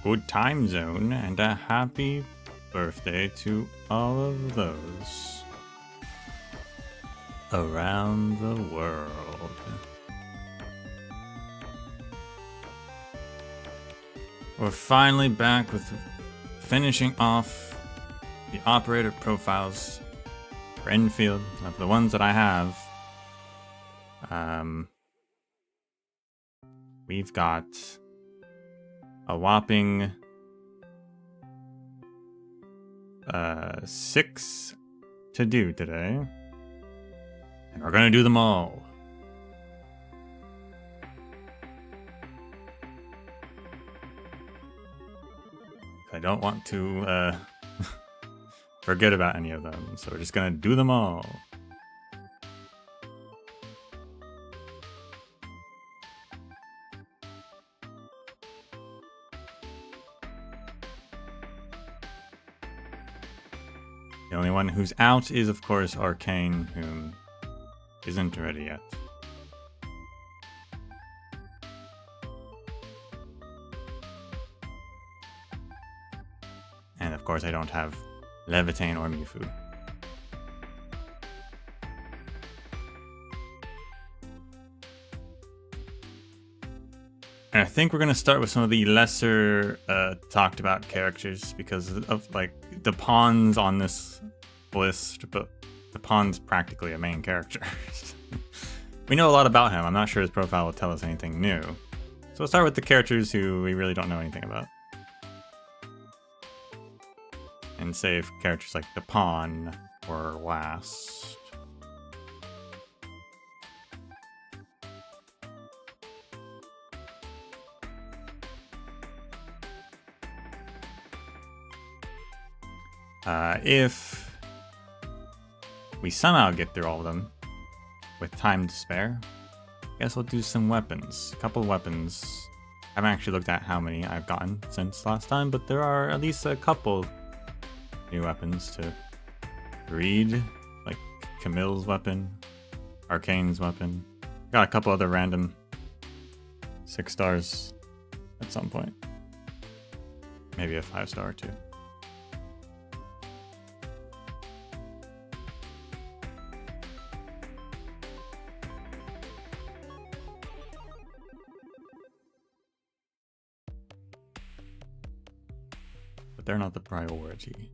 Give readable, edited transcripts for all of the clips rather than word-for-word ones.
good time zone, and a happy birthday to all of those around the world. We're finally back with finishing off the operator profiles for Endfield, of the ones that I have. We've got a whopping 6 to do today, and we're gonna do them all. I don't want to forget about any of them, so we're just gonna do them all. The only one who's out is, of course, Arcane, whom isn't ready yet. And of course, I don't have Levitain or Mifu. And I think we're going to start with some of the lesser talked about characters because of like the pawns on this list, but the pawn's practically a main character. We know a lot about him. I'm not sure his profile will tell us anything new. So we'll start with the characters who we really don't know anything about. And save characters like the pawn for last. If we somehow get through all of them with time to spare, I guess we'll do some weapons. A couple of weapons. I haven't actually looked at how many I've gotten since last time, but there are at least a couple new weapons to read, like Camille's weapon, Arcane's weapon. Got a couple other random 6 stars at some point. Maybe a 5-star or 2. They're not the priority.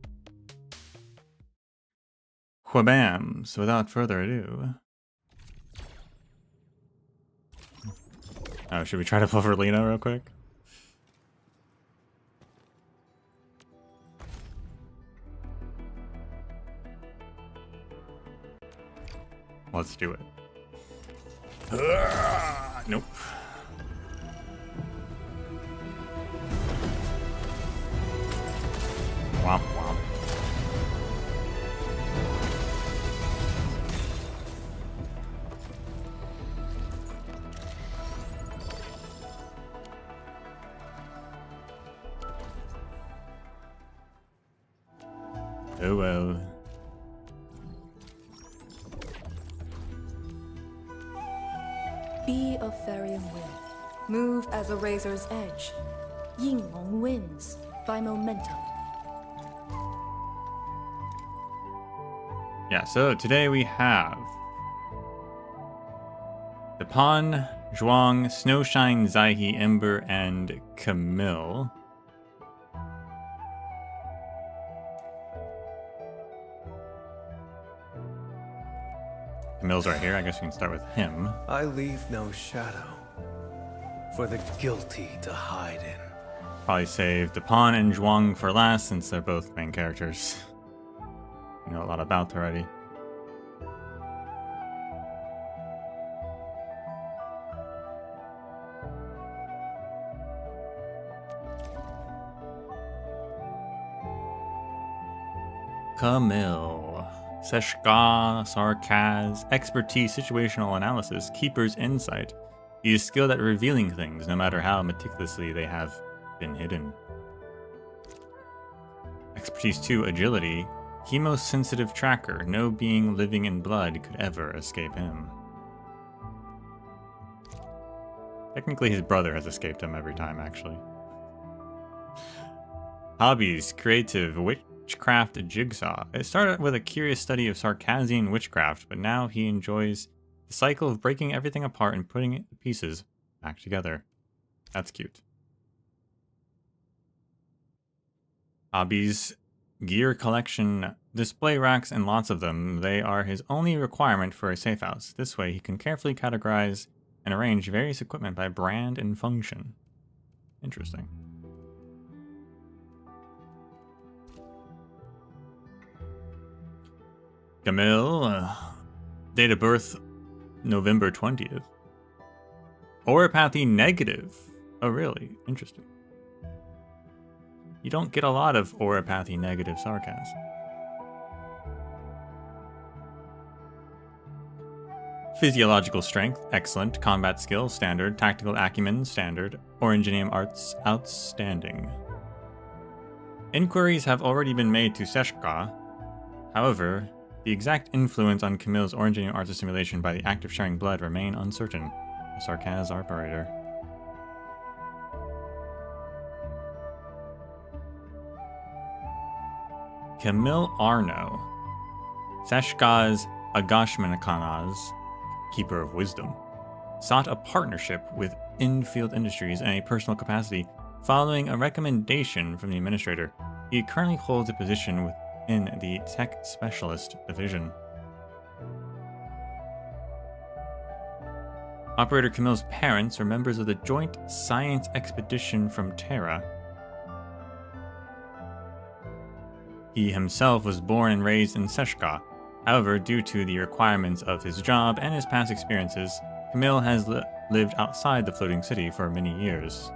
Whabam! So without further ado... Oh, should we try to pull for Lena real quick? Let's do it. Nope. Womp womp. Oh well. Be a fairy and win. Move as a razor's edge. Yinglong wins by momentum. Yeah, so today we have the pawn, Zhuang, Snowshine, Xaihi, Ember, and Camille. Camille's right here. I guess we can start with him. I leave no shadow for the guilty to hide in. Probably save the pawn and Zhuang for last since they're both main characters. You know a lot about already. Camille. Seshka, Sarkaz, Expertise, Situational Analysis, Keeper's Insight. He is skilled at revealing things, no matter how meticulously they have been hidden. Expertise 2, Agility. Chemosensitive Tracker. No being living in blood could ever escape him. Technically, his brother has escaped him every time, actually. Hobbies, creative, witchcraft jigsaw. It started with a curious study of Sarkazian witchcraft, but now he enjoys the cycle of breaking everything apart and putting the pieces back together. That's cute. Hobbies, gear collection, display racks, and lots of them. They are his only requirement for a safe house. This way he can carefully categorize and arrange various equipment by brand and function. Interesting. Camille, date of birth November 20th. Oropathy negative. Oh really? Interesting. You don't get a lot of oropathy negative sarcasm. Physiological strength, excellent. Combat skill, standard. Tactical acumen, standard. Originium arts, outstanding. Inquiries have already been made to Seshka. However, the exact influence on Camille's Originium arts assimilation by the act of sharing blood remain uncertain. A Sarkaz operator. Camille Arno, Seshka's Agashmanakanaz, Keeper of Wisdom, sought a partnership with Endfield Industries in a personal capacity following a recommendation from the administrator. He currently holds a position within the Tech Specialist Division. Operator Camille's parents are members of the Joint Science Expedition from Terra. He himself was born and raised in Seshka. However, due to the requirements of his job and his past experiences, Camille has lived outside the floating city for many years.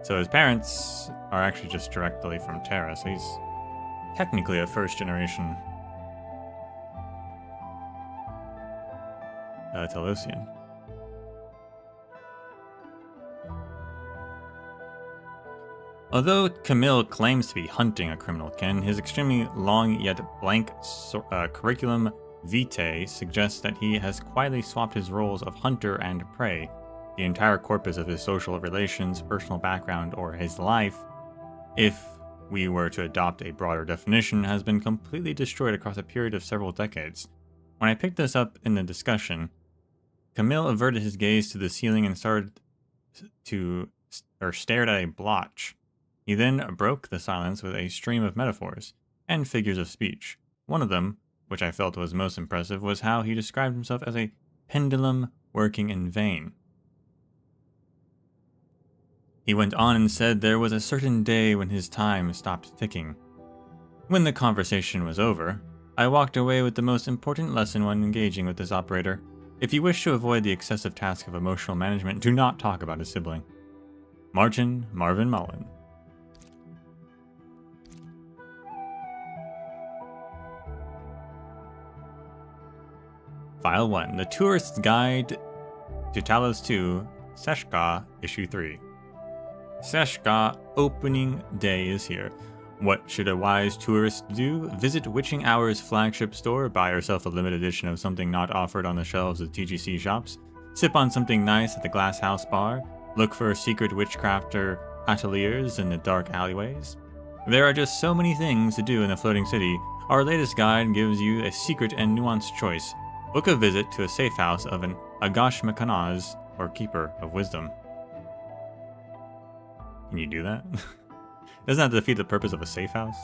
So his parents are actually just directly from Terra, so he's technically a first generation Telosian. Although Camille claims to be hunting a criminal kin, his extremely long yet blank curriculum vitae suggests that he has quietly swapped his roles of hunter and prey. The entire corpus of his social relations, personal background, or his life, if we were to adopt a broader definition, has been completely destroyed across a period of several decades. When I picked this up in the discussion, Camille averted his gaze to the ceiling and stared at a blotch. He then broke the silence with a stream of metaphors and figures of speech. One of them, which I felt was most impressive, was how he described himself as a pendulum working in vain. He went on and said there was a certain day when his time stopped ticking. When the conversation was over, I walked away with the most important lesson when engaging with this operator. If you wish to avoid the excessive task of emotional management, do not talk about a sibling. Marvin Mullen. File 1. The Tourist's Guide to Talos 2, Seshka, Issue 3. Seshka opening day is here. What should a wise tourist do? Visit Witching Hour's flagship store, buy yourself a limited edition of something not offered on the shelves of TGC shops, sip on something nice at the Glass House bar, look for secret witchcrafter ateliers in the dark alleyways. There are just so many things to do in the floating city. Our latest guide gives you a secret and nuanced choice. Book a visit to a safe house of an Agashmakanaz, or Keeper of Wisdom. Can you do that? Doesn't that defeat the purpose of a safe house?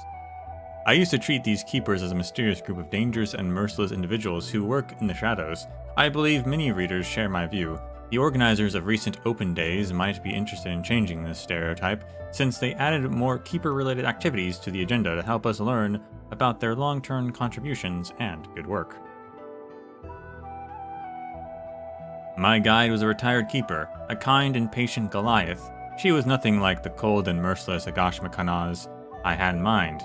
I used to treat these keepers as a mysterious group of dangerous and merciless individuals who work in the shadows. I believe many readers share my view. The organizers of recent open days might be interested in changing this stereotype, since they added more keeper-related activities to the agenda to help us learn about their long-term contributions and good work. My guide was a retired keeper, a kind and patient Goliath. She was nothing like the cold and merciless Agashmakanaz I had in mind.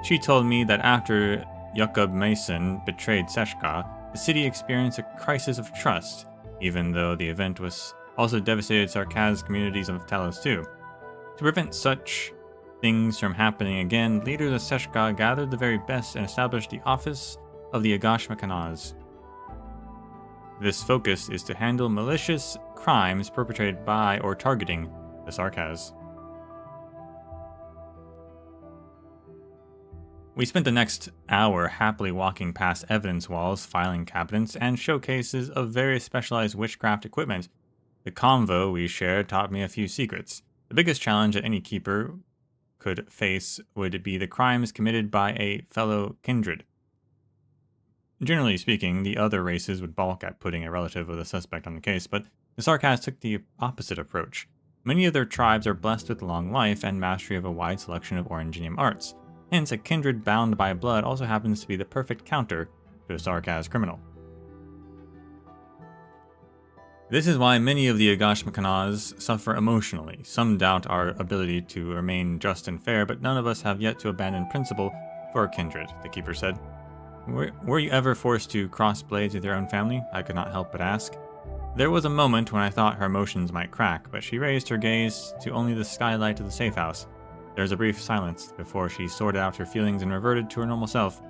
She told me that after Jakob Mason betrayed Seshka, the city experienced a crisis of trust, even though the event was also devastated Sarkaz communities of Talos too. To prevent such things from happening again, leaders of Seshka gathered the very best and established the office of the Agashmakanaz. This focus is to handle malicious crimes perpetrated by or targeting the Sarkaz. We spent the next hour happily walking past evidence walls, filing cabinets, and showcases of various specialized witchcraft equipment. The convo we shared taught me a few secrets. The biggest challenge that any keeper could face would be the crimes committed by a fellow kindred. Generally speaking, the other races would balk at putting a relative of the suspect on the case, but the Sarkas took the opposite approach. Many of their tribes are blessed with long life and mastery of a wide selection of Orangenium arts. Hence, a kindred bound by blood also happens to be the perfect counter to a Sarkas criminal. This is why many of the Agashmakanaz suffer emotionally. Some doubt our ability to remain just and fair, but none of us have yet to abandon principle for a kindred, the keeper said. Were you ever forced to cross blades with your own family? I could not help but ask. There was a moment when I thought her emotions might crack, but she raised her gaze to only the skylight of the safe house. There was a brief silence before she sorted out her feelings and reverted to her normal self.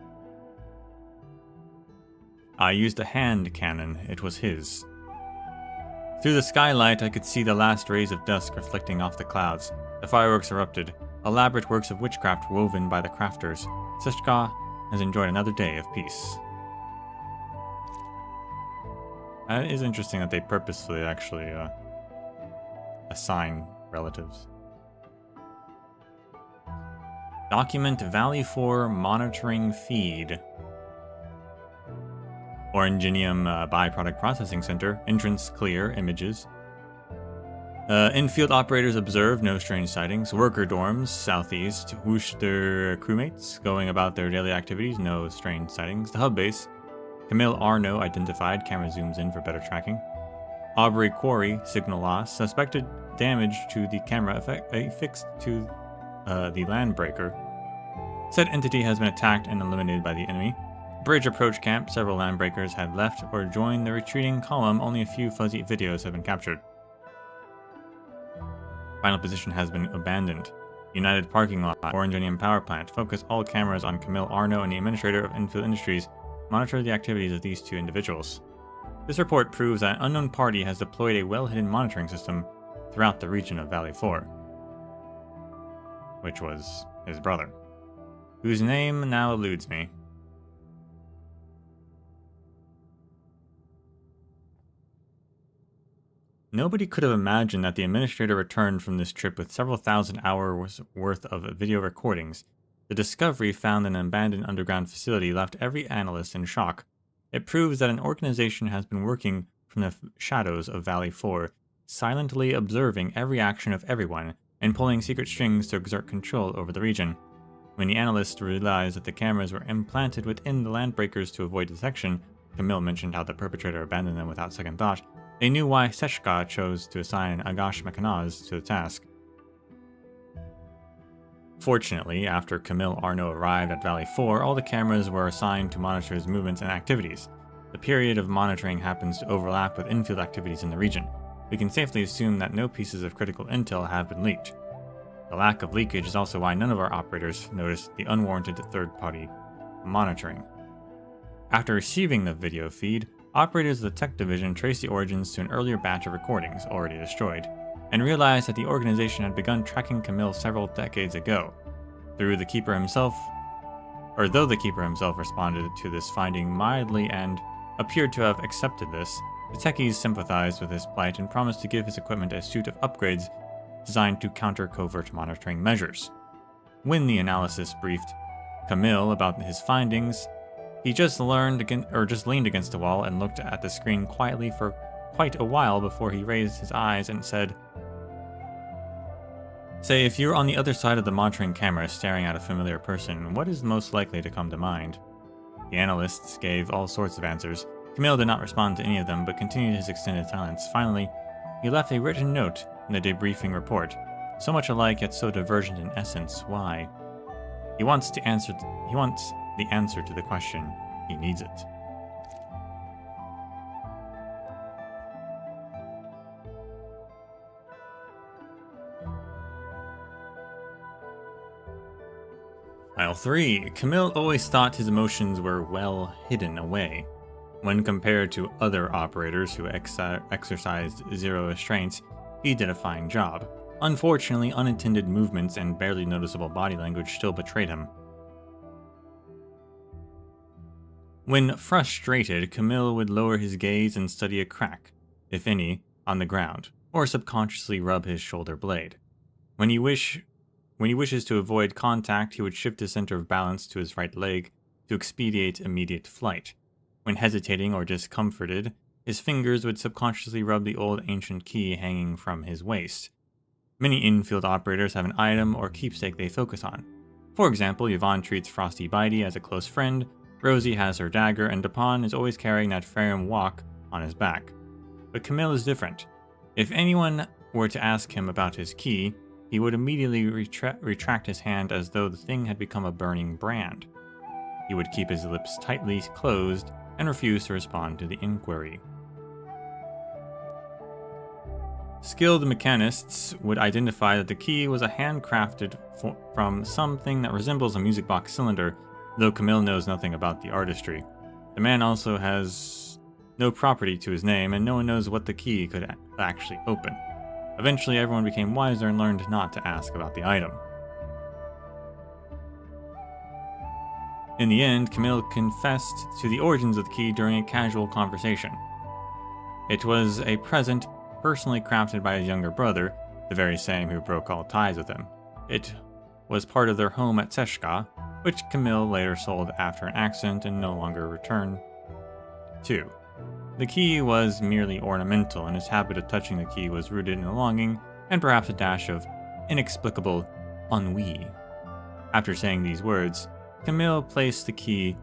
I used a hand cannon. It was his. Through the skylight, I could see the last rays of dusk reflecting off the clouds. The fireworks erupted, elaborate works of witchcraft woven by the crafters. Seshka has enjoyed another day of peace. It is interesting that they purposefully actually assign relatives. Document Valley 4 monitoring feed. Orangenium byproduct processing center. Entrance clear. Images. Infield operators observed no strange sightings. Worker dorms southeast. Whoosh their crewmates going about their daily activities. No strange sightings. The hub base. Camille Arno identified. Camera zooms in for better tracking. Aubrey Quarry. Signal loss. Suspected damage to the camera affixed to the landbreaker. Said entity has been attacked and eliminated by the enemy. Bridge approach camp. Several landbreakers had left or joined the retreating column. Only a few fuzzy videos have been captured. Final position has been abandoned. United parking lot. Orangenium power plant. Focus all cameras on Camille Arno and the administrator of Enfield Industries. Monitor the activities of these two individuals. This report proves that an unknown party has deployed a well-hidden monitoring system throughout the region of Valley 4. Which was his brother, whose name now eludes me. Nobody could have imagined that the administrator returned from this trip with several thousand hours worth of video recordings. The discovery found in an abandoned underground facility left every analyst in shock. It proves that an organization has been working from the shadows of Valley 4, silently observing every action of everyone, and pulling secret strings to exert control over the region. When the analysts realized that the cameras were implanted within the landbreakers to avoid detection, Camille mentioned how the perpetrator abandoned them without second thought. They knew why Seshka chose to assign Agashmakanaz to the task. Fortunately, after Camille Arno arrived at Valley 4, all the cameras were assigned to monitor his movements and activities. The period of monitoring happens to overlap with infield activities in the region. We can safely assume that no pieces of critical intel have been leaked. The lack of leakage is also why none of our operators noticed the unwarranted third-party monitoring. After receiving the video feed, operators of the tech division traced the origins to an earlier batch of recordings, already destroyed, and realized that the organization had begun tracking Camille several decades ago. Though the Keeper himself responded to this finding mildly and appeared to have accepted this, the techies sympathized with his plight and promised to give his equipment a suite of upgrades designed to counter covert monitoring measures. When the analysis briefed Camille about his findings, he just leaned against the wall and looked at the screen quietly for quite a while before he raised his eyes and said, "Say, if you're on the other side of the monitoring camera staring at a familiar person, what is most likely to come to mind?" The analysts gave all sorts of answers. Camille did not respond to any of them, but continued his extended silence. Finally, he left a written note in the debriefing report. So much alike, yet so divergent in essence. Why? He wants the answer to the question. He needs it. File 3. Camille always thought his emotions were well hidden away. When compared to other operators who exercised zero restraints, he did a fine job. Unfortunately, unintended movements and barely noticeable body language still betrayed him. When frustrated, Camille would lower his gaze and study a crack, if any, on the ground, or subconsciously rub his shoulder blade. When he wishes to avoid contact, he would shift his center of balance to his right leg to expedite immediate flight. When hesitating or discomforted, his fingers would subconsciously rub the old ancient key hanging from his waist. Many infield operators have an item or keepsake they focus on. For example, Yvonne treats Frosty Bitey as a close friend, Rosie has her dagger, and Dupin is always carrying that Farum walk on his back. But Camille is different. If anyone were to ask him about his key, he would immediately retract his hand as though the thing had become a burning brand. He would keep his lips tightly closed and refuse to respond to the inquiry. Skilled mechanists would identify that the key was a handcrafted from something that resembles a music box cylinder, though Camille knows nothing about the artistry. The man also has no property to his name, and no one knows what the key could actually open. Eventually, everyone became wiser and learned not to ask about the item. In the end, Camille confessed to the origins of the key during a casual conversation. It was a present personally crafted by his younger brother, the very same who broke all ties with him. It was part of their home at Seshka, which Camille later sold after an accident and no longer returned to. The key was merely ornamental, and his habit of touching the key was rooted in a longing and perhaps a dash of inexplicable ennui. After saying these words, Camille placed the key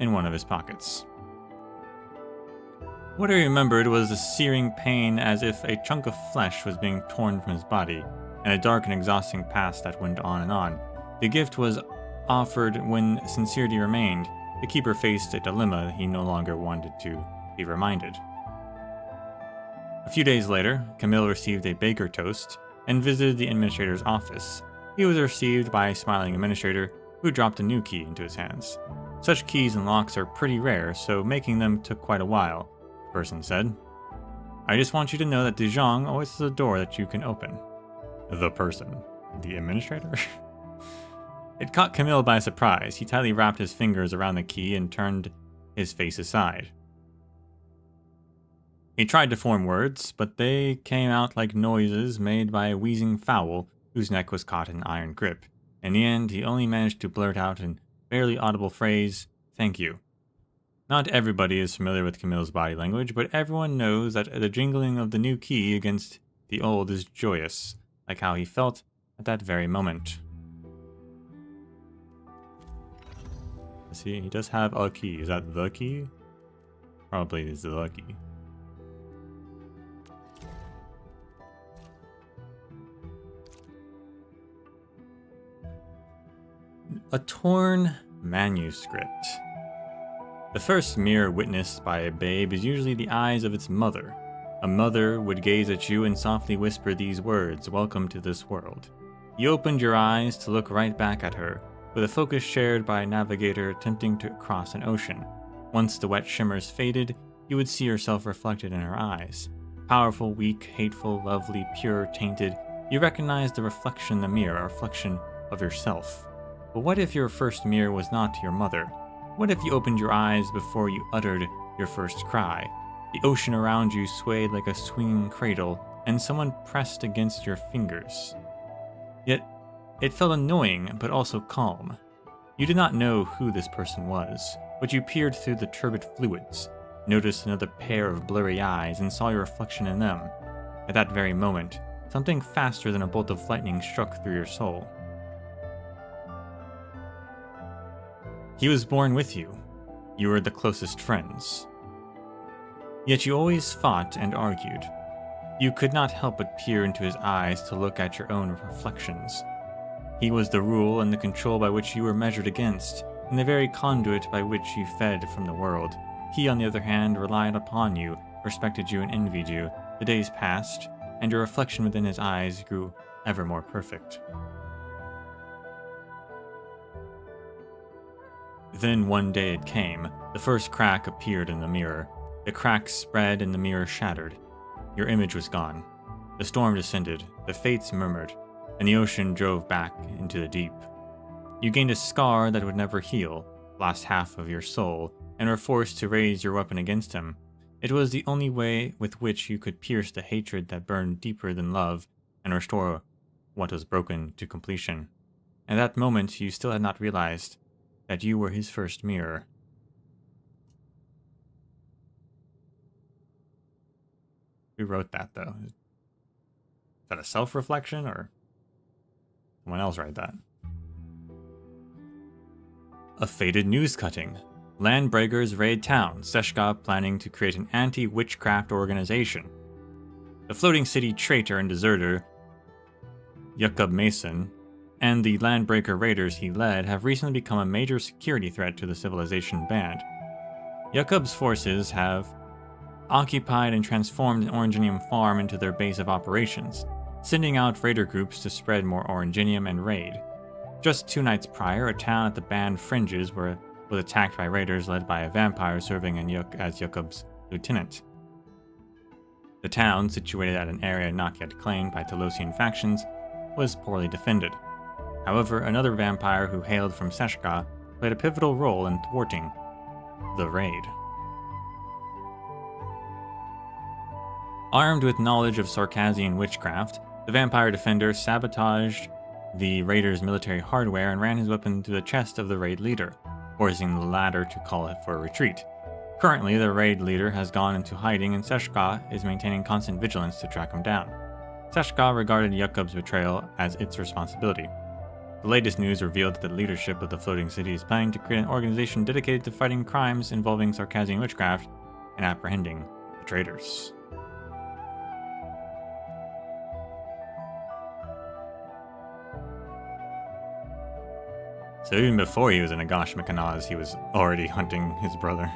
in one of his pockets. What he remembered was a searing pain as if a chunk of flesh was being torn from his body, and a dark and exhausting past that went on and on. The gift was offered when sincerity remained. The keeper faced a dilemma he no longer wanted to be reminded. A few days later, Camille received a baker toast and visited the administrator's office. He was received by a smiling administrator who dropped a new key into his hands. Such keys and locks are pretty rare, so making them took quite a while, the person said. I just want you to know that Zhuang always has a door that you can open. The person? The administrator? It caught Camille by surprise. He tightly wrapped his fingers around the key and turned his face aside. He tried to form words, but they came out like noises made by a wheezing fowl whose neck was caught in an iron grip. In the end, he only managed to blurt out an barely audible phrase, "Thank you." Not everybody is familiar with Camille's body language, but everyone knows that the jingling of the new key against the old is joyous, like how he felt at that very moment. See, he does have a key. Is that the key? Probably is the key. A torn manuscript. The first mirror witnessed by a babe is usually the eyes of its mother. A mother would gaze at you and softly whisper these words, "Welcome to this world." You opened your eyes to look right back at her, with a focus shared by a navigator attempting to cross an ocean. Once the wet shimmers faded, you would see yourself reflected in her eyes. Powerful, weak, hateful, lovely, pure, tainted, you recognized the reflection in the mirror, a reflection of yourself. But what if your first mirror was not your mother? What if you opened your eyes before you uttered your first cry? The ocean around you swayed like a swinging cradle, and someone pressed against your fingers. Yet, it felt annoying, but also calm. You did not know who this person was, but you peered through the turbid fluids, noticed another pair of blurry eyes, and saw your reflection in them. At that very moment, something faster than a bolt of lightning struck through your soul. He was born with you. You were the closest friends. Yet you always fought and argued. You could not help but peer into his eyes to look at your own reflections. He was the rule and the control by which you were measured against, and the very conduit by which you fed from the world. He, on the other hand, relied upon you, respected you, and envied you. The days passed, and your reflection within his eyes grew ever more perfect. Then one day it came. The first crack appeared in the mirror. The crack spread and the mirror shattered. Your image was gone. The storm descended, the fates murmured, and the ocean drove back into the deep. You gained a scar that would never heal, lost half of your soul, and were forced to raise your weapon against him. It was the only way with which you could pierce the hatred that burned deeper than love and restore what was broken to completion. At that moment, you still had not realized that you were his first mirror. Who wrote that, though? Is that a self-reflection, or someone else write that? A fated news cutting. Landbreakers raid town. Seshka planning to create an anti-witchcraft organization. The floating city traitor and deserter, Jakob Mason, and the Landbreaker raiders he led have recently become a major security threat to the Civilization Band. Jakob's forces have occupied and transformed an Oranginium farm into their base of operations, sending out raider groups to spread more Oranginium and raid. Just 2 nights prior, a town at the band fringes was attacked by raiders led by a vampire serving as Jakob's lieutenant. The town, situated at an area not yet claimed by Telosian factions, was poorly defended. However, another vampire who hailed from Seshka played a pivotal role in thwarting the raid. Armed with knowledge of Sarkazian witchcraft, the vampire defender sabotaged the raiders' military hardware and ran his weapon through the chest of the raid leader, forcing the latter to call for a retreat. Currently, the raid leader has gone into hiding and Seshka is maintaining constant vigilance to track him down. Seshka regarded Jakob's betrayal as its responsibility. The latest news revealed that the leadership of the floating city is planning to create an organization dedicated to fighting crimes involving Sarkazian witchcraft and apprehending the traitors. So even before he was in Agash Mekanaz, he was already hunting his brother.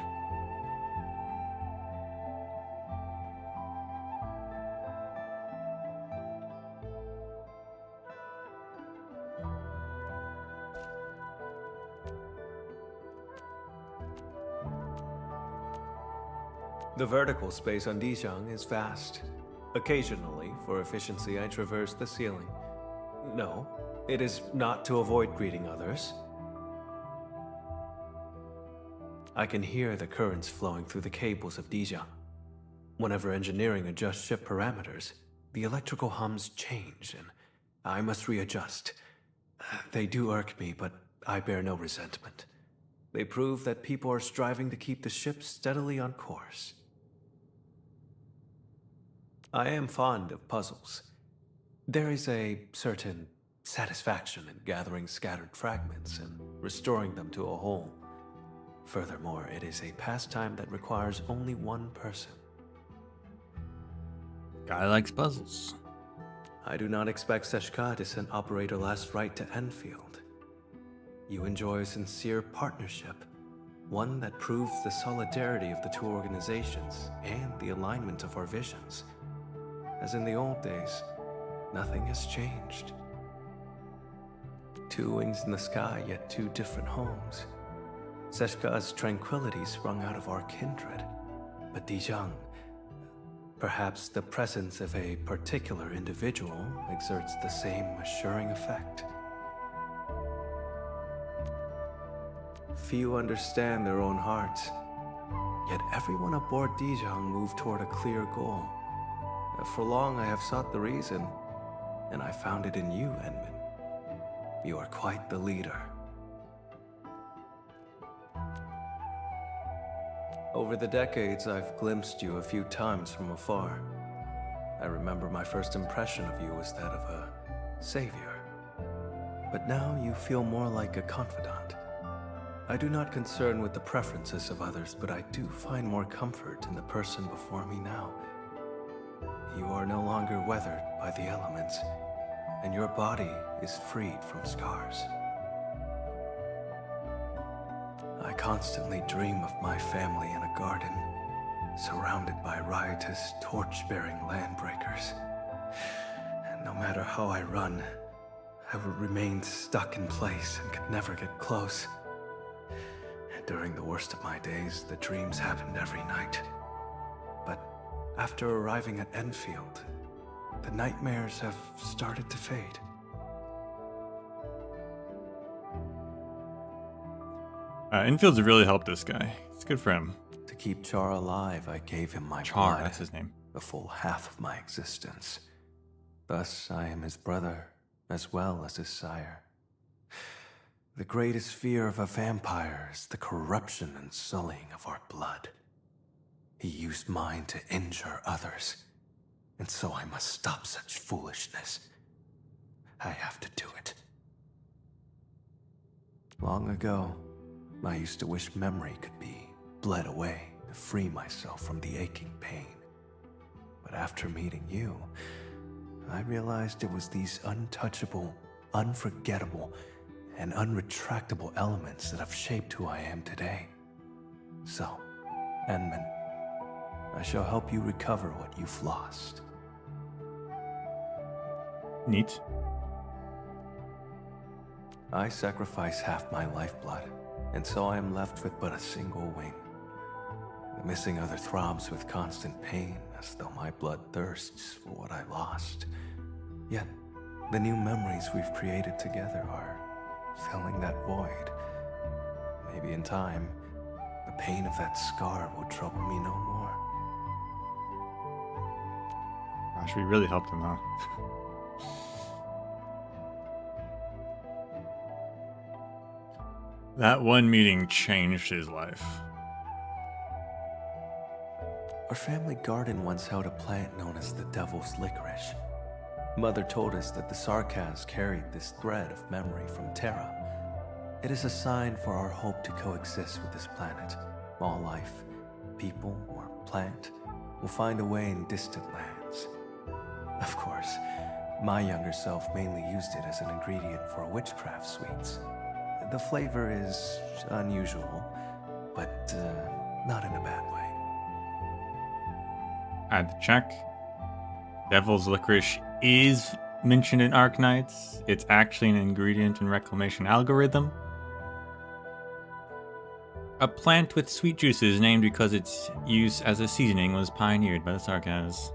The vertical space on Zhuang is vast. Occasionally, for efficiency, I traverse the ceiling. No, it is not to avoid greeting others. I can hear the currents flowing through the cables of Zhuang. Whenever engineering adjusts ship parameters, the electrical hums change, and I must readjust. They do irk me, but I bear no resentment. They prove that people are striving to keep the ship steadily on course. I am fond of puzzles. There is a certain satisfaction in gathering scattered fragments and restoring them to a whole. Furthermore, it is a pastime that requires only one person. Guy likes puzzles. I do not expect Seshka to send Operator Last Right to Enfield. You enjoy a sincere partnership, one that proves the solidarity of the two organizations and the alignment of our visions. As in the old days, nothing has changed. 2 wings in the sky, yet 2 different homes. Seshka's tranquility sprung out of our kindred, but Zhuang, perhaps the presence of a particular individual exerts the same assuring effect. Few understand their own hearts, yet everyone aboard Zhuang moved toward a clear goal. For long I have sought the reason, and I found it in you, Edmund. You are quite the leader. Over the decades, I've glimpsed you a few times from afar. I remember my first impression of you was that of a savior. But now you feel more like a confidant. I do not concern with the preferences of others, but I do find more comfort in the person before me now. You are no longer weathered by the elements, and your body is freed from scars. I constantly dream of my family in a garden, surrounded by riotous, torch-bearing landbreakers. And no matter how I run, I would remain stuck in place and could never get close. During the worst of my days, the dreams happened every night. But after arriving at Enfield, the nightmares have started to fade. Infield's really helped this guy. It's good for him. To keep Char alive, I gave him my Char, blood, that's his name. the full half of my existence. Thus, I am his brother, as well as his sire. The greatest fear of a vampire is the corruption and sullying of our blood. He used mine to injure others, and so I must stop such foolishness. I have to do it. Long ago, I used to wish memory could be bled away to free myself from the aching pain. But after meeting you, I realized it was these untouchable, unforgettable, and unretractable elements that have shaped who I am today. So, Enman, I shall help you recover what you've lost. Neat. I sacrifice half my lifeblood, and so I am left with but a single wing. The missing other throbs with constant pain, as though my blood thirsts for what I lost. Yet, the new memories we've created together are filling that void. Maybe in time, the pain of that scar will trouble me no more. Gosh, we really helped him, huh? That one meeting changed his life. Our family garden once held a plant known as the Devil's Licorice. Mother told us that the Sarkaz carried this thread of memory from Terra. It is a sign for our hope to coexist with this planet. All life, people or plant, will find a way in distant lands. Of course, my younger self mainly used it as an ingredient for witchcraft sweets. The flavor is unusual, but not in a bad way. I had to check. Devil's Licorice is mentioned in Arknights. It's actually an ingredient in Reclamation algorithm. A plant with sweet juices named because its use as a seasoning was pioneered by the Sarkaz.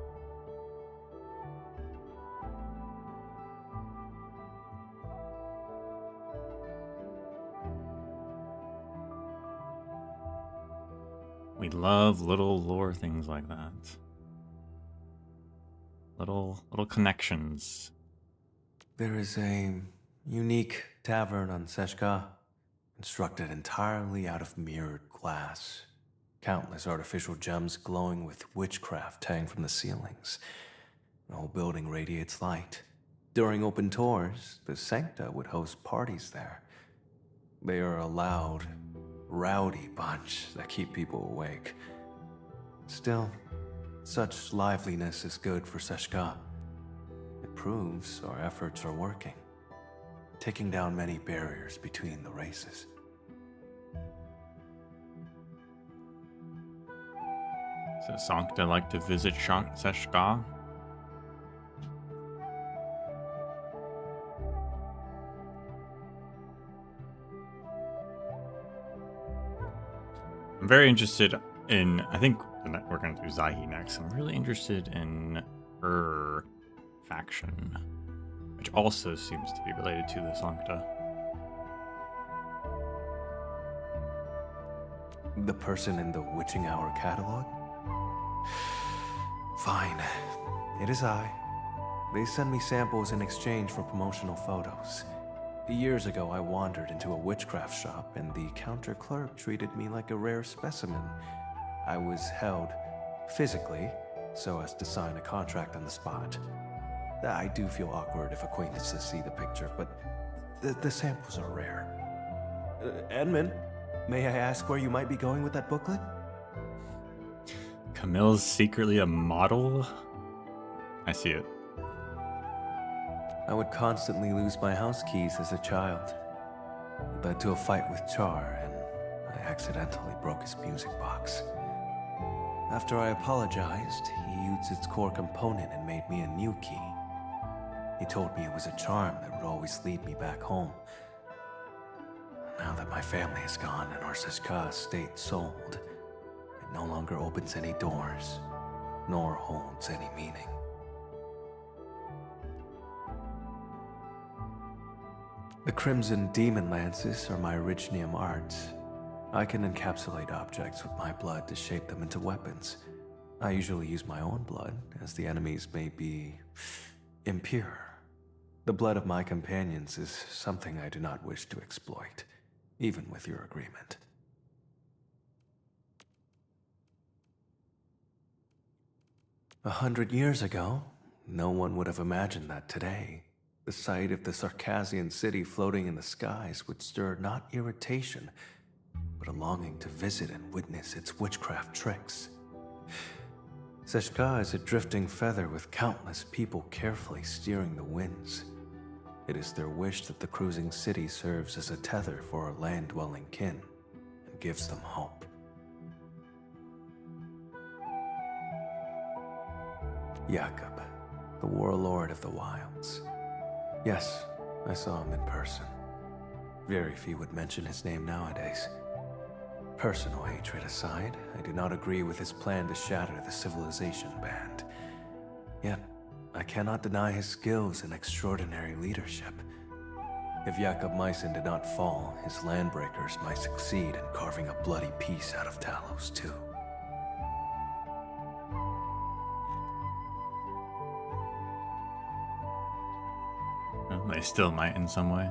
We love little lore things like that. Little connections. There is a unique tavern on Seshka, constructed entirely out of mirrored glass. Countless artificial gems glowing with witchcraft hang from the ceilings. The whole building radiates light. During open tours, the Sancta would host parties there. They are a loud, rowdy bunch that keep people awake. Still, such liveliness is good for Seshka. It proves our efforts are working, taking down many barriers between the races. So Sancta like to visit Seshka? I'm very interested in, I think we're going to do Xaihi next. I'm really interested in her faction, which also seems to be related to the Sancta. The person in the Witching Hour catalog? Fine. It is I. They send me samples in exchange for promotional photos. Years ago, I wandered into a witchcraft shop, and the counter clerk treated me like a rare specimen. I was held physically, so as to sign a contract on the spot. I do feel awkward if acquaintances see the picture, but the samples are rare. Edmund, may I ask where you might be going with that booklet? Camille's secretly a model? I see it. I would constantly lose my house keys as a child. It led to a fight with Char, and I accidentally broke his music box. After I apologized, he used its core component and made me a new key. He told me it was a charm that would always lead me back home. Now that my family is gone and our Seshka estate sold, it no longer opens any doors, nor holds any meaning. The Crimson Demon Lances are my Richnium arts. I can encapsulate objects with my blood to shape them into weapons. I usually use my own blood, as the enemies may be impure. The blood of my companions is something I do not wish to exploit, even with your agreement. 100 years ago, no one would have imagined that today, the sight of the Circassian city floating in the skies would stir not irritation, but a longing to visit and witness its witchcraft tricks. Seshka is a drifting feather with countless people carefully steering the winds. It is their wish that the cruising city serves as a tether for our land-dwelling kin and gives them hope. Jakob, the warlord of the wilds. Yes, I saw him in person. Very few would mention his name nowadays. Personal hatred aside, I do not agree with his plan to shatter the civilization band. Yet, I cannot deny his skills and extraordinary leadership. If Jakob Meissen did not fall, his landbreakers might succeed in carving a bloody piece out of Talos too. Well, they still might in some way.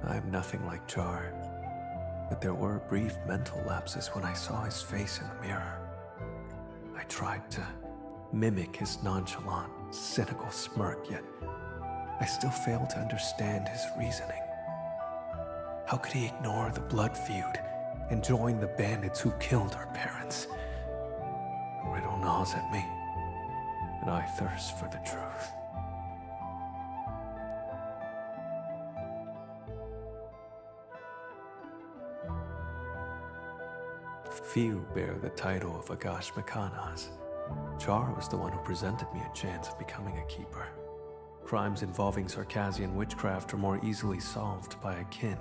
I am nothing like Char, but there were brief mental lapses when I saw his face in the mirror. I tried to mimic his nonchalant, cynical smirk, yet I still failed to understand his reasoning. How could he ignore the blood feud and join the bandits who killed our parents? The riddle gnaws at me, and I thirst for the truth. Few bear the title of Agash Mekanas. Char was the one who presented me a chance of becoming a keeper. Crimes involving Circassian witchcraft are more easily solved by a kin.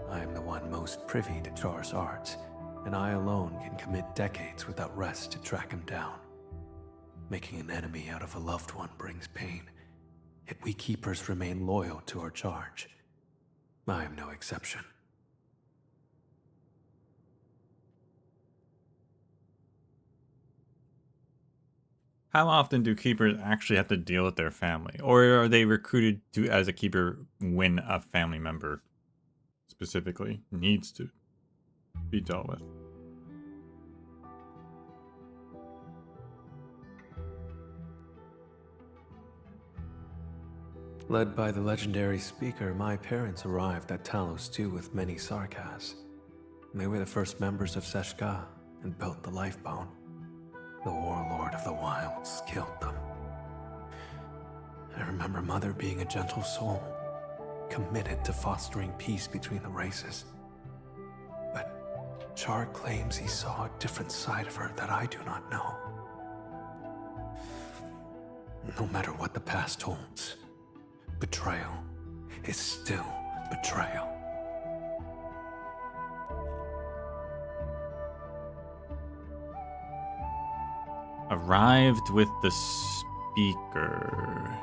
I am the one most privy to Char's arts, and I alone can commit decades without rest to track him down. Making an enemy out of a loved one brings pain, yet we keepers remain loyal to our charge. I am no exception. How often do keepers actually have to deal with their family? Or are they recruited to, as a keeper, when a family member specifically needs to be dealt with? Led by the legendary speaker, my parents arrived at Talos II with many Sarkas. They were the first members of Seshka and built the Lifebone. The warlord of the wilds killed them. I remember Mother being a gentle soul, committed to fostering peace between the races. But Char claims he saw a different side of her that I do not know. No matter what the past holds, betrayal is still betrayal. Arrived with the speaker.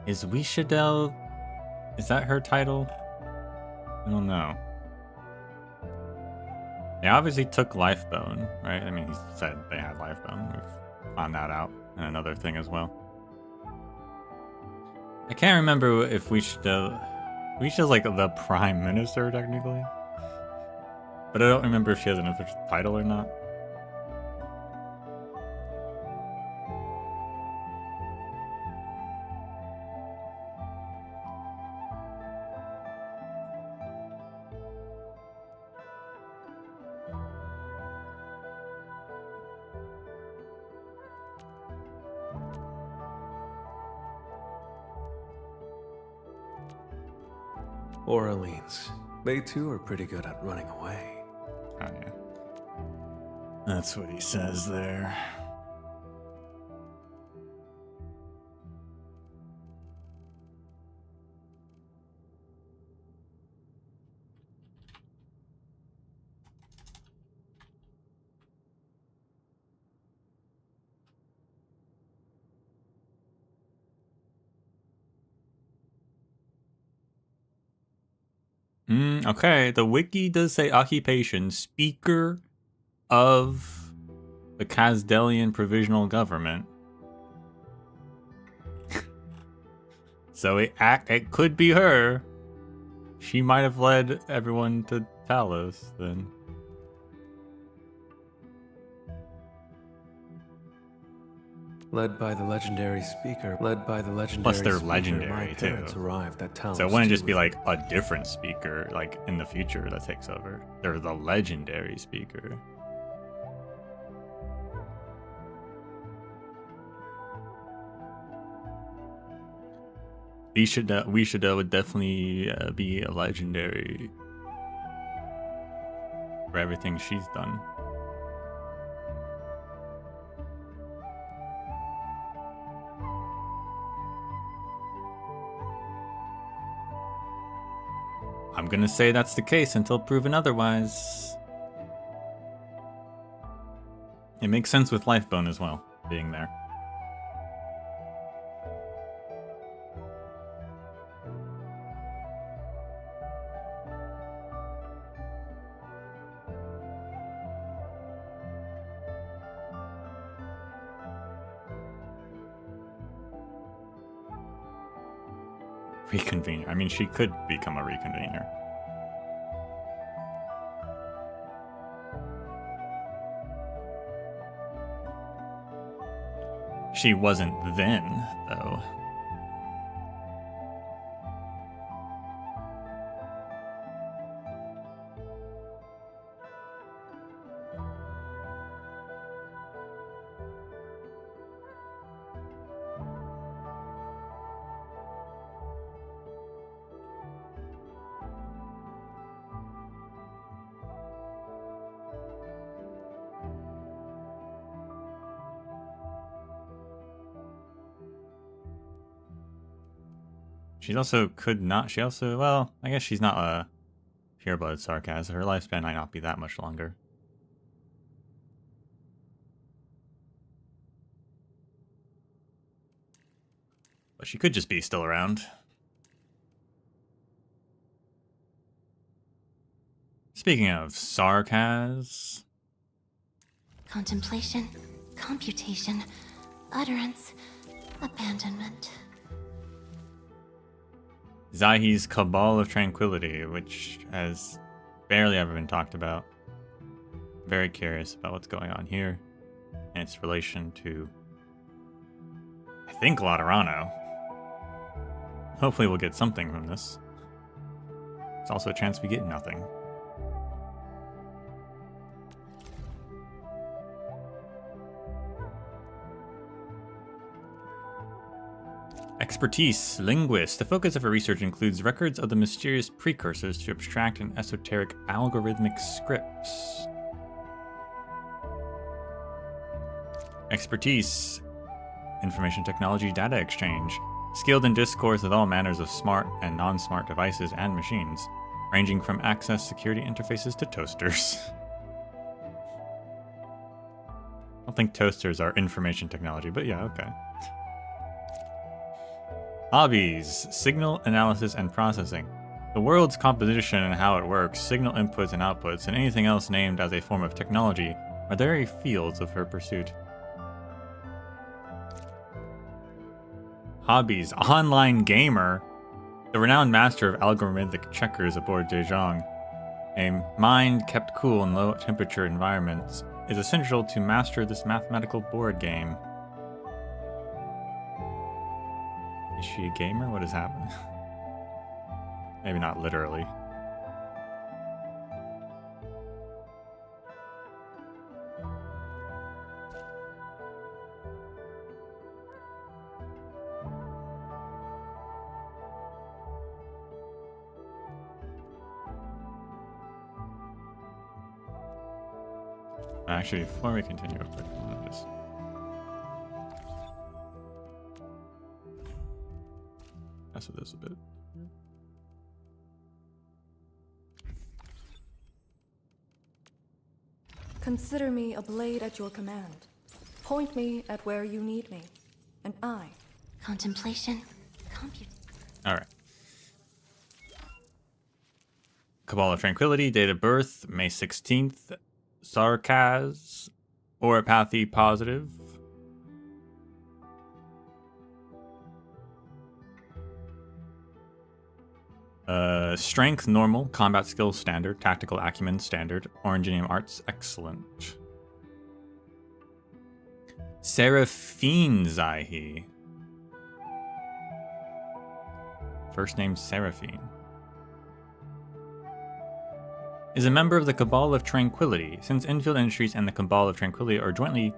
Is Wishadel... is that her title? I don't know. They obviously took Lifebone, right? I mean, he said they had Lifebone. We've found that out. And another thing as well. I can't remember if Wisha's like the Prime Minister, technically. But I don't remember if she has an official title or not. Orleans. They too are pretty good at running away. Oh, yeah. That's what he says there. Okay, the wiki does say occupation, Speaker of the Kazdelian Provisional Government. So it could be her. She might have led everyone to Talos then. Led by the legendary speaker. Led by the legendary Plus they're speaker, legendary my too. parents arrived at Talos. So it wouldn't just be 2 like a different speaker, like in the future that takes over. They're the legendary speaker. We should would definitely be a legendary for everything she's done. I'm gonna say that's the case until proven otherwise. It makes sense with Lifebone as well, being there. Reconvener. I mean, she could become a reconvener. She wasn't then, though. She also could not. She also, well, I guess she's not a pureblood Sarkaz. Her lifespan might not be that much longer. But she could just be still around. Speaking of Sarkaz. Contemplation, computation, utterance, abandonment. Xaihi's Cabal of Tranquility, which has barely ever been talked about. Very curious about what's going on here and its relation to, I think, Laterano. Hopefully we'll get something from this. It's also a chance we get nothing. Expertise, linguist. The focus of her research includes records of the mysterious precursors to abstract and esoteric algorithmic scripts. Expertise, information technology data exchange. Skilled in discourse with all manners of smart and non-smart devices and machines, ranging from access security interfaces to toasters. I don't think toasters are information technology, but yeah, okay. Hobbies, signal analysis and processing. The world's composition and how it works, signal inputs and outputs, and anything else named as a form of technology are the very fields of her pursuit. Hobbies, online gamer. The renowned master of algorithmic checkers aboard Zhuang. A mind kept cool in low temperature environments is essential to master this mathematical board game. Is she a gamer? What has happened? Maybe not literally. Actually, before we continue, real quick, I want to just... mess with this a bit. Consider me a blade at your command. Point me at where you need me, and I... Contemplation. Alright. Cabal of Tranquility, date of birth, May 16th. Sarkaz, Oropathy positive. Strength normal, combat skills standard, tactical acumen standard, Oranginium arts excellent. Seraphine Xaihi. First name Seraphine. Is a member of the Cabal of Tranquility. Since Endfield Industries and the Cabal of Tranquility are jointly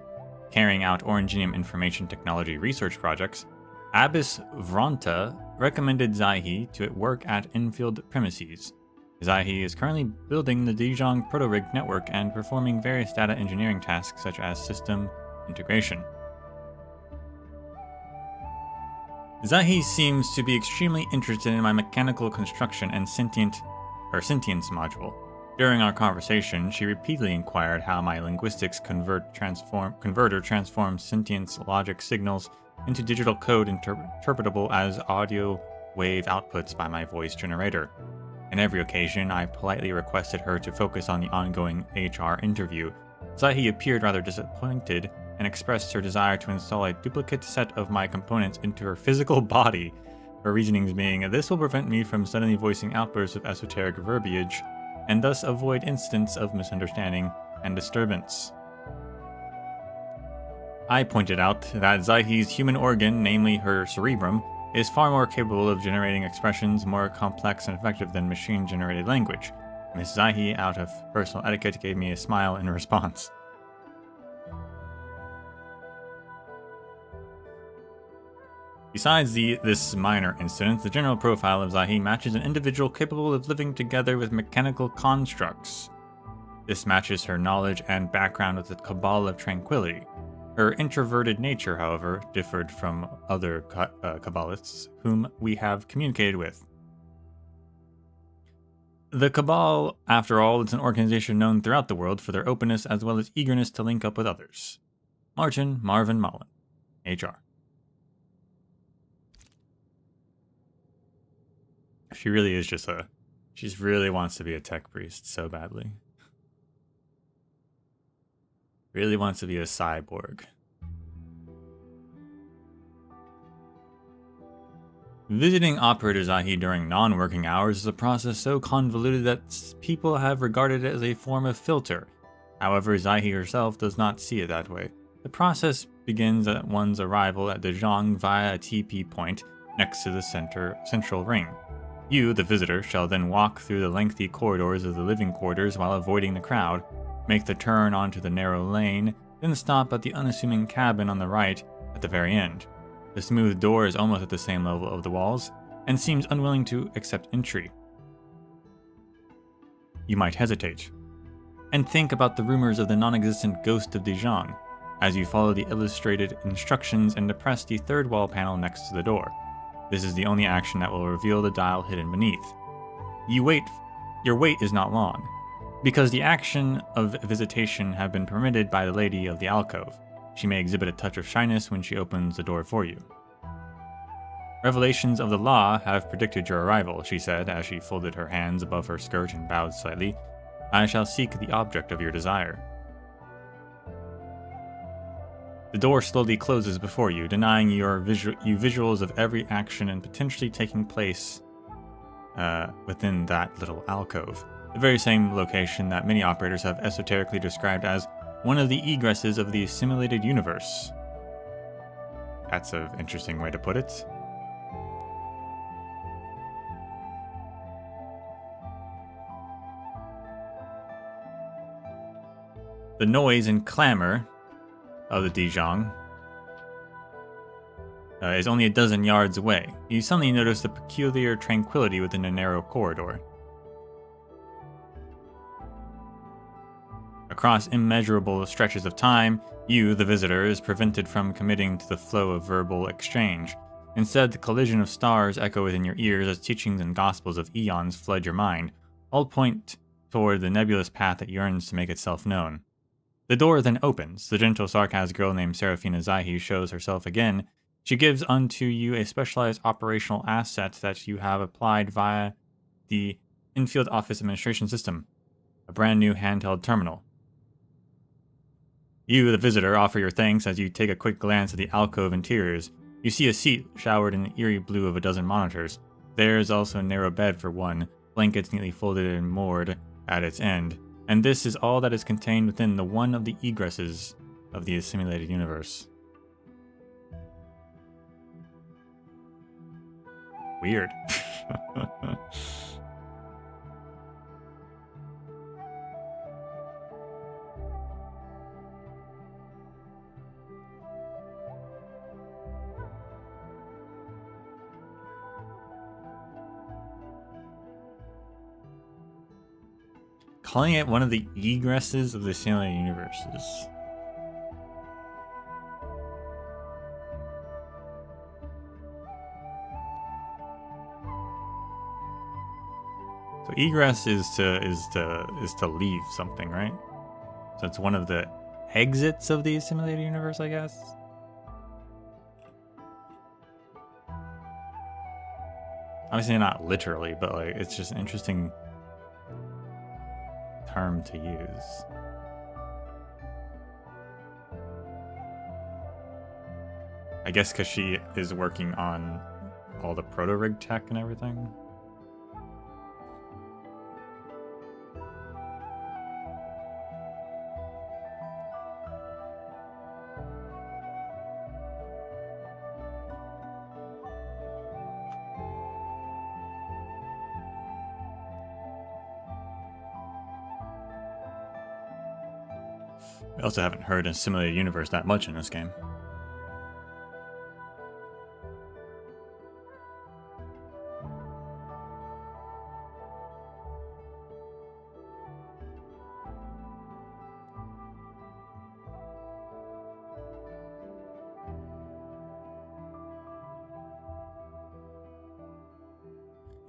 carrying out Oranginium information technology research projects, Abbess Vronta recommended Xaihi to work at Endfield premises. Xaihi is currently building the Zhuang proto-rig network and performing various data engineering tasks such as system integration. Xaihi seems to be extremely interested in my mechanical construction and sentience module. During our conversation, she repeatedly inquired how my linguistics converter transforms sentience logic signals into digital code interpretable as audio wave outputs by my voice generator. On every occasion, I politely requested her to focus on the ongoing HR interview. Xaihi appeared rather disappointed and expressed her desire to install a duplicate set of my components into her physical body. Her reasonings being, this will prevent me from suddenly voicing outbursts of esoteric verbiage, and thus avoid incidents of misunderstanding and disturbance. I pointed out that Xaihi's human organ, namely her cerebrum, is far more capable of generating expressions more complex and effective than machine-generated language. Miss Xaihi, out of personal etiquette, gave me a smile in response. Besides this minor incident, the general profile of Xaihi matches an individual capable of living together with mechanical constructs. This matches her knowledge and background with the Cabal of Tranquility. Her introverted nature, however, differed from other Cabalists whom we have communicated with. The Cabal, after all, is an organization known throughout the world for their openness as well as eagerness to link up with others. Marvin Mullen, HR. She really is just she really wants to be a tech priest so badly. Really wants to be a cyborg. Visiting Operator Xaihi during non-working hours is a process so convoluted that people have regarded it as a form of filter. However, Xaihi herself does not see it that way. The process begins at one's arrival at the Zhuang via a TP point next to the central ring. You, the visitor, shall then walk through the lengthy corridors of the living quarters while avoiding the crowd, make the turn onto the narrow lane, then stop at the unassuming cabin on the right at the very end. The smooth door is almost at the same level of the walls, and seems unwilling to accept entry. You might hesitate, and think about the rumors of the non-existent ghost of Zhuang, as you follow the illustrated instructions and depress the third wall panel next to the door. This is the only action that will reveal the dial hidden beneath. Your wait is not long, because the action of visitation have been permitted by the lady of the alcove. She may exhibit a touch of shyness when she opens the door for you. Revelations of the law have predicted your arrival, she said as she folded her hands above her skirt and bowed slightly. I shall seek the object of your desire. The door slowly closes before you, denying you visuals of every action and potentially taking place within that little alcove. The very same location that many operators have esoterically described as one of the egresses of the simulated universe. That's an interesting way to put it. The noise and clamor of the Zhuang is only a dozen yards away. You suddenly notice the peculiar tranquility within a narrow corridor. A Across immeasurable stretches of time, you, the visitor, is prevented from committing to the flow of verbal exchange. Instead, the collision of stars echo within your ears as teachings and gospels of eons flood your mind. All point toward the nebulous path that yearns to make itself known. The door then opens. The gentle Sarkaz girl named Seraphina Xaihi shows herself again. She gives unto you a specialized operational asset that you have applied via the Infield Office Administration System, a brand new handheld terminal. You, the visitor, offer your thanks as you take a quick glance at the alcove interiors. You see a seat showered in the eerie blue of a dozen monitors. There is also a narrow bed for one, blankets neatly folded and moored at its end. And this is all that is contained within the one of the egresses of the assimilated universe. Weird. Calling it one of the egresses of the assimilated universes. So egress is to leave something, right? So it's one of the exits of the assimilated universe, I guess. Obviously not literally, but like it's just an interesting term to use. I guess because she is working on all the proto-rig tech and everything. I also haven't heard Assimilated Universe that much in this game.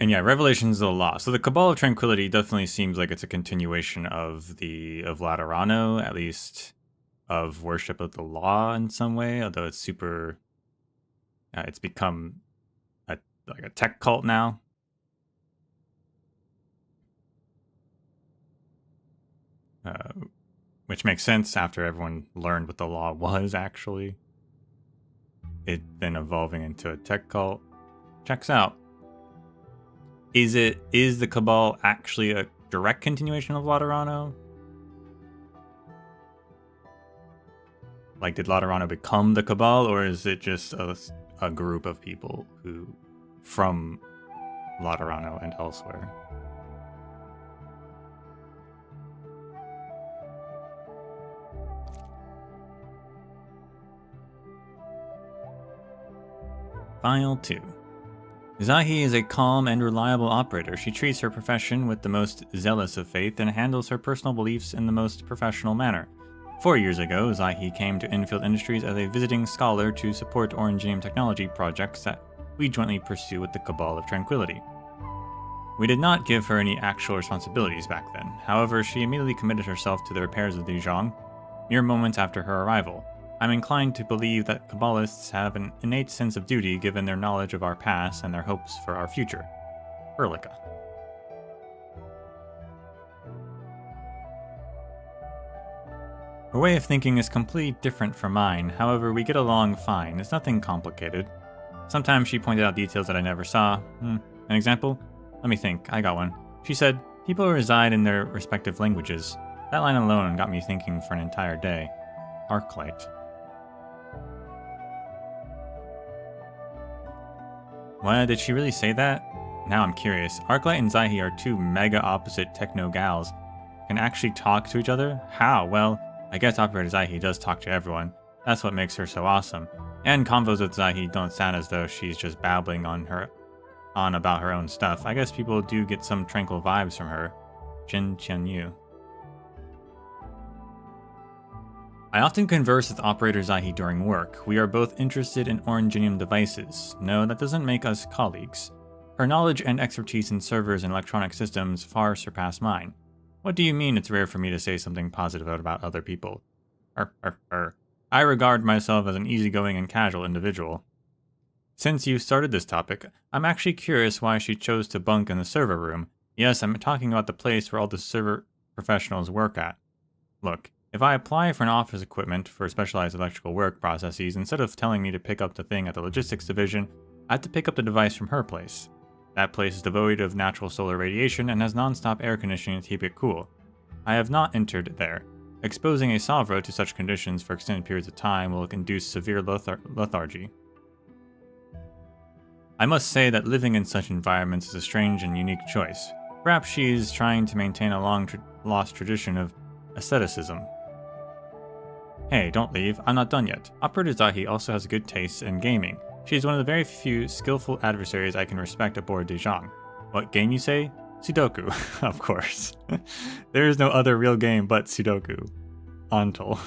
And yeah, Revelations of the Law. So the Cabal of Tranquility definitely seems like it's a continuation of Laterano, at least of worship of the law in some way. Although it's super, it's become like a tech cult now. Which makes sense after everyone learned what the law was actually. It then evolving into a tech cult. Checks out. Is the Cabal actually a direct continuation of Laterano? Like, did Laterano become the Cabal, or is it just a group of people who from Laterano and elsewhere? File 2. Xaihi is a calm and reliable operator. She treats her profession with the most zealous of faith and handles her personal beliefs in the most professional manner. 4 years ago, Xaihi came to Enfield Industries as a visiting scholar to support Orangenium technology projects that we jointly pursue with the Cabal of Tranquility. We did not give her any actual responsibilities back then. However, she immediately committed herself to the repairs of the Zhuang, mere moments after her arrival. I'm inclined to believe that Kabbalists have an innate sense of duty given their knowledge of our past and their hopes for our future. Erlica. Her way of thinking is completely different from mine, however we get along fine, it's nothing complicated. Sometimes she pointed out details that I never saw. An example? Let me think, I got one. She said, people reside in their respective languages. That line alone got me thinking for an entire day. Arknight. What, did she really say that? Now I'm curious. Arknight and Xaihi are two mega opposite techno gals. Can actually talk to each other? How? Well, I guess Operator Xaihi does talk to everyone. That's what makes her so awesome. And convos with Xaihi don't sound as though she's just babbling on about her own stuff. I guess people do get some tranquil vibes from her. Jin Qianyu. I often converse with Operator Xaihi during work. We are both interested in Orangenium devices. No, that doesn't make us colleagues. Her knowledge and expertise in servers and electronic systems far surpass mine. What do you mean it's rare for me to say something positive about other people? I regard myself as an easygoing and casual individual. Since you started this topic, I'm actually curious why she chose to bunk in the server room. Yes, I'm talking about the place where all the server professionals work at. Look, if I apply for an office equipment for specialized electrical work processes, instead of telling me to pick up the thing at the logistics division, I have to pick up the device from her place. That place is devoid of natural solar radiation and has non-stop air conditioning to keep it cool. I have not entered there. Exposing a Salvro to such conditions for extended periods of time will induce severe lethargy. I must say that living in such environments is a strange and unique choice. Perhaps she is trying to maintain a long-lost tradition of asceticism. Hey, don't leave. I'm not done yet. Operator Xaihi also has good taste in gaming. She is one of the very few skillful adversaries I can respect aboard Zhuang. What game you say? Sudoku, of course. There is no other real game but Sudoku. Ontal.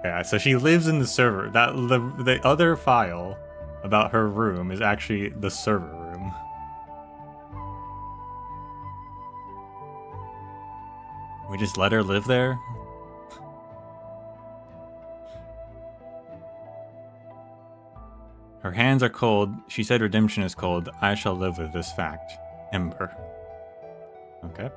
Yeah, so she lives in the server. The other file about her room is actually the server room. We just let her live there? Her hands are cold. She said redemption is cold. I shall live with this fact. Ember. Okay.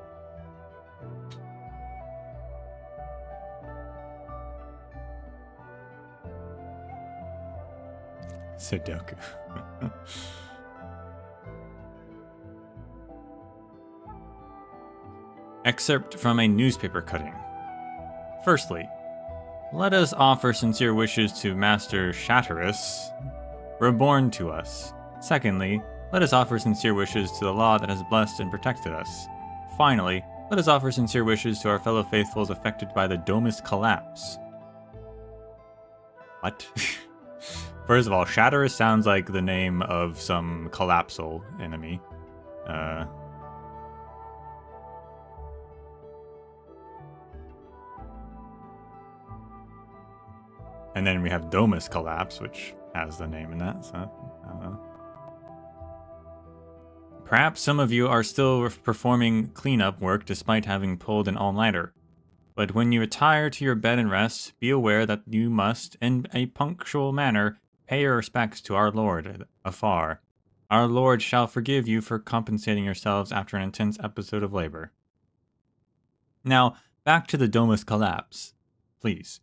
Sudoku. Excerpt from a newspaper cutting. Firstly, let us offer sincere wishes to Master Shatterus, reborn to us. Secondly, let us offer sincere wishes to the law that has blessed and protected us. Finally, let us offer sincere wishes to our fellow faithfuls affected by the Domus collapse. What? First of all, Shatterus sounds like the name of some collapsal enemy. And then we have Domus collapse, which has the name in that, so I don't know. Perhaps some of you are still performing cleanup work despite having pulled an all-nighter. But when you retire to your bed and rest, be aware that you must, in a punctual manner, pay your respects to our Lord afar. Our Lord shall forgive you for compensating yourselves after an intense episode of labor. Now, back to the Domus collapse, please.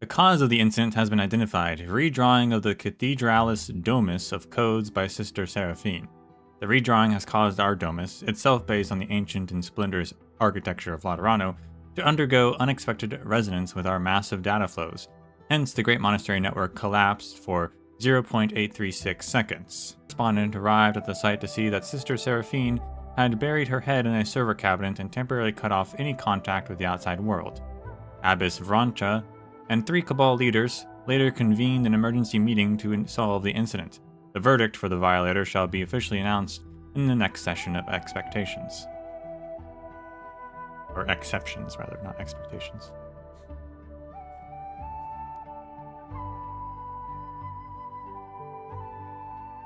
The cause of the incident has been identified, redrawing of the Cathedralis Domus of codes by Sister Seraphine. The redrawing has caused our Domus, itself based on the ancient and splendorous architecture of Laterano, to undergo unexpected resonance with our massive data flows. Hence, the Great Monastery Network collapsed for 0.836 seconds. The respondent arrived at the site to see that Sister Seraphine had buried her head in a server cabinet and temporarily cut off any contact with the outside world. Abbess Vrancha and 3 Cabal leaders later convened an emergency meeting to solve the incident. The verdict for the violator shall be officially announced in the next session of expectations. Or exceptions, rather, not expectations.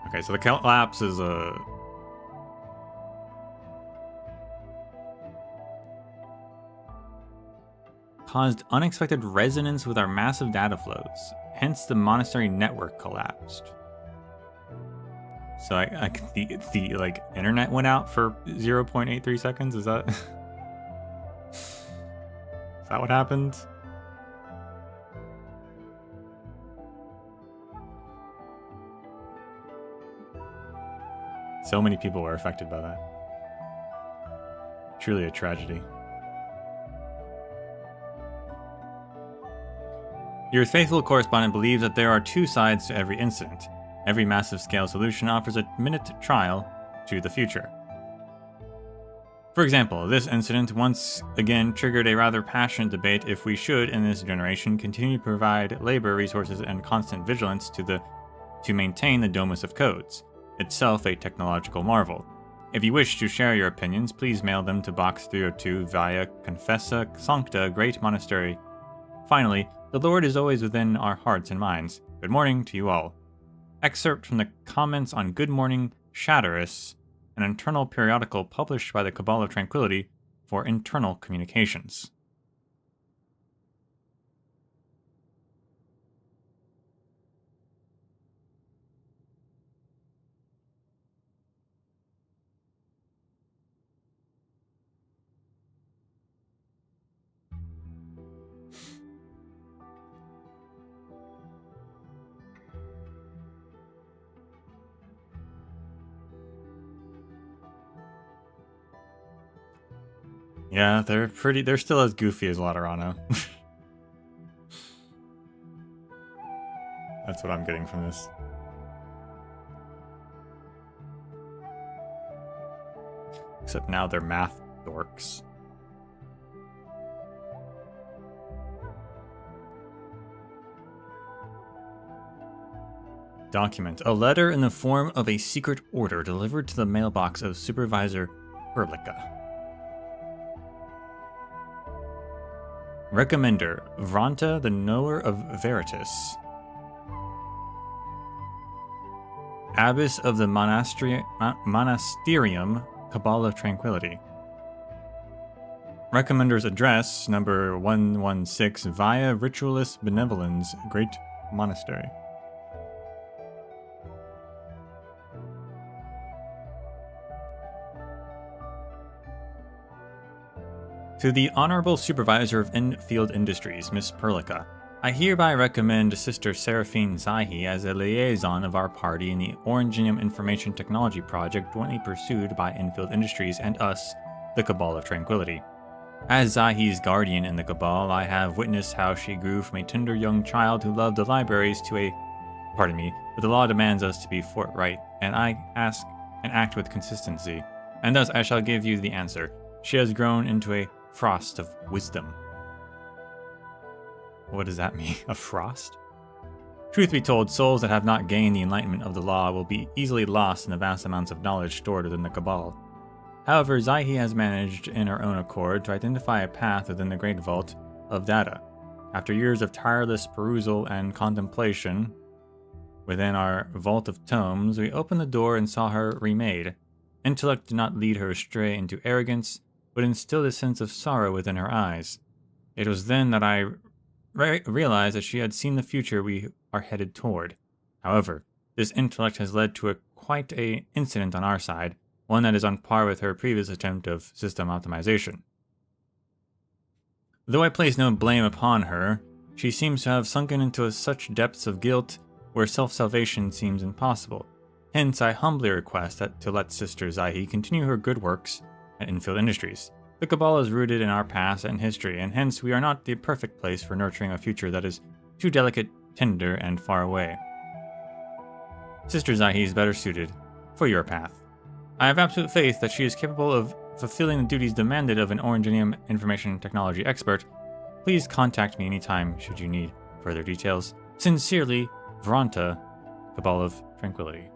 Okay, so the collapse is caused unexpected resonance with our massive data flows. Hence, the monastery network collapsed. So the like internet went out for 0.83 seconds. Is that what happened? So many people were affected by that. Truly a tragedy. Your faithful correspondent believes that there are 2 sides to every incident. Every massive scale solution offers a minute trial to the future. For example, this incident once again triggered a rather passionate debate if we should, in this generation, continue to provide labor, resources, and constant vigilance to maintain the Domus of Codes, itself a technological marvel. If you wish to share your opinions, please mail them to Box 302 via Confessa Sancta Great Monastery, Finally, the Lord is always within our hearts and minds. Good morning to you all. Excerpt from the Comments on Good Morning Shatterus, an internal periodical published by the Cabal of Tranquility for internal communications. Yeah, they're still as goofy as Laterano. That's what I'm getting from this. Except now they're math dorks. Document. A letter in the form of a secret order delivered to the mailbox of Supervisor Perlica. Recommender. Vranta, the knower of Veritas. Abbess of the Monasterium, Cabal of Tranquility. Recommender's address, number 116, via Ritualist Benevolence, Great Monastery. To the Honorable Supervisor of Enfield Industries, Miss Perlica, I hereby recommend Sister Seraphine Xaihi as a liaison of our party in the Orangenium Information Technology Project jointly pursued by Enfield Industries and us, the Cabal of Tranquility. As Xaihi's guardian in the Cabal, I have witnessed how she grew from a tender young child who loved the libraries to a... Pardon me, but the law demands us to be forthright, and I ask and act with consistency. And thus I shall give you the answer. She has grown into a frost of wisdom. What does that mean? A frost? Truth be told, souls that have not gained the enlightenment of the law will be easily lost in the vast amounts of knowledge stored within the Cabal. However, Xaihi has managed, in her own accord, to identify a path within the Great Vault of data. After years of tireless perusal and contemplation within our Vault of Tomes, we opened the door and saw her remade. Intellect did not lead her astray into arrogance, but instilled a sense of sorrow within her eyes. It was then that I realized that she had seen the future we are headed toward. However, this intellect has led to quite an incident on our side, one that is on par with her previous attempt of system optimization. Though I place no blame upon her, she seems to have sunken into such depths of guilt where self-salvation seems impossible. Hence, I humbly request to let Sister Xaihi continue her good works at Enfield Industries. The Cabal is rooted in our past and history, and hence we are not the perfect place for nurturing a future that is too delicate, tender, and far away. Sister Xaihi is better suited for your path. I have absolute faith that she is capable of fulfilling the duties demanded of an Orangenium information technology expert. Please contact me anytime should you need further details. Sincerely, Vranta, Cabal of Tranquility.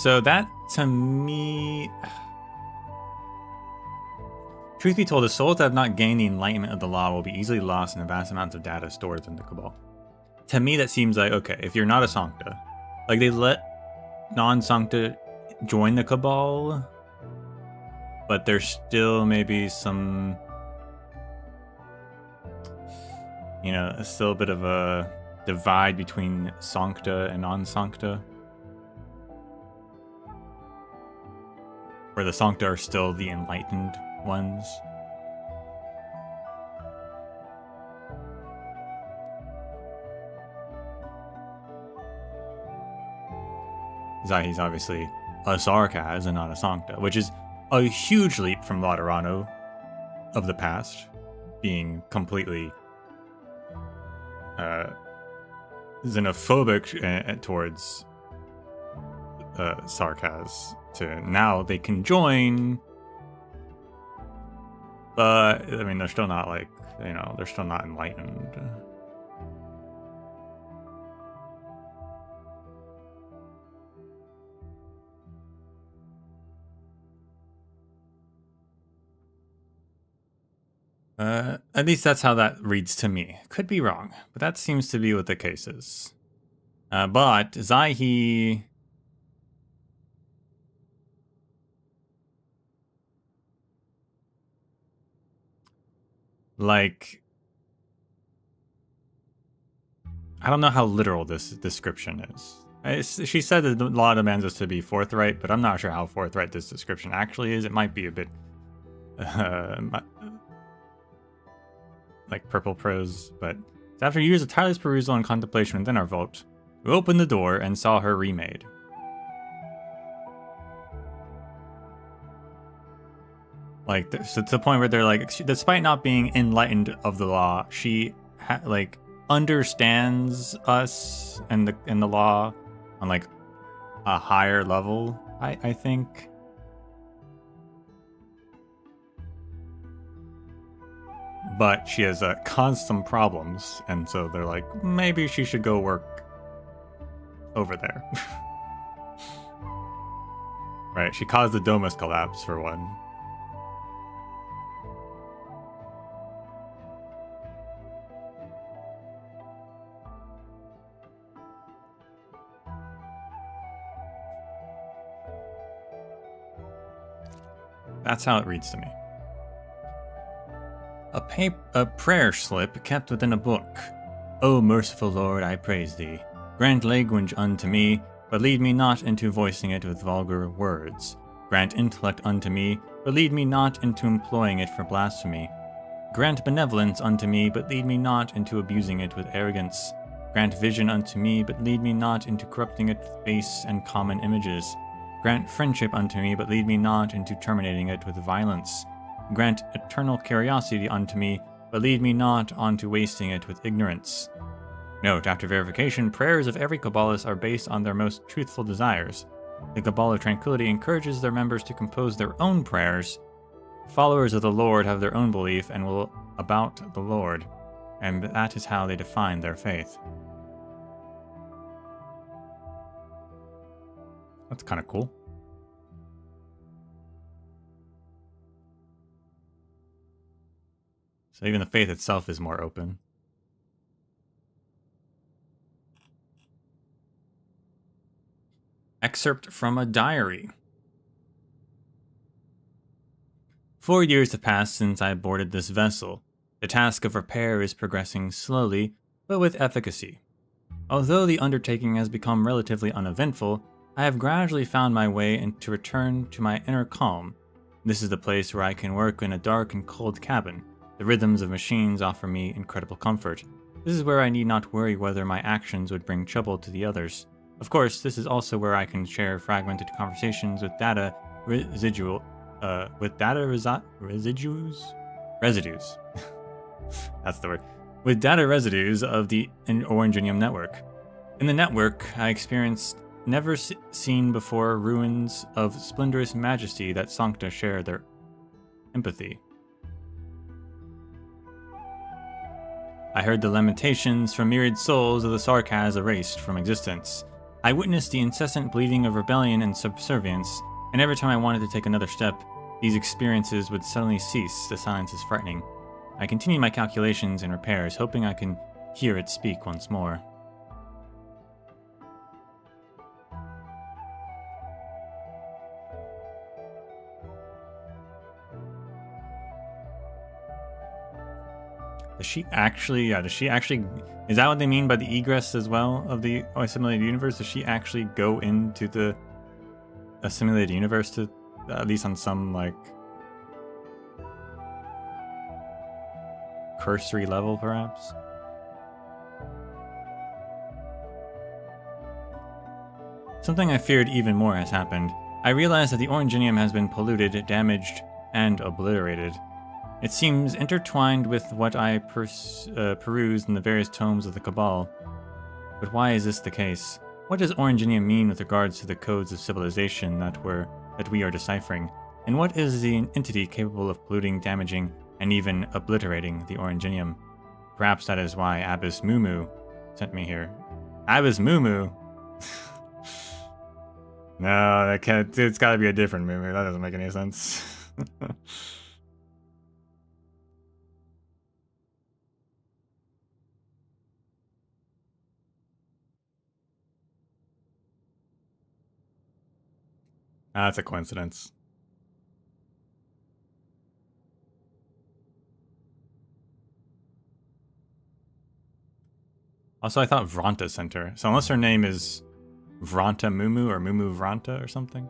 So that, to me... Truth be told, the souls that have not gained the enlightenment of the law will be easily lost in the vast amounts of data stored in the Cabal. To me, that seems like, okay, if you're not a Sancta, like they let non-Sancta join the Cabal, but there's still maybe some, you know, still a bit of a divide between Sancta and non-Sancta. Where the Sancta are still the enlightened ones. Xaihi's obviously a Sarkaz and not a Sancta, which is a huge leap from Laterano of the past, being completely xenophobic towards Sarkaz, to now they can join, but I mean they're still not like, you know, they're still not enlightened. At least that's how that reads to me. Could be wrong, but that seems to be what the case is. But Xaihi... Like... I don't know how literal this description is. She said that the law demands us to be forthright, but I'm not sure how forthright this description actually is. It might be a bit... like purple prose, but after years of tireless perusal and contemplation within our vault, we opened the door and saw her remade. Like, so to the point where they're like, despite not being enlightened of the law, she like understands us and the law on like a higher level. I think. But she has constant problems, and so they're like, maybe she should go work over there. Right, she caused the Domus collapse, for one. That's how it reads to me. A prayer slip kept within a book. O merciful Lord, I praise thee. Grant language unto me, but lead me not into voicing it with vulgar words. Grant intellect unto me, but lead me not into employing it for blasphemy. Grant benevolence unto me, but lead me not into abusing it with arrogance. Grant vision unto me, but lead me not into corrupting it with base and common images. Grant friendship unto me, but lead me not into terminating it with violence. Grant eternal curiosity unto me, but lead me not onto wasting it with ignorance. Note, after verification, prayers of every Kabbalist are based on their most truthful desires. The Cabal of Tranquility encourages their members to compose their own prayers. Followers of the Lord have their own belief and will about the Lord, and that is how they define their faith. That's kind of cool. So even the faith itself is more open. Excerpt from a diary. 4 years have passed since I boarded this vessel. The task of repair is progressing slowly, but with efficacy. Although the undertaking has become relatively uneventful, I have gradually found my way to return to my inner calm. This is the place where I can work in a dark and cold cabin. The rhythms of machines offer me incredible comfort. This is where I need not worry whether my actions would bring trouble to the others. Of course, this is also where I can share fragmented conversations with residues. That's the word. With data residues of the Orangenium network. In the network, I experienced never seen before ruins of splendorous majesty that Sancta share their empathy. I heard the lamentations from myriad souls of the Sarkaz erased from existence. I witnessed the incessant bleeding of rebellion and subservience, and every time I wanted to take another step, these experiences would suddenly cease. The silence is frightening. I continue my calculations and repairs, hoping I can hear it speak once more. Does she actually, is that what they mean by the egress as well of the simulated universe? Does she actually go into a simulated universe to, at least on some, like, cursory level, perhaps? Something I feared even more has happened. I realized that the Orangenium has been polluted, damaged, and obliterated. It seems intertwined with what I perused in the various tomes of the Cabal. But why is this the case? What does Orangenium mean with regards to the codes of civilization that we are deciphering? And what is the entity capable of polluting, damaging, and even obliterating the Orangenium? Perhaps that is why Abbess Mumu sent me here. Abbess Mumu? No, that can't. It's gotta be a different Mumu. That doesn't make any sense. That's a coincidence. Also, I thought Vranta sent her. So unless her name is Vranta Mumu or Mumu Vranta or something.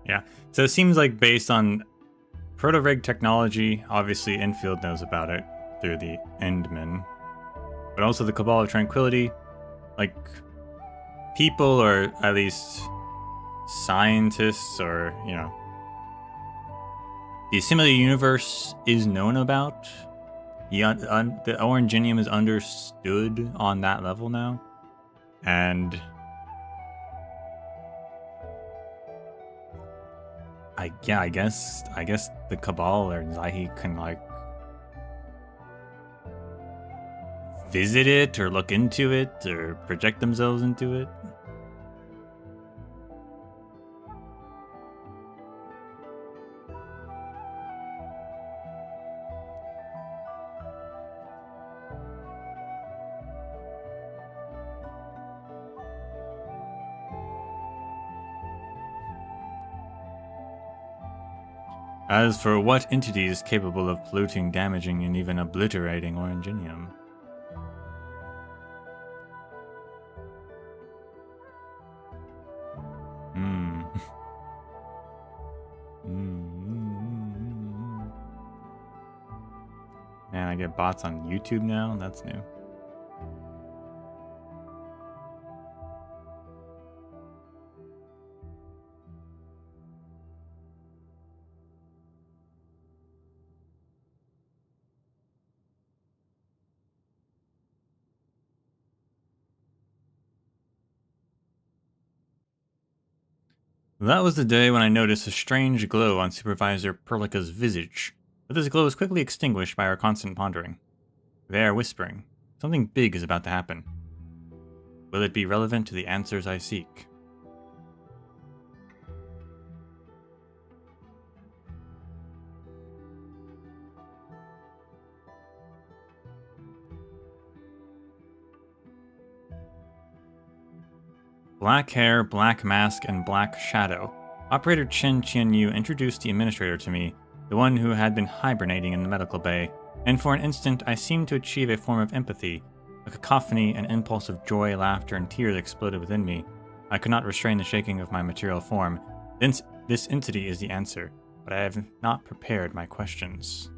Yeah, so it seems like based on proto-rig technology, obviously Enfield knows about it through the Endmen, but also the Cabal of Tranquility, like people or at least scientists or, you know, the assimilated universe is known about. The Orangenium is understood on that level now, and I guess the Cabal or Xaihi can like visit it or look into it or project themselves into it. As for what entity is capable of polluting, damaging, and even obliterating Orangenium? Man, I get bots on YouTube now? That's new. That was the day when I noticed a strange glow on Supervisor Perlica's visage, but this glow was quickly extinguished by our constant pondering. They are whispering. Something big is about to happen. Will it be relevant to the answers I seek? Black hair, black mask, and black shadow. Operator Chen Qianyu introduced the administrator to me, the one who had been hibernating in the medical bay, and for an instant I seemed to achieve a form of empathy. A cacophony, an impulse of joy, laughter, and tears exploded within me. I could not restrain the shaking of my material form. This entity is the answer, but I have not prepared my questions.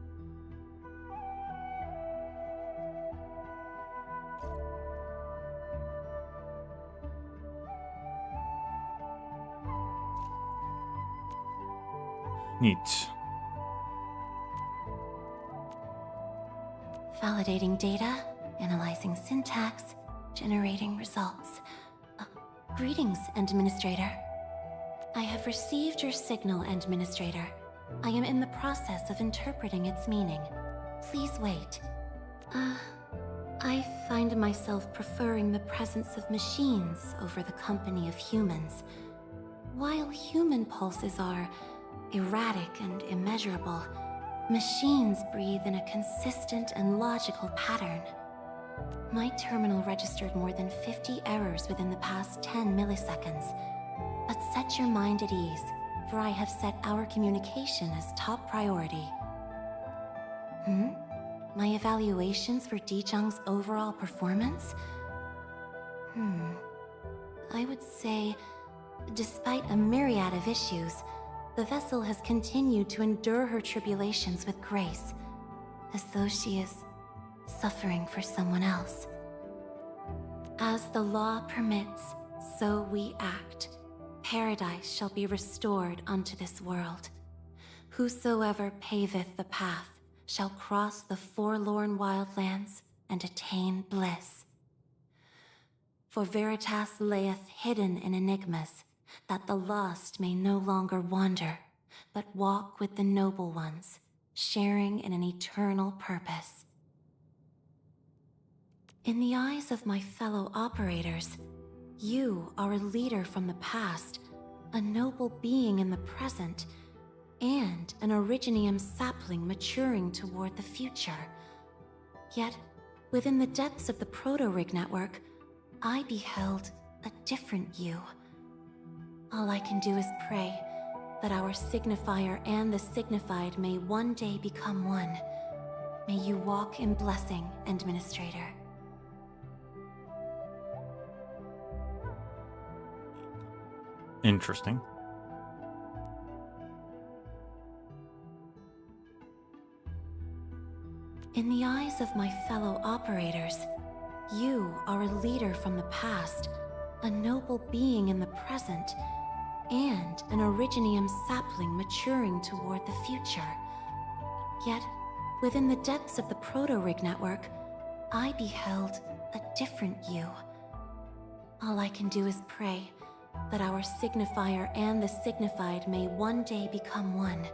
Neat. Validating data, analyzing syntax, generating results. Greetings, Administrator. I have received your signal, Administrator. I am in the process of interpreting its meaning. Please wait. I find myself preferring the presence of machines over the company of humans. While human pulses are erratic and immeasurable, machines breathe in a consistent and logical pattern. My terminal registered more than 50 errors within the past 10 milliseconds. But set your mind at ease, for I have set our communication as top priority. My evaluations for Zhuang's overall performance? I would say, despite a myriad of issues, the vessel has continued to endure her tribulations with grace, as though she is suffering for someone else. As the law permits, so we act. Paradise shall be restored unto this world. Whosoever paveth the path shall cross the forlorn wildlands and attain bliss. For Veritas layeth hidden in enigmas, that the lost may no longer wander, but walk with the noble ones, sharing in an eternal purpose. In the eyes of my fellow operators, you are a leader from the past, a noble being in the present, and an Originium sapling maturing toward the future. Yet, within the depths of the Proto-Rig network, I beheld a different you. All I can do is pray that our signifier and the signified may one day become one. May you walk in blessing, Administrator. Interesting. In the eyes of my fellow operators, you are a leader from the past, a noble being in the present, and an Originium sapling maturing toward the future. Yet, within the depths of the Proto-Rig network, I beheld a different you. All I can do is pray that our signifier and the signified may one day become one.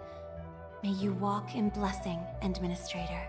May you walk in blessing, Administrator.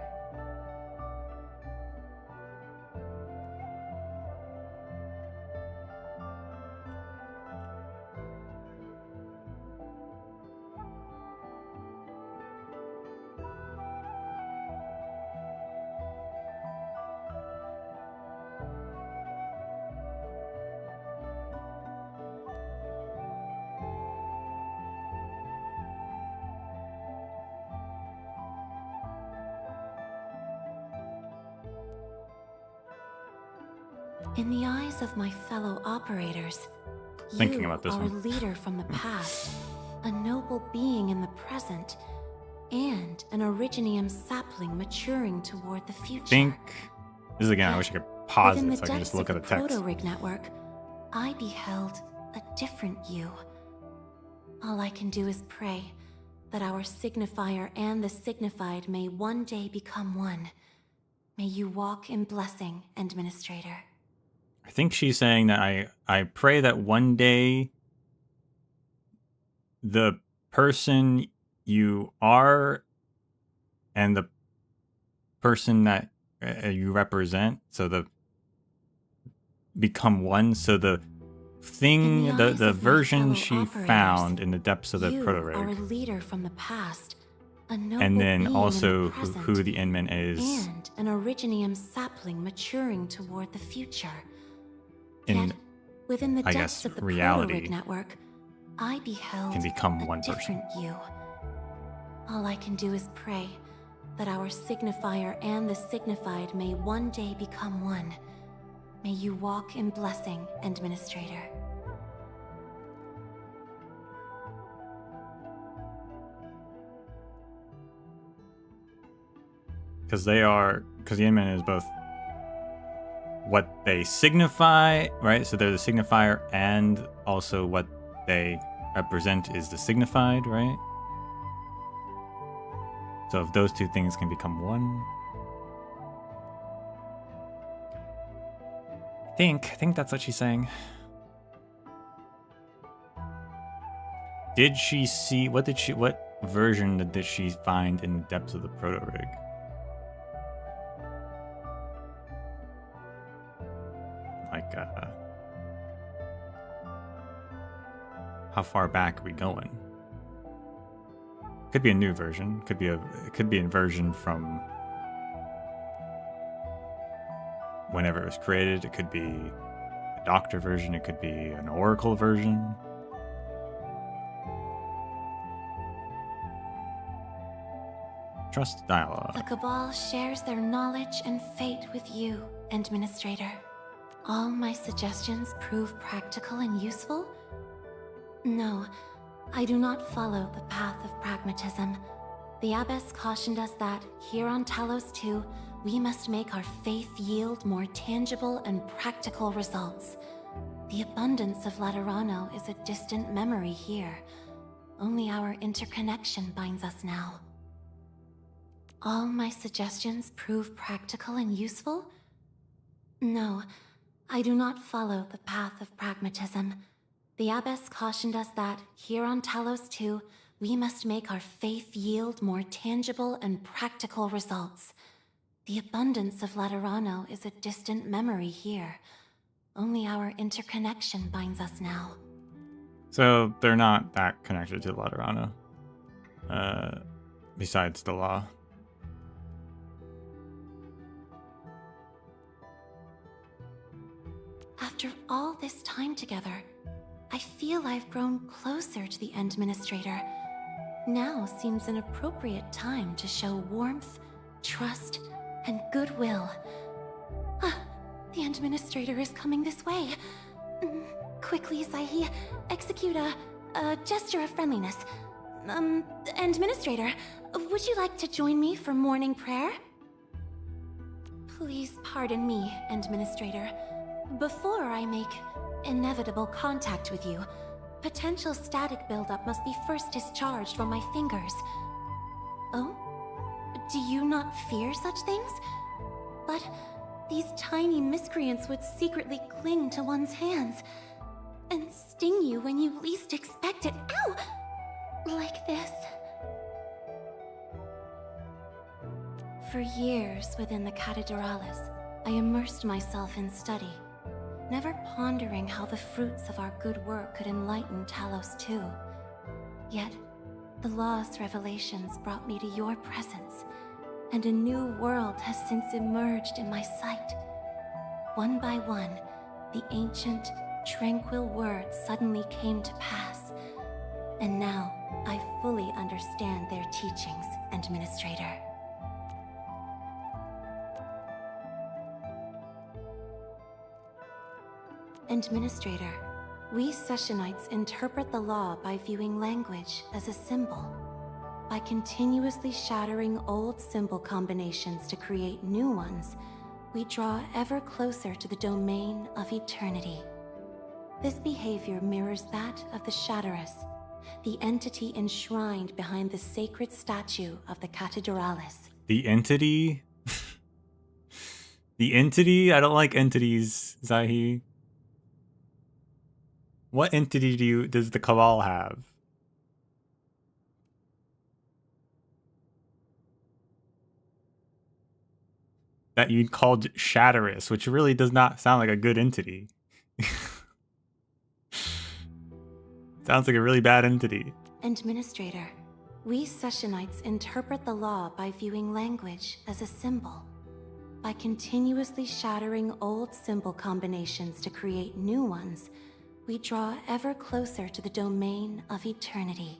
In the eyes of my fellow operators, Thinking you about this are one. a leader from the past, a noble being in the present, and an Originium sapling maturing toward the future. Think this is again. I wish I could pause Within it so I the can just depths look of at the the text. Proto-Rig network, I beheld a different you. All I can do is pray that our signifier and the signified may one day become one. May you walk in blessing, Administrator. I think she's saying that I pray that one day the person you are and the person that you represent, so the become one. So the thing, In the eyes the of my version fellow she operators, found in the depths of the you Proto-Rig, are a leader from the past, a noble and then being also in the present, who the Inman is and an Originium sapling maturing toward the future. in, Yet, within the I depths guess, of the reality Proto-Rig network, I beheld can become a one person. different you. All I can do is pray that our signifier and the signified may one day become one. May you walk in blessing, Administrator. Because the Inman is both what they signify, right? So they're the signifier, and also what they represent is the signified, right? So if those two things can become one, I think that's what she's saying. Did she see what version did she find in the depths of the Proto-Rig? Like, how far back are we going? Could be a new version. It could be a version from whenever it was created. It could be a Doctor version. It could be an Oracle version. Trust dialogue. The Cabal shares their knowledge and fate with you, Administrator. All my suggestions prove practical and useful? No, I do not follow the path of pragmatism. The Abbess cautioned us that, here on Talos 2, we must make our faith yield more tangible and practical results. The abundance of Laterano is a distant memory here. Only our interconnection binds us now. All my suggestions prove practical and useful? No, I do not follow the path of pragmatism. The Abbess cautioned us that, here on Talos 2, we must make our faith yield more tangible and practical results. The abundance of Laterano is a distant memory here. Only our interconnection binds us now. So they're not that connected to Laterano. Besides the law. After all this time together, I feel I've grown closer to the Administrator. Now seems an appropriate time to show warmth, trust, and goodwill. The Administrator is coming this way. Quickly, Xaihi, execute a gesture of friendliness. Administrator, would you like to join me for morning prayer? Please pardon me, Administrator. Before I make inevitable contact with you, potential static buildup must be first discharged from my fingers. Oh? Do you not fear such things? But these tiny miscreants would secretly cling to one's hands and sting you when you least expect it. Ow! Like this. For years within the Cathedralis, I immersed myself in study, never pondering how the fruits of our good work could enlighten Talos too. Yet, the law's revelations brought me to your presence, and a new world has since emerged in my sight. One by one, the ancient, tranquil words suddenly came to pass, and now I fully understand their teachings, Administrator. Administrator, we Sessionites interpret the law by viewing language as a symbol. By continuously shattering old symbol combinations to create new ones, we draw ever closer to the domain of eternity. This behavior mirrors that of the Shatterus, the entity enshrined behind the sacred statue of the Cathedralis. The entity? The entity? I don't like entities, Xaihi. What entity does the Cabal have? That you'd called Shatterus, which really does not sound like a good entity. Sounds like a really bad entity. Administrator, we Sessionites interpret the law by viewing language as a symbol. By continuously shattering old symbol combinations to create new ones, we draw ever closer to the domain of eternity.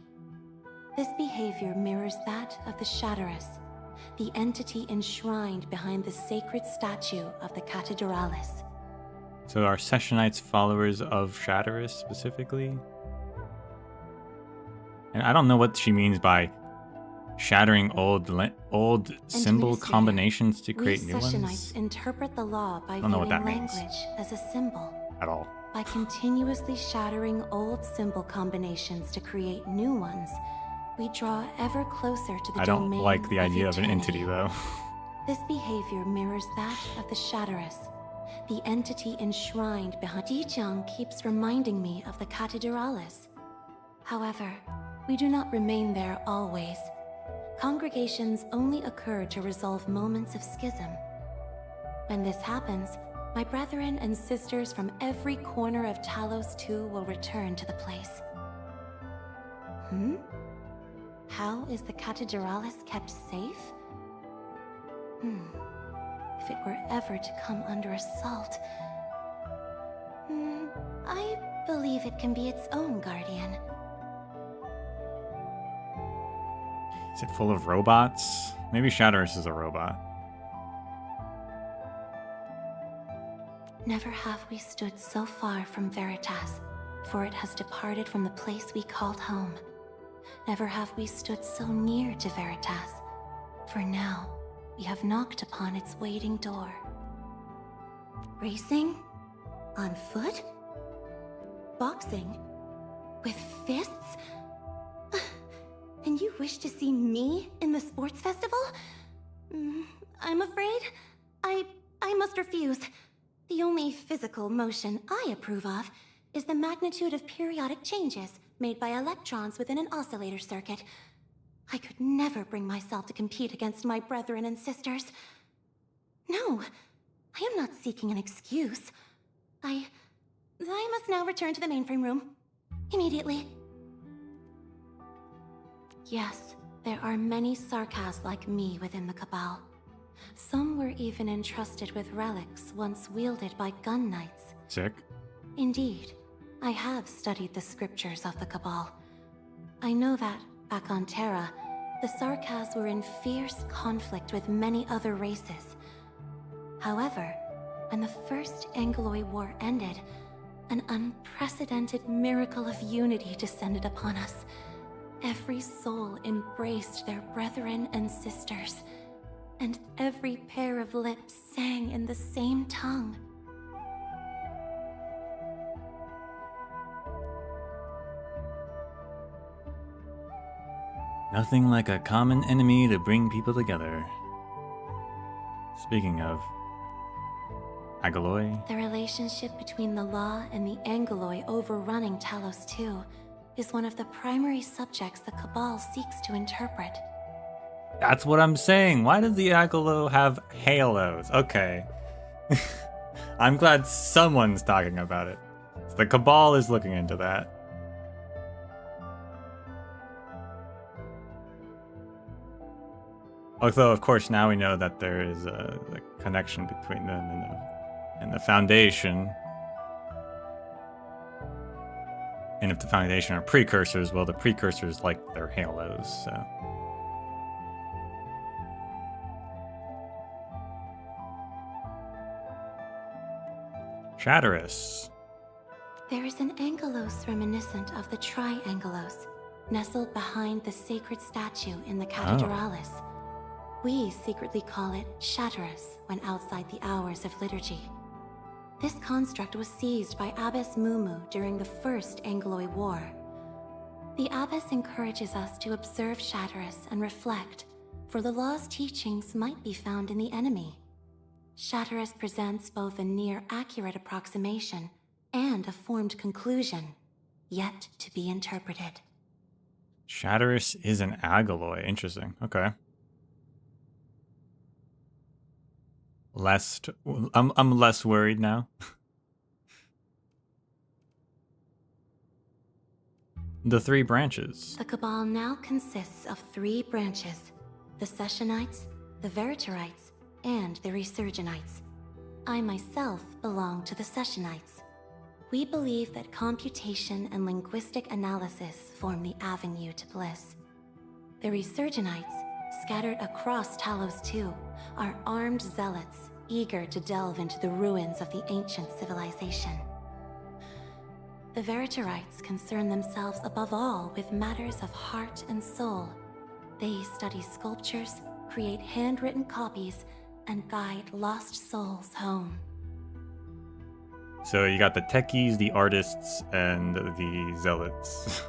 This behavior mirrors that of the Shatterus, the entity enshrined behind the sacred statue of the Cathedralis. So are Sessionites followers of Shatterus specifically? And I don't know what she means by shattering old symbol combinations to create new ones. Sessionites interpret the law by don't know what viewing that means. language as a symbol. At all. By continuously shattering old symbol combinations to create new ones, we draw ever closer to the I don't domain like the idea of an eternity. entity, though. This behavior mirrors that of the Shatterus, the entity enshrined behind. Zhuang keeps reminding me of the Cathedralis. However, we do not remain there always. Congregations only occur to resolve moments of schism. When this happens, my brethren and sisters from every corner of Talos 2 will return to the place. How is the Cathedralis kept safe? If it were ever to come under assault... I believe it can be its own guardian. Is it full of robots? Maybe Shatterus is a robot. Never have we stood so far from Veritas, for it has departed from the place we called home. Never have we stood so near to Veritas, for now we have knocked upon its waiting door. Racing? On foot? Boxing? With fists? And you wish to see me in the sports festival? I'm afraid I must refuse. The only physical motion I approve of is the magnitude of periodic changes made by electrons within an oscillator circuit. I could never bring myself to compete against my brethren and sisters. No, I am not seeking an excuse. I must now return to the mainframe room. Immediately. Yes, there are many Sarkas like me within the Cabal. Some were even entrusted with relics once wielded by gun knights. Sick. Indeed, I have studied the scriptures of the Cabal. I know that, back on Terra, the Sarkas were in fierce conflict with many other races. However, when the First Angloid War ended, an unprecedented miracle of unity descended upon us. Every soul embraced their brethren and sisters, and every pair of lips sang in the same tongue. Nothing like a common enemy to bring people together. Speaking of Agaloy. The relationship between the law and the Angloid overrunning Talos II is one of the primary subjects the Cabal seeks to interpret. That's what I'm saying. Why does the Agalo have halos? Okay. I'm glad someone's talking about it. The Cabal is looking into that. Although, of course, now we know that there is a connection between them and the Foundation. And if the Foundation are precursors, well, the precursors like their halos, so. Shatterus. There is an Angelos reminiscent of the Tri-Angelos, nestled behind the sacred statue in the Cathedralis. We secretly call it Shatterus when outside the hours of liturgy. This construct was seized by Abbess Mumu during the First Angloid War. The Abbess encourages us to observe Shatterus and reflect, for the law's teachings might be found in the enemy. Shatterus presents both a near-accurate approximation and a formed conclusion, yet to be interpreted. Shatterus is an Agaloy. Interesting. Okay. I'm less worried now. The three branches. The Cabal now consists of three branches: the Sessionites, the Veritarites, and the Resurgenites. I myself belong to the Sessionites. We believe that computation and linguistic analysis form the avenue to bliss. The Resurgenites, scattered across Talos II, are armed zealots eager to delve into the ruins of the ancient civilization. The Veritarites concern themselves above all with matters of heart and soul. They study sculptures, create handwritten copies, and guide lost souls home. So you got the techies, the artists, and the zealots.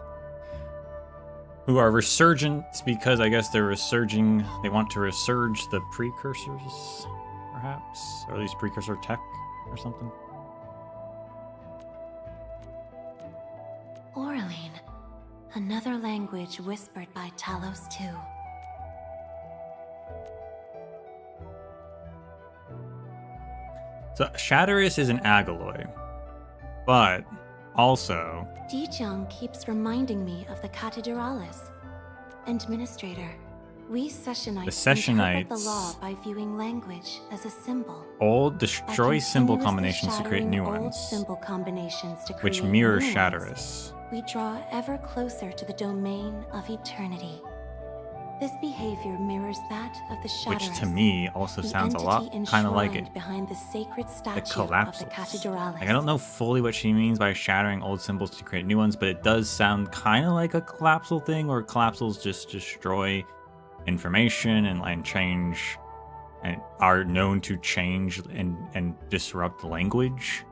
Who are resurgents because I guess they're resurging. They want to resurge the precursors, perhaps? Or at least precursor tech or something. Oraline, another language whispered by Talos II. So Shatterus is an Agaloy, but also Zhuang keeps reminding me of the Cathedralis. Administrator, we Sessionites interpret the law by viewing language as a symbol. Old destroy symbol combinations to create new ones, symbol combinations to create which mirror new Shatterus. We draw ever closer to the domain of eternity. This behavior mirrors that of the Shatterus, which to me also sounds a lot kind of like it. Behind the sacred statue collapses. Of the Cathedralis. Like, I don't know fully what she means by shattering old symbols to create new ones, but it does sound kind of like a collapsal thing, or collapsals just destroy information and change, and are known to change and disrupt language.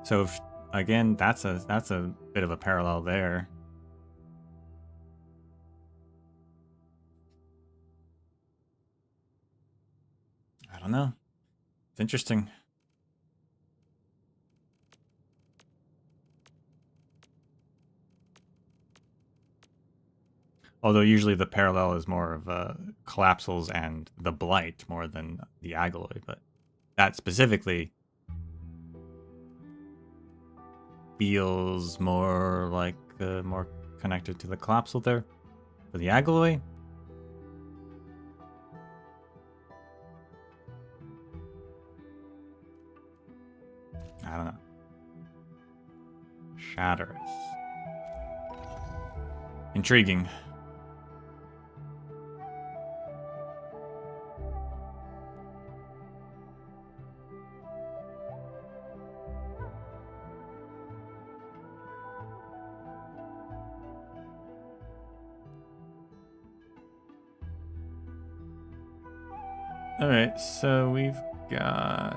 So if, again, that's a bit of a parallel there. don't know. It's interesting. Although usually the parallel is more of collapsals and the blight more than the alloy, but that specifically feels more like more connected to the collapsal there. For the alloy, I don't know. Shatters. Intriguing. Alright, so we've got...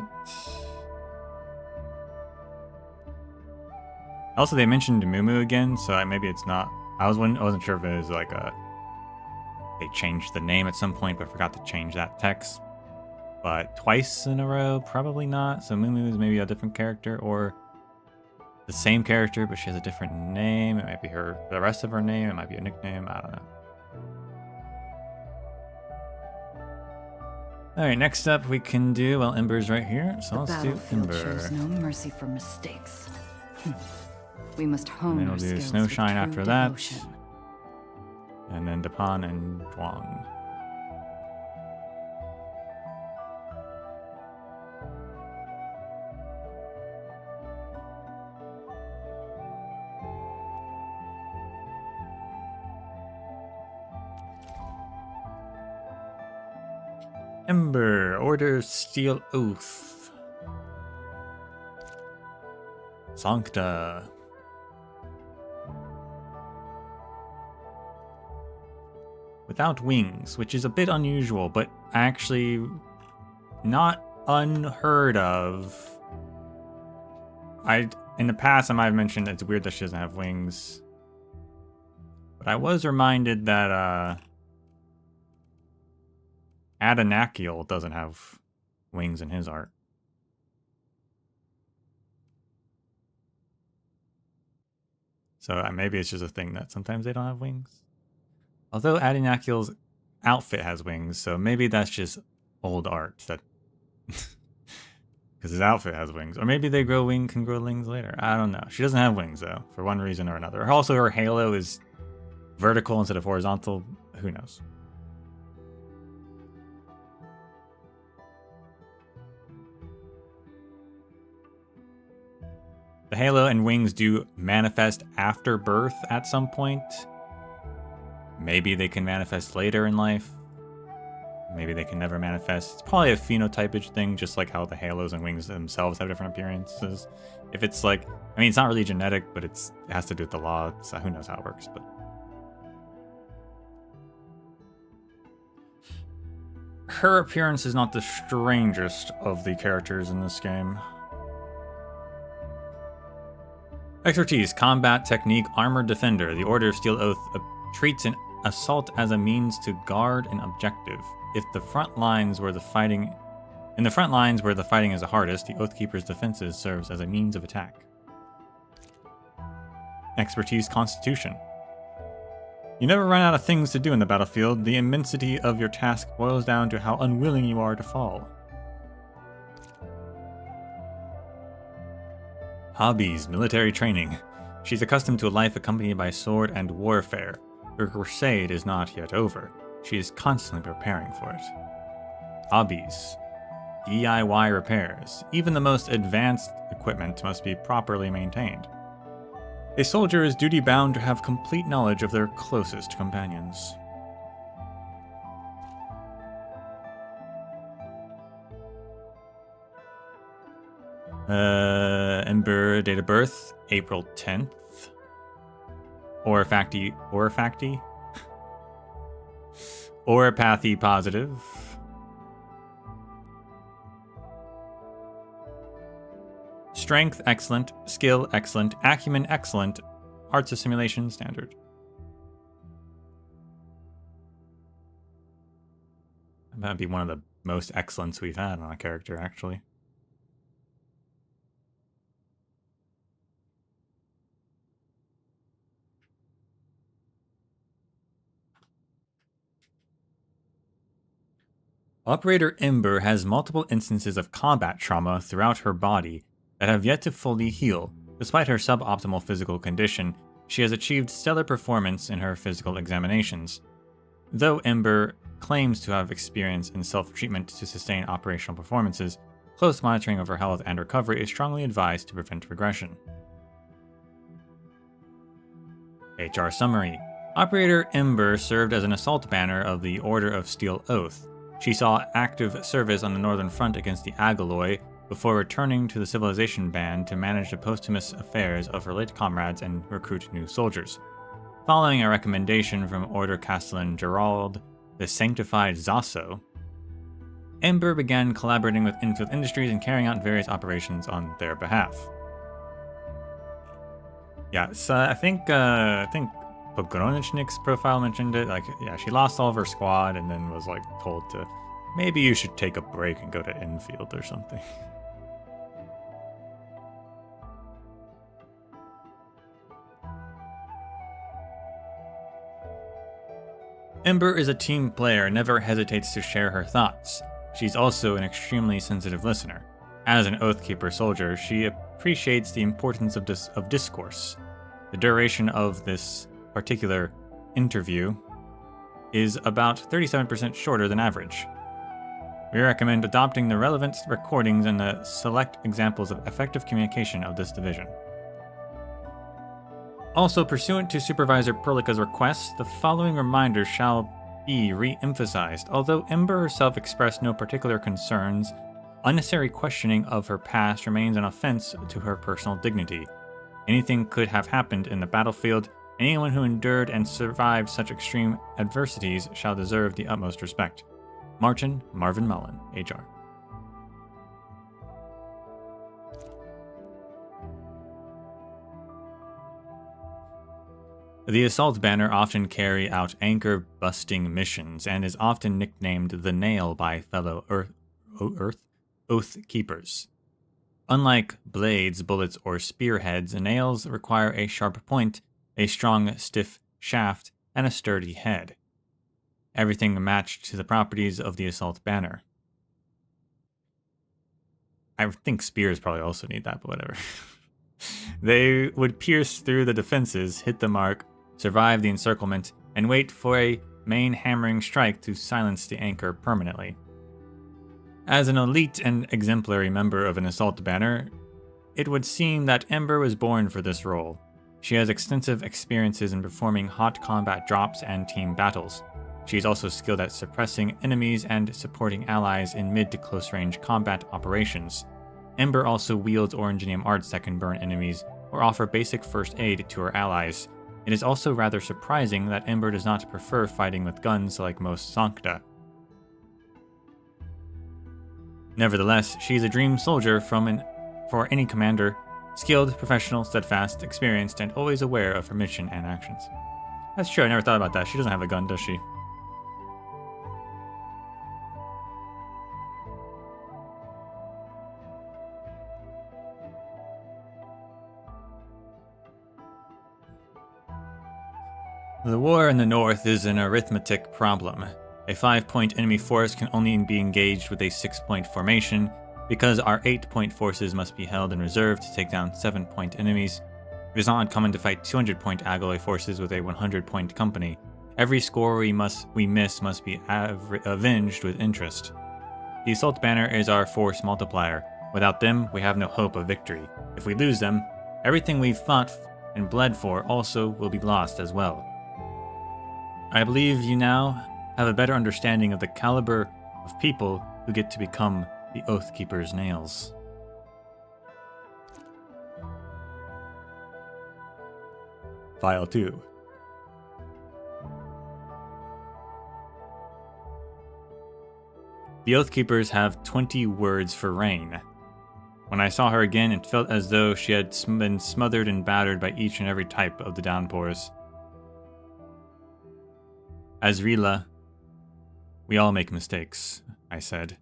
Also, they mentioned Mumu again, so maybe it's not... I wasn't sure if it was like a... They changed the name at some point, but forgot to change that text. But twice in a row, probably not. So Mumu is maybe a different character, or the same character, but she has a different name. It might be the rest of her name. It might be a nickname. I don't know. Alright, next up we can do... Well, Ember's right here, so let's do Ember. Shows no mercy for mistakes. We must hone And then our we'll do skills Snowshine with after true that. devotion. And then Dapan and Zhuang. Ember, Order Steel Oath. Sancta. Without wings, which is a bit unusual, but actually not unheard of. In the past, I might have mentioned it's weird that she doesn't have wings. But I was reminded that Arknights doesn't have wings in his art. So maybe it's just a thing that sometimes they don't have wings. Although Arknights' outfit has wings, so maybe that's just old art that because his outfit has wings. Or maybe they can grow wings later. I don't know. She doesn't have wings though, for one reason or another. Also, her halo is vertical instead of horizontal. Who knows? The halo and wings do manifest after birth at some point. Maybe they can manifest later in life. Maybe they can never manifest. It's probably a phenotypage thing, just like how the halos and wings themselves have different appearances. If it's like, I mean, it's not really genetic, but it has to do with the law, so who knows how it works, but... Her appearance is not the strangest of the characters in this game. Expertise, combat, technique, armored defender. The Order of Steel Oath treats an assault as a means to guard an objective. If the front lines where the fighting is the hardest, the Oathkeeper's defenses serves as a means of attack. Expertise, Constitution. You never run out of things to do in the battlefield. The immensity of your task boils down to how unwilling you are to fall. Hobbies, military training. She's accustomed to a life accompanied by sword and warfare. Her crusade is not yet over. She is constantly preparing for it. Hobbies. DIY repairs. Even the most advanced equipment must be properly maintained. A soldier is duty-bound to have complete knowledge of their closest companions. Ember, date of birth, April 10th. Orifacty. Oripathy positive. Strength, excellent. Skill, excellent. Acumen, excellent. Arts of simulation, standard. That'd be one of the most excellence we've had on a character, actually. Operator Ember has multiple instances of combat trauma throughout her body that have yet to fully heal. Despite her suboptimal physical condition, she has achieved stellar performance in her physical examinations. Though Ember claims to have experience in self-treatment to sustain operational performances, close monitoring of her health and recovery is strongly advised to prevent regression. HR Summary. Operator Ember served as an assault banner of the Order of Steel Oath. She saw active service on the Northern Front against the Agaloy before returning to the Civilization Band to manage the posthumous affairs of her late comrades and recruit new soldiers. Following a recommendation from Order Castellan Gerald, the Sanctified Zaso, Ember began collaborating with Enfield Industries and carrying out various operations on their behalf. Yeah, so I think Pogronichnik's profile mentioned it. Like, yeah, she lost all of her squad and then was like told to maybe you should take a break and go to Enfield or something. Ember is a team player and never hesitates to share her thoughts. She's also an extremely sensitive listener. As an Oathkeeper soldier, she appreciates the importance of discourse. The duration of this particular interview is about 37% shorter than average. We recommend adopting the relevant recordings and the select examples of effective communication of this division. Also, pursuant to Supervisor Perlica's request, the following reminders shall be re-emphasized. Although Ember herself expressed no particular concerns, unnecessary questioning of her past remains an offense to her personal dignity. Anything could have happened in the battlefield. Anyone who endured and survived such extreme adversities shall deserve the utmost respect. Marvin Mullen, HR. The Assault Banner often carry out anchor-busting missions and is often nicknamed the Nail by fellow Oath Keepers. Unlike blades, bullets, or spearheads, nails require a sharp point, a strong, stiff shaft, and a sturdy head. Everything matched to the properties of the Assault Banner. I think spears probably also need that, but whatever. They would pierce through the defenses, hit the mark, survive the encirclement, and wait for a main hammering strike to silence the anchor permanently. As an elite and exemplary member of an Assault Banner, it would seem that Ember was born for this role. She has extensive experiences in performing hot combat drops and team battles. She is also skilled at suppressing enemies and supporting allies in mid to close range combat operations. Ember also wields Orangenium arts that can burn enemies or offer basic first aid to her allies. It is also rather surprising that Ember does not prefer fighting with guns like most Sancta. Nevertheless, she is a dream soldier for any commander, skilled, professional, steadfast, experienced, and always aware of her mission and actions. That's true, I never thought about that. She doesn't have a gun, does she? The war in the north is an arithmetic problem. A 5-point enemy force can only be engaged with a 6-point formation, because our 8-point forces must be held in reserve to take down 7-point enemies. It is not uncommon to fight 200-point Agaloy forces with a 100-point company. Every score we miss must be avenged with interest. The Assault Banner is our force multiplier. Without them, we have no hope of victory. If we lose them, everything we've fought and bled for also will be lost as well. I believe you now have a better understanding of the caliber of people who get to become the Oathkeeper's nails. File 2. The Oathkeepers have 20 words for Rain. When I saw her again, it felt as though she had been smothered and battered by each and every type of the downpours. As Rila, we all make mistakes. I said.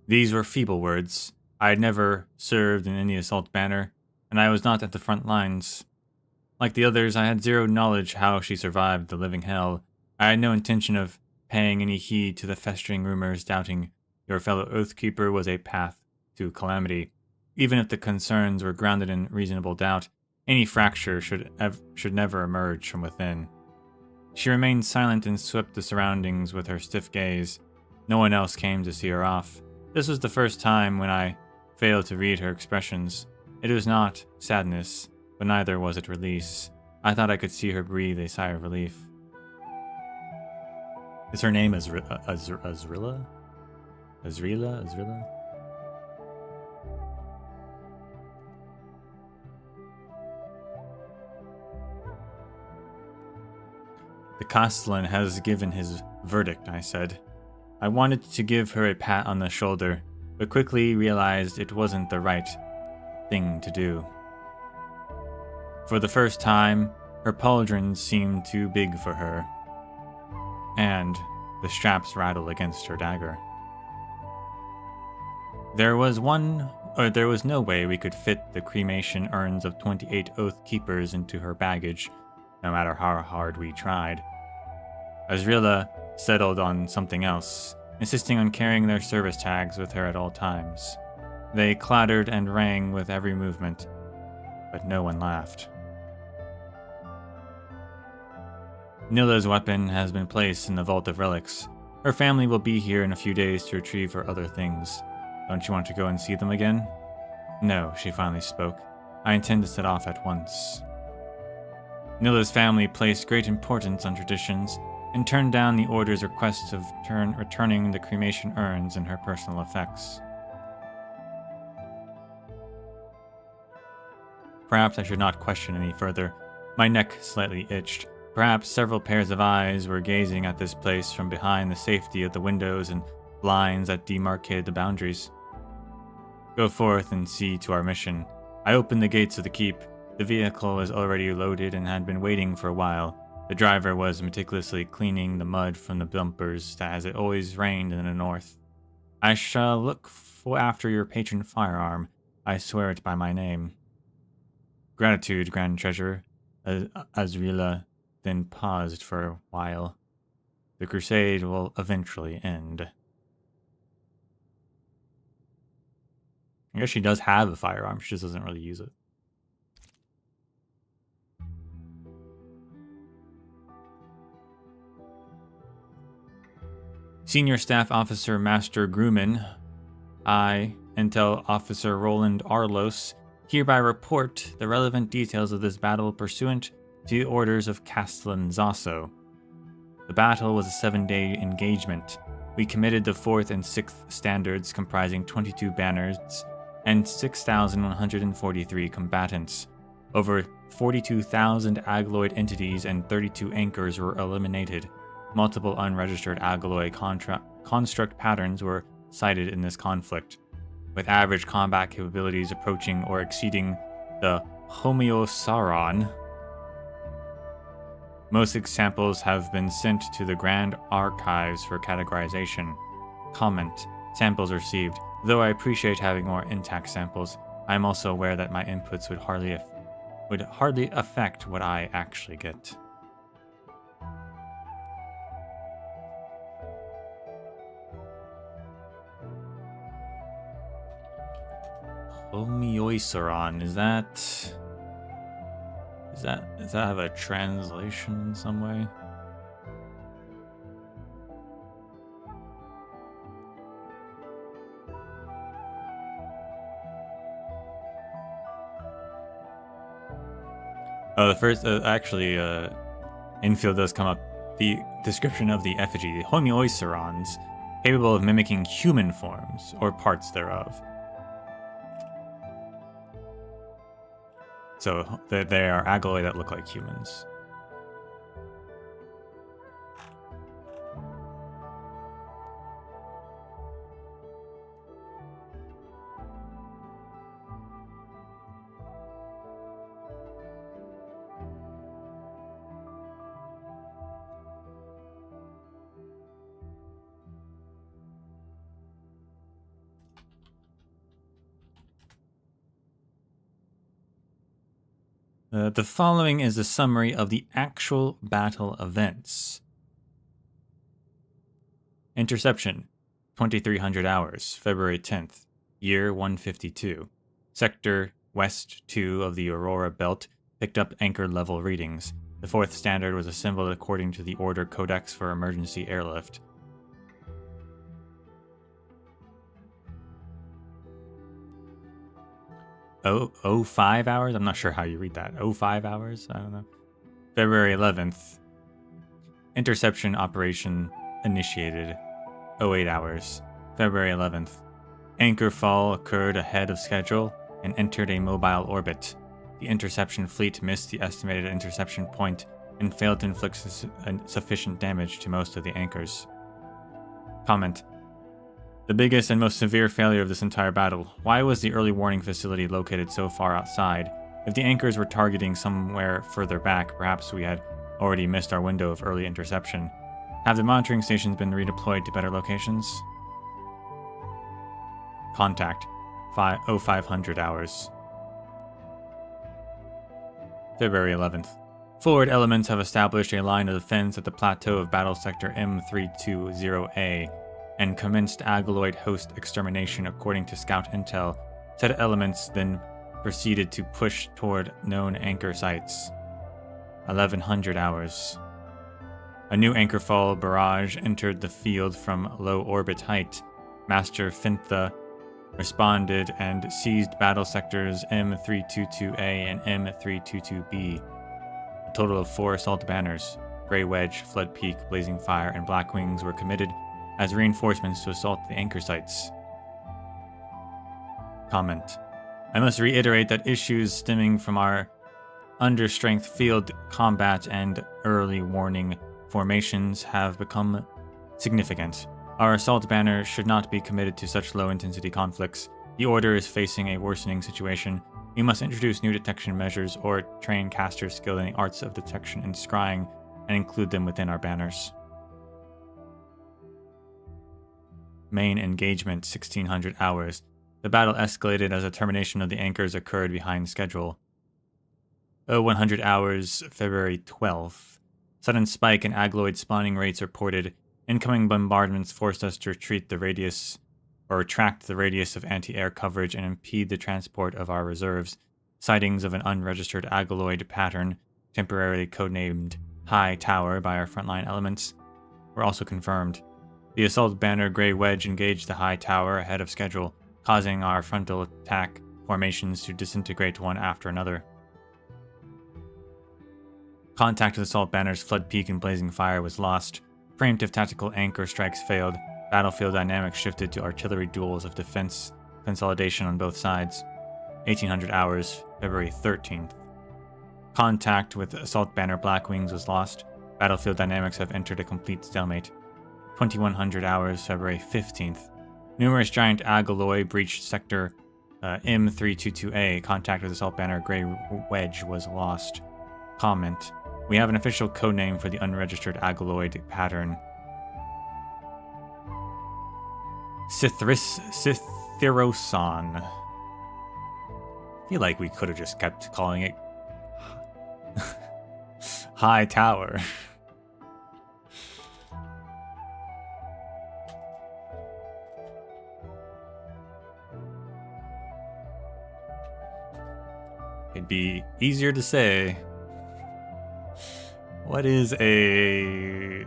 These were feeble words. I had never served in any assault banner, and I was not at the front lines. Like the others, I had zero knowledge how she survived the living hell. I had no intention of paying any heed to the festering rumors doubting your fellow Oathkeeper was a path to calamity. Even if the concerns were grounded in reasonable doubt, any fracture should never emerge from within. She remained silent and swept the surroundings with her stiff gaze. No one else came to see her off. This was the first time when I failed to read her expressions. It was not sadness, but neither was it release. I thought I could see her breathe a sigh of relief. Is her name Azrilla? Azrilla? The Castellan has given his verdict, I said. I wanted to give her a pat on the shoulder, but quickly realized it wasn't the right thing to do. For the first time, her pauldrons seemed too big for her, and the straps rattled against her dagger. There was no way we could fit the cremation urns of 28 Oath Keepers into her baggage, no matter how hard we tried. Azrilla settled on something else, insisting on carrying their service tags with her at all times. They clattered and rang with every movement, but no one laughed. Nilla's weapon has been placed in the Vault of Relics. Her family will be here in a few days to retrieve her other things. Don't you want to go and see them again? No, she finally spoke. I intend to set off at once. Nilla's family placed great importance on traditions and turned down the Order's request of returning the cremation urns and her personal effects. Perhaps I should not question any further. My neck slightly itched. Perhaps several pairs of eyes were gazing at this place from behind the safety of the windows and blinds that demarcated the boundaries. Go forth and see to our mission. I opened the gates of the keep. The vehicle was already loaded and had been waiting for a while. The driver was meticulously cleaning the mud from the bumpers as it always rained in the north. I shall look after your patron firearm. I swear it by my name. Gratitude, Grand Treasurer. Azrilla then paused for a while. The crusade will eventually end. I guess she does have a firearm, she just doesn't really use it. Senior Staff Officer Master Grumman, I, Intel Officer Roland Arlos, hereby report the relevant details of this battle pursuant to the orders of Castellan Zaso. The battle was a 7-day engagement. We committed the 4th and 6th standards comprising 22 banners and 6,143 combatants. Over 42,000 Agloid entities and 32 anchors were eliminated. Multiple unregistered Agloid construct patterns were cited in this conflict, with average combat capabilities approaching or exceeding the Homeosauron. Most examples have been sent to the Grand Archives for categorization. Comment. Samples received. Though I appreciate having more intact samples, I am also aware that my inputs would hardly affect what I actually get. Homeosauron, does that have a translation in some way? Oh, the first, Enfield does come up. The description of the effigy, the Homeosaurons, capable of mimicking human forms, or parts thereof. So, they are Agloid that look like humans. The following is a summary of the actual battle events. Interception, 2300 hours, February 10th, year 152. Sector West 2 of the Aurora Belt picked up anchor level readings. The fourth standard was assembled according to the Order Codex for Emergency Airlift. Oh, 05 hours? I'm not sure how you read that. 05 hours? I don't know. February 11th. Interception operation initiated. 08 hours. February 11th. Anchor fall occurred ahead of schedule and entered a mobile orbit. The interception fleet missed the estimated interception point and failed to inflict sufficient damage to most of the anchors. Comment. The biggest and most severe failure of this entire battle. Why was the early warning facility located so far outside? If the anchors were targeting somewhere further back, perhaps we had already missed our window of early interception. Have the monitoring stations been redeployed to better locations? Contact. 0500 hours. February 11th. Forward elements have established a line of defense at the plateau of Battle Sector M320A and commenced Agaloid host extermination according to scout intel. Said elements then proceeded to push toward known anchor sites. 1100 hours. A new anchor fall barrage entered the field from low orbit height. Master Fintha responded and seized battle sectors M322A and M322B. A total of 4 assault banners, Grey Wedge, Flood Peak, Blazing Fire, and Black Wings were committed as reinforcements to assault the anchor sites. Comment. I must reiterate that issues stemming from our understrength field combat and early warning formations have become significant. Our assault banner should not be committed to such low-intensity conflicts. The Order is facing a worsening situation. We must introduce new detection measures or train casters skilled in the arts of detection and scrying and include them within our banners. Main engagement, 1600 hours. The battle escalated as a termination of the anchors occurred behind schedule. 0100 hours, February 12th. Sudden spike in Agaloid spawning rates reported. Incoming bombardments forced us to retract the radius of anti-air coverage and impede the transport of our reserves. Sightings of an unregistered Agaloid pattern, temporarily codenamed High Tower by our frontline elements, were also confirmed. The assault banner Grey Wedge engaged the High Tower ahead of schedule, causing our frontal attack formations to disintegrate one after another. Contact with assault banners Flood Peak and Blazing Fire was lost. Preemptive tactical anchor strikes failed. Battlefield dynamics shifted to artillery duels of defense consolidation on both sides. 1800 hours, February 13th. Contact with assault banner Black Wings was lost. Battlefield dynamics have entered a complete stalemate. 2100 hours, February 15th. Numerous giant Agaloid breached sector M322A. Contact with assault banner Grey Wedge was lost. Comment. We have an official codename for the unregistered Agaloid pattern. Cytheroson. I feel like we could have just kept calling it High Tower. It'd be easier to say. What is a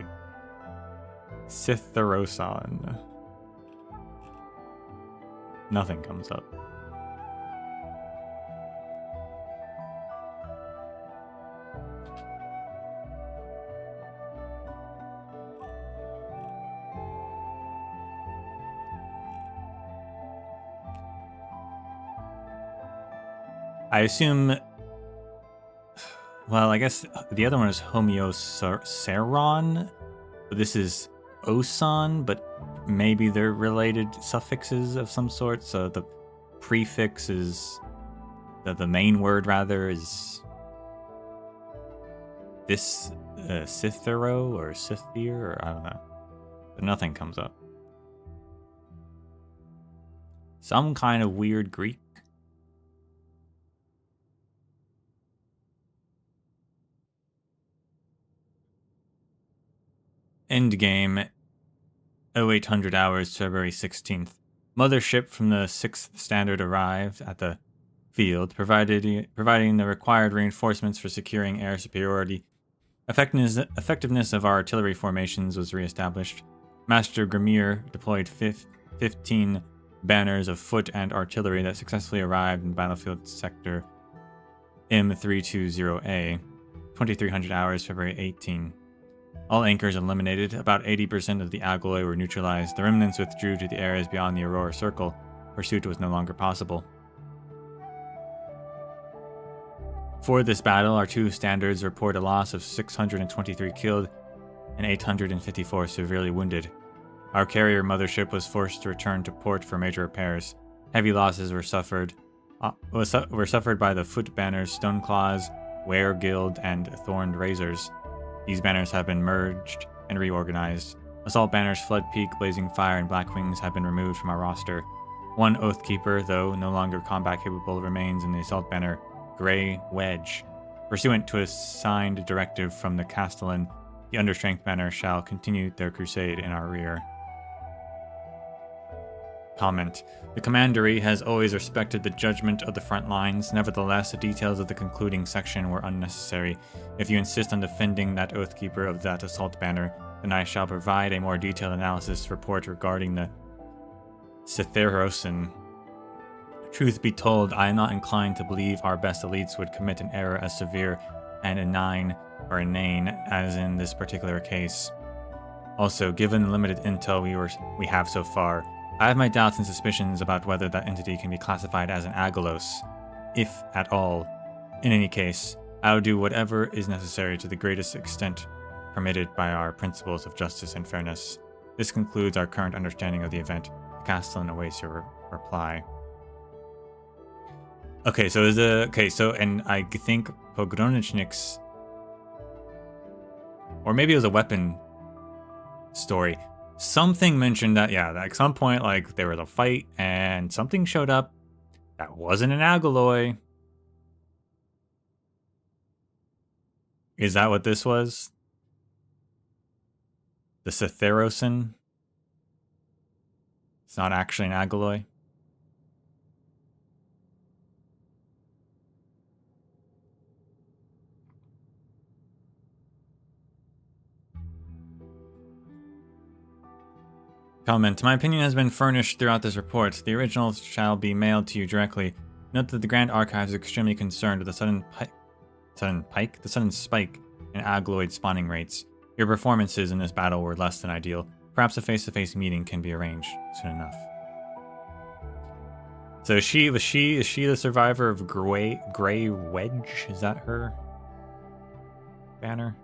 Cytheroson? Nothing comes up. I assume... Well, I guess the other one is Homeoceron, but this is Oson, but maybe they're related suffixes of some sort, so the prefix is... The main word, rather, is... this Cythero or Cythier, or I don't know. But nothing comes up. Some kind of weird Greek. Endgame, 0800 hours, February 16th. Mothership from the 6th Standard arrived at the field, providing the required reinforcements for securing air superiority. Effectiveness of our artillery formations was reestablished. Master Grimir deployed 15 banners of foot and artillery that successfully arrived in battlefield sector M320A, 2300 hours, February 18. All anchors eliminated. About 80% of the alloy were neutralized. The remnants withdrew to the areas beyond the Aurora Circle. Pursuit was no longer possible. For this battle, our two standards report a loss of 623 killed and 854 severely wounded. Our carrier mothership was forced to return to port for major repairs. Heavy losses were suffered by the foot banners Stoneclaws, Were Guild, and Thorned Razors. These banners have been merged and reorganized. Assault banners Flood Peak, Blazing Fire, and Black Wings have been removed from our roster. One Oathkeeper, though no longer combat capable, remains in the assault banner Grey Wedge. Pursuant to a signed directive from the Castellan, the Understrength banner shall continue their crusade in our rear. Comment. The Commandery has always respected the judgment of the front lines. Nevertheless, the details of the concluding section were unnecessary. If you insist on defending that Oathkeeper of that assault banner, then I shall provide a more detailed analysis report regarding the Cytherosin. Truth be told, I am not inclined to believe our best elites would commit an error as severe and inane as in this particular case. Also, given the limited intel we have so far, I have my doubts and suspicions about whether that entity can be classified as an Agalos, if at all. In any case, I will do whatever is necessary to the greatest extent permitted by our principles of justice and fairness. This concludes our current understanding of the event. The Castellan awaits your reply. Okay, and I think Pogranichnik's, or maybe it was a weapon story. Something mentioned that, at some point, like, there was a fight and something showed up that wasn't an alloy. Is that what this was? The Cytherosin? It's not actually an alloy. Comment. My opinion has been furnished throughout this report. The original shall be mailed to you directly. Note that the Grand Archives is extremely concerned with the sudden spike in alloid spawning rates. Your performances in this battle were less than ideal. Perhaps a face-to-face meeting can be arranged soon enough. So is she the survivor of Grey Wedge? Is that her banner?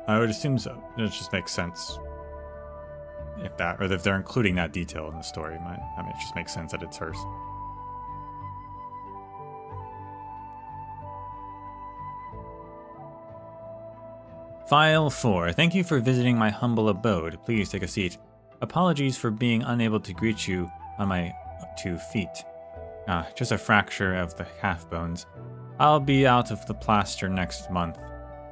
I would assume so. It just makes sense. If they're including that detail in the story, it just makes sense that it's hers. File 4. Thank you for visiting my humble abode. Please take a seat. Apologies for being unable to greet you on my 2 feet. Just a fracture of the calf bones. I'll be out of the plaster next month.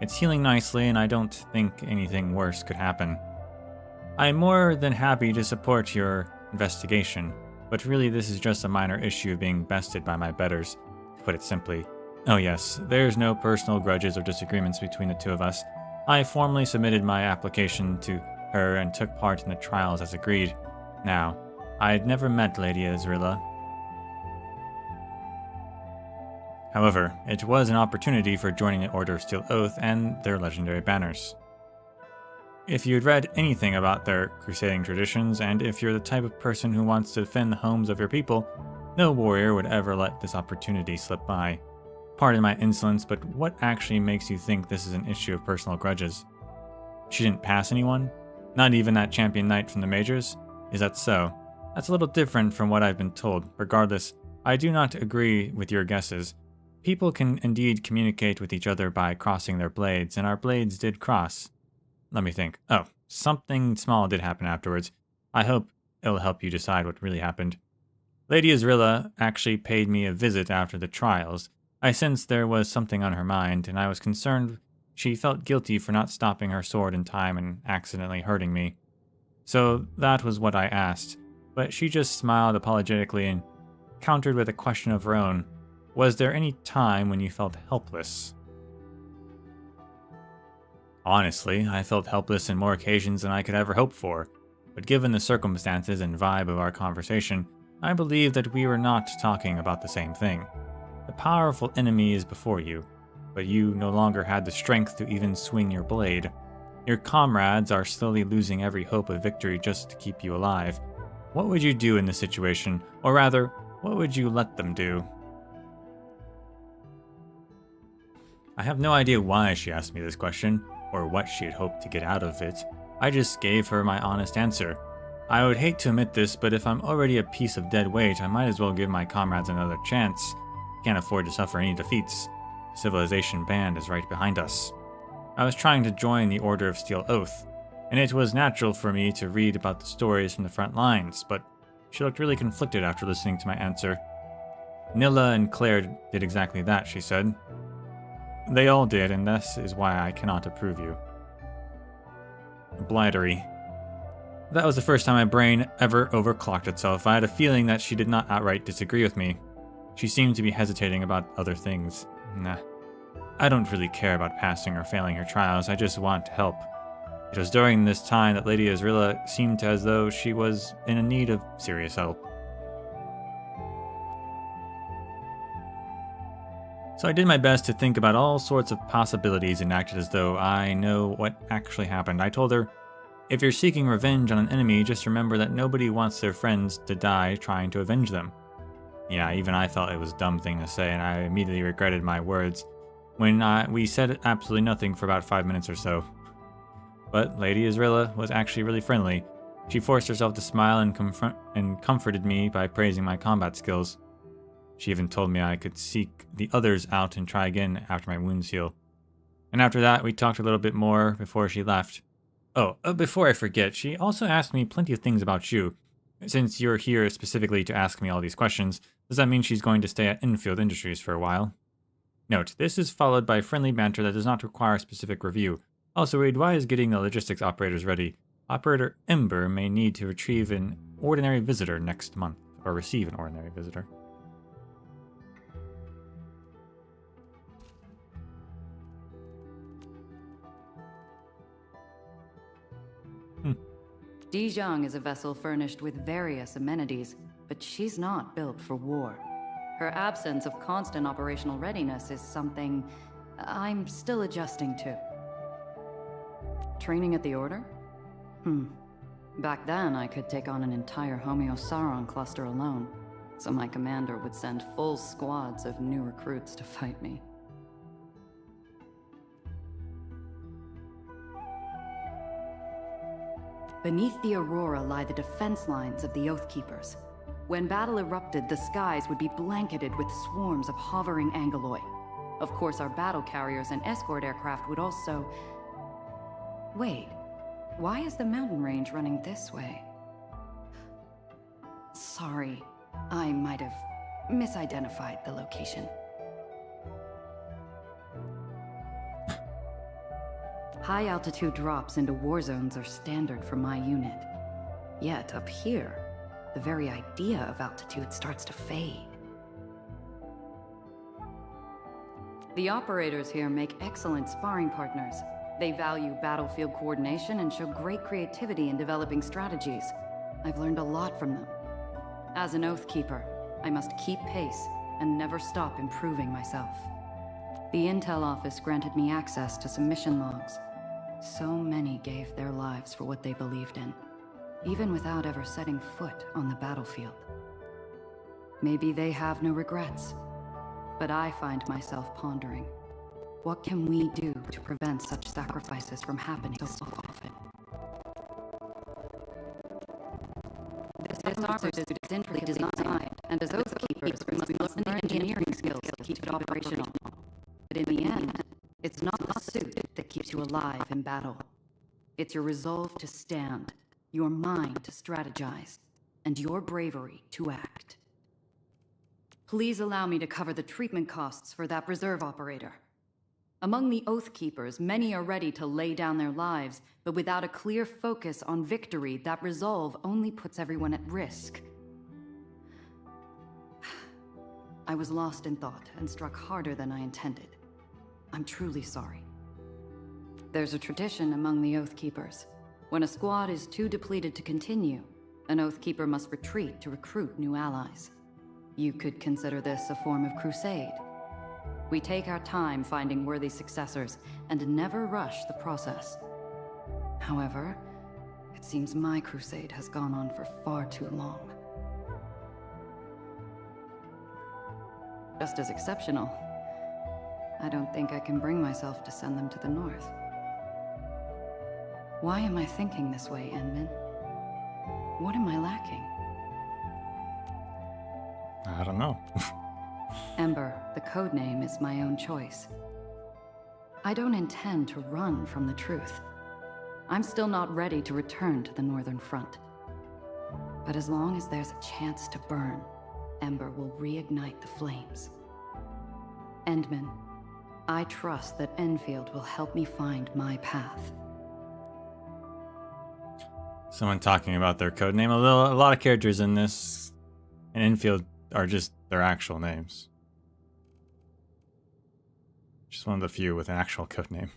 It's healing nicely, and I don't think anything worse could happen. I'm more than happy to support your investigation, but really this is just a minor issue being bested by my betters, to put it simply. Oh yes, there's no personal grudges or disagreements between the two of us. I formally submitted my application to her and took part in the trials as agreed. Now, I'd never met Lady Ezreala. However, it was an opportunity for joining the Order of Steel Oath and their legendary banners. If you'd read anything about their crusading traditions, and if you're the type of person who wants to defend the homes of your people, no warrior would ever let this opportunity slip by. Pardon my insolence, but what actually makes you think this is an issue of personal grudges? She didn't pass anyone? Not even that champion knight from the majors? Is that so? That's a little different from what I've been told. Regardless, I do not agree with your guesses. People can indeed communicate with each other by crossing their blades, and our blades did cross. Let me think. Oh, something small did happen afterwards. I hope it'll help you decide what really happened. Lady Azrilla actually paid me a visit after the trials. I sensed there was something on her mind, and I was concerned she felt guilty for not stopping her sword in time and accidentally hurting me. So that was what I asked, but she just smiled apologetically and countered with a question of her own. Was there any time when you felt helpless? Honestly, I felt helpless in more occasions than I could ever hope for, but given the circumstances and vibe of our conversation, I believe that we were not talking about the same thing. The powerful enemy is before you, but you no longer had the strength to even swing your blade. Your comrades are slowly losing every hope of victory just to keep you alive. What would you do in this situation? Or rather, what would you let them do? I have no idea why she asked me this question, or what she had hoped to get out of it. I just gave her my honest answer. I would hate to admit this, but if I'm already a piece of dead weight, I might as well give my comrades another chance. Can't afford to suffer any defeats. The Civilization Band is right behind us. I was trying to join the Order of Steel Oath, and it was natural for me to read about the stories from the front lines, but she looked really conflicted after listening to my answer. Nilla and Claire did exactly that, she said. They all did, and this is why I cannot approve you. Blightery. That was the first time my brain ever overclocked itself. I had a feeling that she did not outright disagree with me. She seemed to be hesitating about other things. Nah. I don't really care about passing or failing her trials, I just want to help. It was during this time that Lady Azrilla seemed as though she was in need of serious help. So I did my best to think about all sorts of possibilities and acted as though I know what actually happened. I told her, if you're seeking revenge on an enemy, just remember that nobody wants their friends to die trying to avenge them. Yeah, even I felt it was a dumb thing to say, and I immediately regretted my words when we said absolutely nothing for about 5 minutes or so. But Lady Azrilla was actually really friendly. She forced herself to smile and comforted me by praising my combat skills. She even told me I could seek the others out and try again after my wounds heal. And after that, we talked a little bit more before she left. Oh, before I forget, she also asked me plenty of things about you. Since you're here specifically to ask me all these questions, does that mean she's going to stay at Endfield Industries for a while? Note, this is followed by friendly banter that does not require specific review. Also, we advise getting the logistics operators ready. Operator Ember may need to retrieve an ordinary visitor next month, or receive an ordinary visitor. Zhuang is a vessel furnished with various amenities, but she's not built for war. Her absence of constant operational readiness is something I'm still adjusting to. Training at the Order? Back then, I could take on an entire Homeosaron cluster alone, so my commander would send full squads of new recruits to fight me. Beneath the Aurora lie the defense lines of the Oathkeepers. When battle erupted, the skies would be blanketed with swarms of hovering Angoloi. Of course, our battle carriers and escort aircraft would also... Wait, why is the mountain range running this way? Sorry, I might have misidentified the location. High-altitude drops into war zones are standard for my unit. Yet, up here, the very idea of altitude starts to fade. The operators here make excellent sparring partners. They value battlefield coordination and show great creativity in developing strategies. I've learned a lot from them. As an Oathkeeper, I must keep pace and never stop improving myself. The Intel office granted me access to some mission logs. So many gave their lives for what they believed in, even without ever setting foot on the battlefield. Maybe they have no regrets, but I find myself pondering, what can we do to prevent such sacrifices from happening so often? This armor suit is intricately designed, and as Oathkeepers, we must learn the engineering skills that keep it operational. But in the end, it's not the suit that keeps you alive in battle. It's your resolve to stand, your mind to strategize, and your bravery to act. Please allow me to cover the treatment costs for that reserve operator. Among the Oath Keepers, many are ready to lay down their lives, but without a clear focus on victory, that resolve only puts everyone at risk. I was lost in thought and struck harder than I intended. I'm truly sorry. There's a tradition among the Oath Keepers. When a squad is too depleted to continue, an Oath Keeper must retreat to recruit new allies. You could consider this a form of crusade. We take our time finding worthy successors and never rush the process. However, it seems my crusade has gone on for far too long. Just as exceptional, I don't think I can bring myself to send them to the north. Why am I thinking this way, Enmin? What am I lacking? I don't know. Ember, the codename, is my own choice. I don't intend to run from the truth. I'm still not ready to return to the Northern Front. But as long as there's a chance to burn, Ember will reignite the flames. Endman, I trust that Enfield will help me find my path. Someone talking about their codename. A lot of characters in this in Enfield are just their actual names. Just one of the few with an actual codename.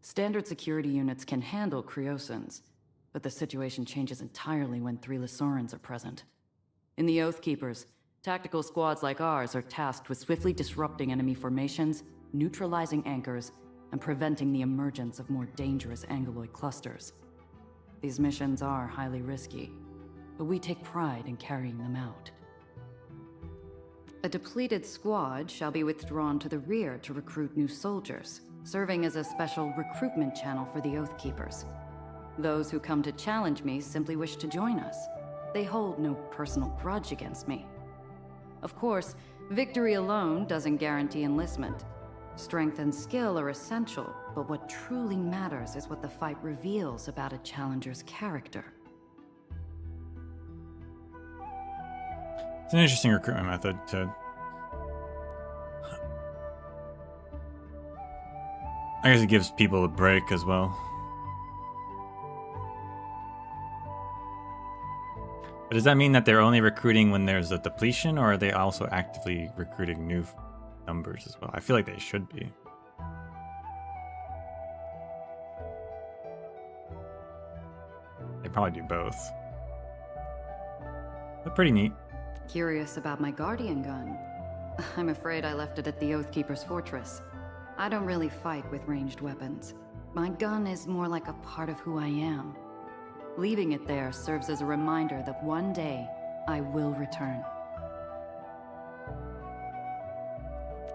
Standard security units can handle Kryosans, but the situation changes entirely when 3 Lysorans are present. In the Oath Keepers, tactical squads like ours are tasked with swiftly disrupting enemy formations, neutralizing anchors, and preventing the emergence of more dangerous Angoloid clusters. These missions are highly risky, but we take pride in carrying them out. A depleted squad shall be withdrawn to the rear to recruit new soldiers, serving as a special recruitment channel for the Oath Keepers. Those who come to challenge me simply wish to join us. They hold no personal grudge against me. Of course, victory alone doesn't guarantee enlistment. Strength and skill are essential, but what truly matters is what the fight reveals about a challenger's character. It's an interesting recruitment method to... I guess it gives people a break as well. But does that mean that they're only recruiting when there's a depletion, or are they also actively recruiting new numbers as well? I feel like they should be. They probably do both. But pretty neat. Curious about my Guardian gun? I'm afraid I left it at the Oath Keeper's fortress. I don't really fight with ranged weapons. My gun is more like a part of who I am. Leaving it there serves as a reminder that one day I will return.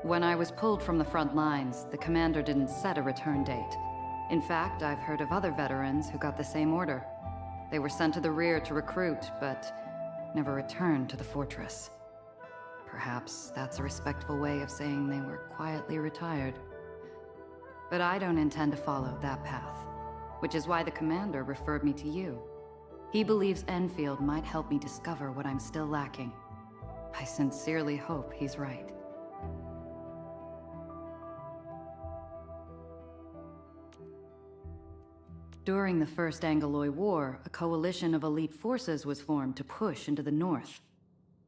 When I was pulled from the front lines, the commander didn't set a return date. In fact, I've heard of other veterans who got the same order. They were sent to the rear to recruit, but never returned to the fortress. Perhaps that's a respectful way of saying they were quietly retired. But I don't intend to follow that path, which is why the commander referred me to you. He believes Enfield might help me discover what I'm still lacking. I sincerely hope he's right. During the First Angoloid War, a coalition of elite forces was formed to push into the north.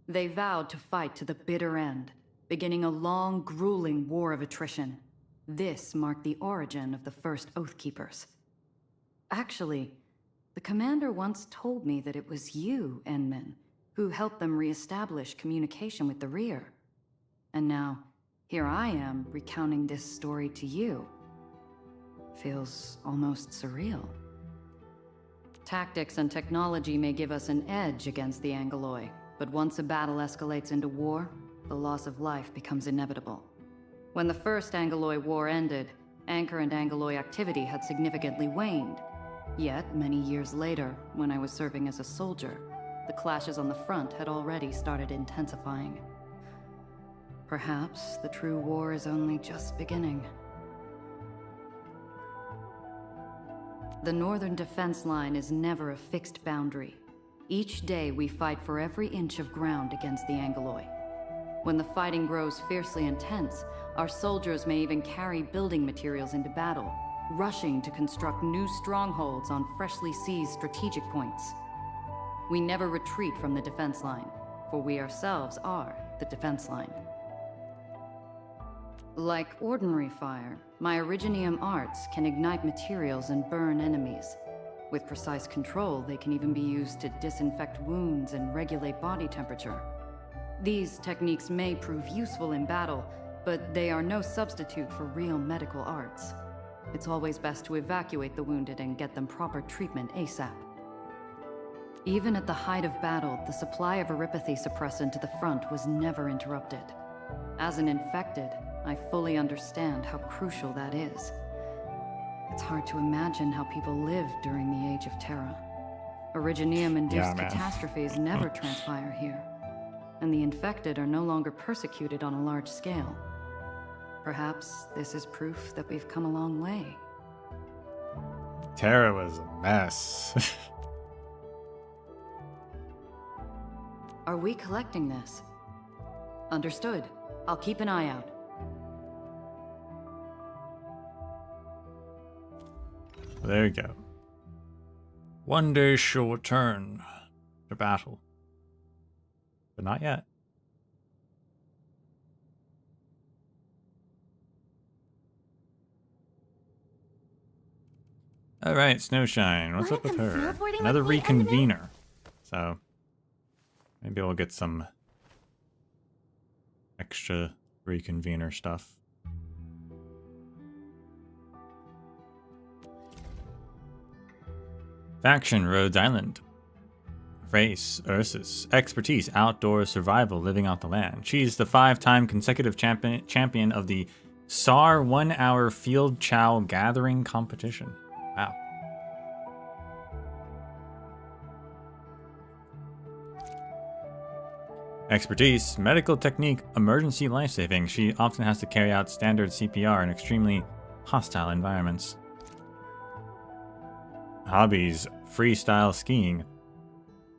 They vowed to fight to the bitter end, beginning a long, grueling war of attrition. This marked the origin of the first Oath Keepers. Actually, the commander once told me that it was you, Enmin, who helped them re-establish communication with the rear. And now, here I am recounting this story to you. Feels almost surreal. Tactics and technology may give us an edge against the Angoloi, but once a battle escalates into war, the loss of life becomes inevitable. When the First Angoloid War ended, Anchor and Angoloi activity had significantly waned. Yet, many years later, when I was serving as a soldier, the clashes on the front had already started intensifying. Perhaps the true war is only just beginning. The northern defense line is never a fixed boundary. Each day we fight for every inch of ground against the Angoloi. When the fighting grows fiercely intense, our soldiers may even carry building materials into battle, rushing to construct new strongholds on freshly seized strategic points. We never retreat from the defense line, for we ourselves are the defense line. Like ordinary fire, my Originium arts can ignite materials and burn enemies. With precise control, they can even be used to disinfect wounds and regulate body temperature. These techniques may prove useful in battle, but they are no substitute for real medical arts. It's always best to evacuate the wounded and get them proper treatment ASAP. Even at the height of battle, the supply of Eripathy suppressant to the front was never interrupted. As an infected, I fully understand how crucial that is. It's hard to imagine how people lived during the Age of Terra. Originium-induced catastrophes never transpire here, and the infected are no longer persecuted on a large scale. Perhaps this is proof that we've come a long way. Terra was a mess. Are we collecting this? Understood. I'll keep an eye out. There you go. One day she'll return to battle. But not yet. Alright, Snowshine. What's up with her? Another reconvener. So, maybe we'll get some extra reconvener stuff. Faction, Rhode Island. Race, Ursus. Expertise, outdoor survival, living off the land. She's the 5-time consecutive champion of the SAR 1-hour Field Chow Gathering competition. Wow. Expertise, medical technique, emergency life-saving. She often has to carry out standard CPR in extremely hostile environments. Hobbies, freestyle skiing.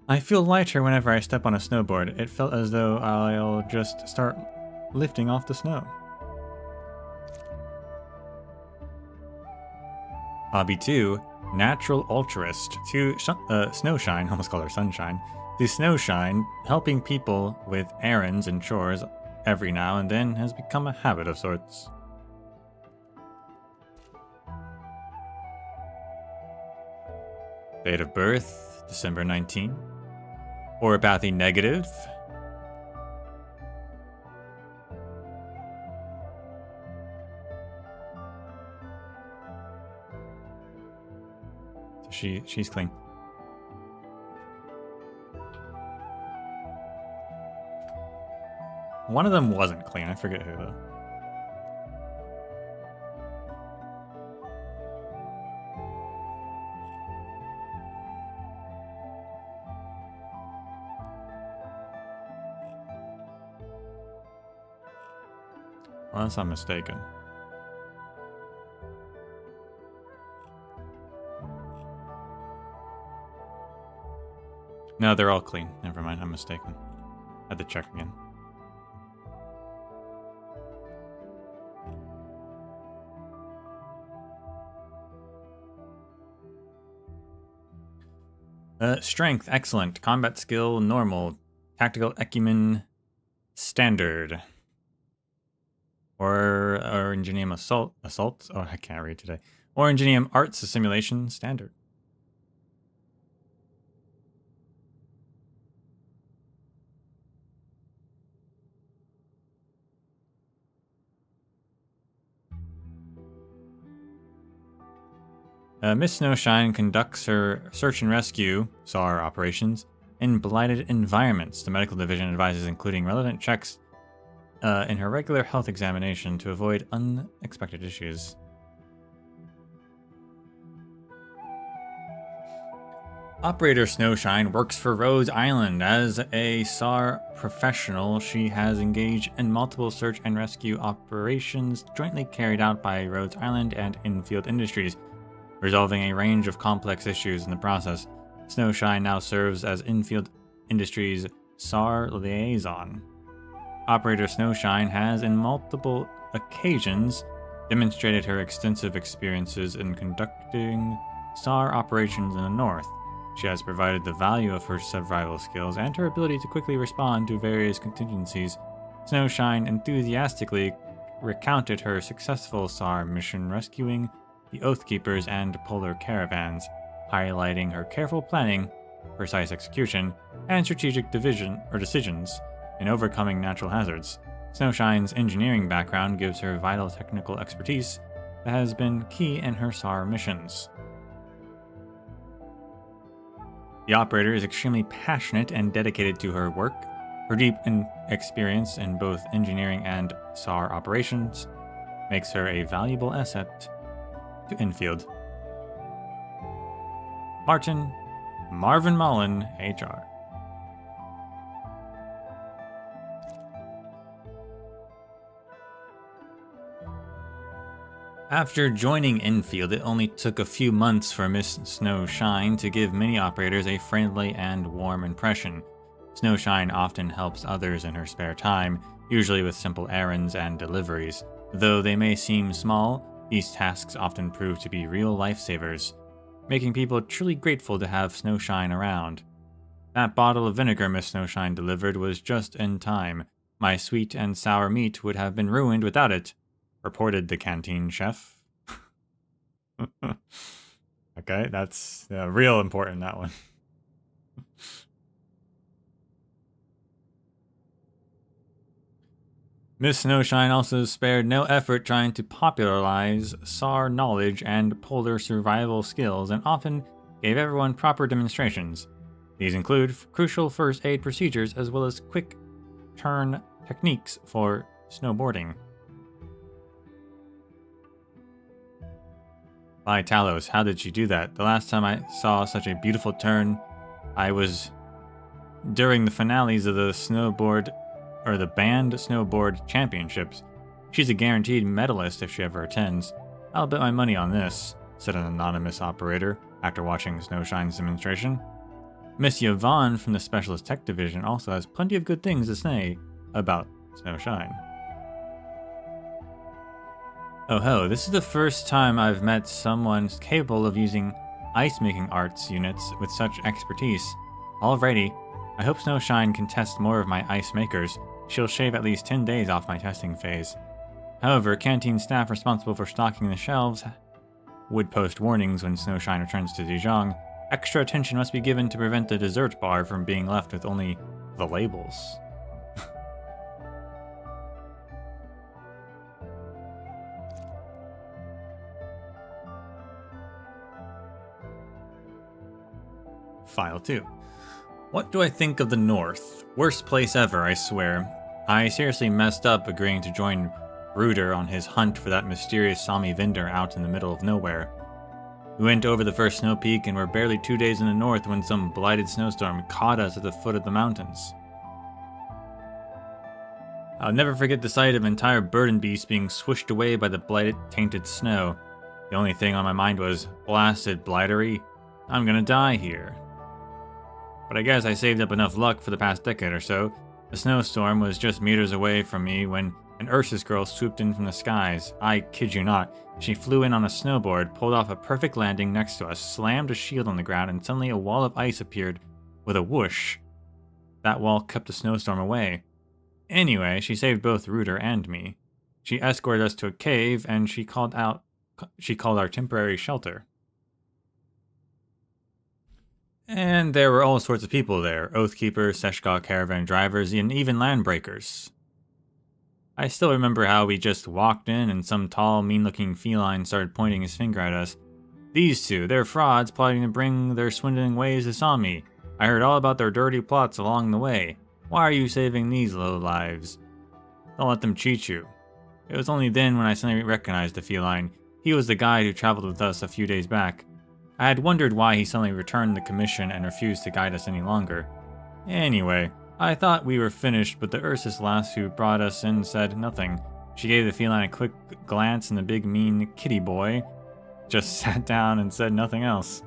I feel lighter whenever I step on a snowboard. It felt as though I'll just start lifting off the snow. Hobby 2, natural altruist. To Snowshine, almost called her Sunshine. To Snowshine, helping people with errands and chores every now and then has become a habit of sorts. Date of birth, December 19. Oropathy negative. So she's clean. One of them wasn't clean, I forget who though. Unless I'm mistaken. No, they're all clean. Never mind, I'm mistaken. Had to check again. Strength, excellent. Combat skill, normal. Tactical acumen, standard. Or Originium assault. Oh, I can't read today. Originium arts assimilation, standard. Miss Snowshine conducts her search and rescue (SAR) operations in blighted environments. The medical division advises including relevant checks in her regular health examination to avoid unexpected issues. Operator Snowshine works for Rhodes Island. As a SAR professional, she has engaged in multiple search and rescue operations jointly carried out by Rhodes Island and Enfield Industries, resolving a range of complex issues in the process. Snowshine now serves as Enfield Industries' SAR liaison. Operator Snowshine has, in multiple occasions, demonstrated her extensive experiences in conducting SAR operations in the North. She has provided the value of her survival skills and her ability to quickly respond to various contingencies. Snowshine enthusiastically recounted her successful SAR mission rescuing the Oathkeepers and polar caravans, highlighting her careful planning, precise execution, and strategic decisions in overcoming natural hazards. Snowshine's engineering background gives her vital technical expertise that has been key in her SAR missions. The operator is extremely passionate and dedicated to her work. Her deep experience in both engineering and SAR operations makes her a valuable asset to Enfield. Marvin Mullen, HR. After joining Enfield, it only took a few months for Miss Snowshine to give many operators a friendly and warm impression. Snowshine often helps others in her spare time, usually with simple errands and deliveries. Though they may seem small, these tasks often prove to be real lifesavers, making people truly grateful to have Snowshine around. That bottle of vinegar Miss Snowshine delivered was just in time. My sweet and sour meat would have been ruined without it, reported the canteen chef. Okay, that's real important, that one. Miss Snowshine also spared no effort trying to popularize SAR knowledge and polar survival skills, and often gave everyone proper demonstrations. These include crucial first aid procedures as well as quick turn techniques for snowboarding. By Talos, how did she do that? The last time I saw such a beautiful turn, I was during the finales of the band snowboard championships. She's a guaranteed medalist if she ever attends. I'll bet my money on this, said an anonymous operator after watching Snowshine's demonstration. Miss Yvonne from the Specialist Tech Division also has plenty of good things to say about Snowshine. Oh ho, this is the first time I've met someone capable of using ice-making arts units with such expertise. Alrighty, I hope Snowshine can test more of my ice makers. She'll shave at least 10 days off my testing phase. However, canteen staff responsible for stocking the shelves would post warnings when Snowshine returns to Zhuang. Extra attention must be given to prevent the dessert bar from being left with only the labels. File 2. What do I think of the North? Worst place ever, I swear. I seriously messed up agreeing to join Ruder on his hunt for that mysterious Sami vendor out in the middle of nowhere. We went over the first snow peak and were barely 2 days in the north when some blighted snowstorm caught us at the foot of the mountains. I'll never forget the sight of entire burden beasts being swished away by the blighted, tainted snow. The only thing on my mind was, blasted blightery, I'm gonna die here. But I guess I saved up enough luck for the past decade or so. The snowstorm was just meters away from me when an Ursus girl swooped in from the skies. I kid you not. She flew in on a snowboard, pulled off a perfect landing next to us, slammed a shield on the ground, and suddenly a wall of ice appeared with a whoosh. That wall kept the snowstorm away. Anyway, she saved both Ruder and me. She escorted us to a cave, and she called our temporary shelter. And there were all sorts of people there, Oathkeepers, Seshka caravan drivers, and even landbreakers. I still remember how we just walked in and some tall, mean-looking feline started pointing his finger at us. These two, they're frauds plotting to bring their swindling ways to Sami. I heard all about their dirty plots along the way. Why are you saving these lowlives? Don't let them cheat you. It was only then when I suddenly recognized the feline. He was the guide who traveled with us a few days back. I had wondered why he suddenly returned the commission and refused to guide us any longer. Anyway, I thought we were finished, but the Ursus lass who brought us in said nothing. She gave the feline a quick glance, and the big mean kitty boy just sat down and said nothing else.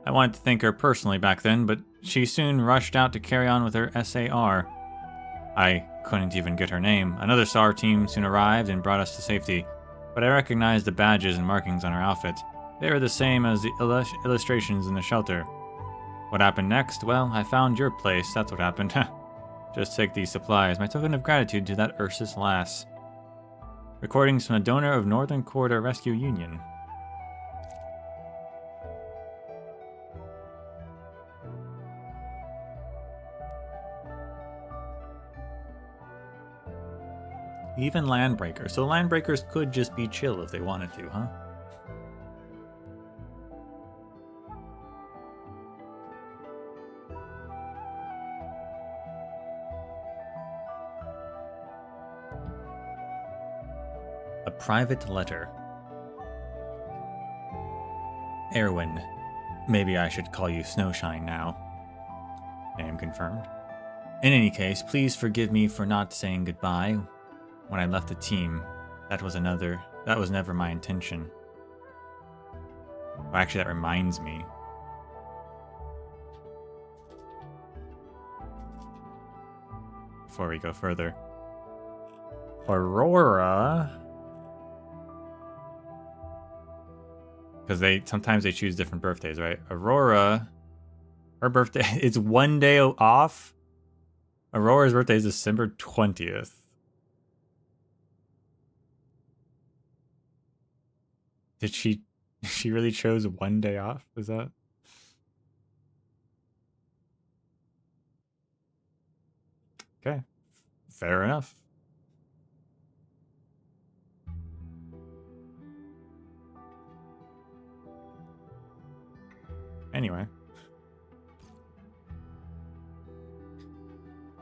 I wanted to thank her personally back then, but she soon rushed out to carry on with her SAR. I couldn't even get her name. Another SAR team soon arrived and brought us to safety, but I recognized the badges and markings on her outfit. They were the same as the illustrations in the shelter. What happened next? Well, I found your place, that's what happened. Just take these supplies, my token of gratitude to that Ursus lass. Recordings from the donor of Northern Corridor Rescue Union. Even landbreakers. So landbreakers could just be chill if they wanted to, huh? A private letter. Erwin. Maybe I should call you Snowshine now. Name confirmed. In any case, please forgive me for not saying goodbye when I left the team. That was never my intention. Well, actually, that reminds me. Before we go further. Aurora. Because sometimes they choose different birthdays, right? Aurora, her birthday, it's one day off. Aurora's birthday is December 20th. Did she really chose one day off? Is that? Okay, fair enough. Anyway.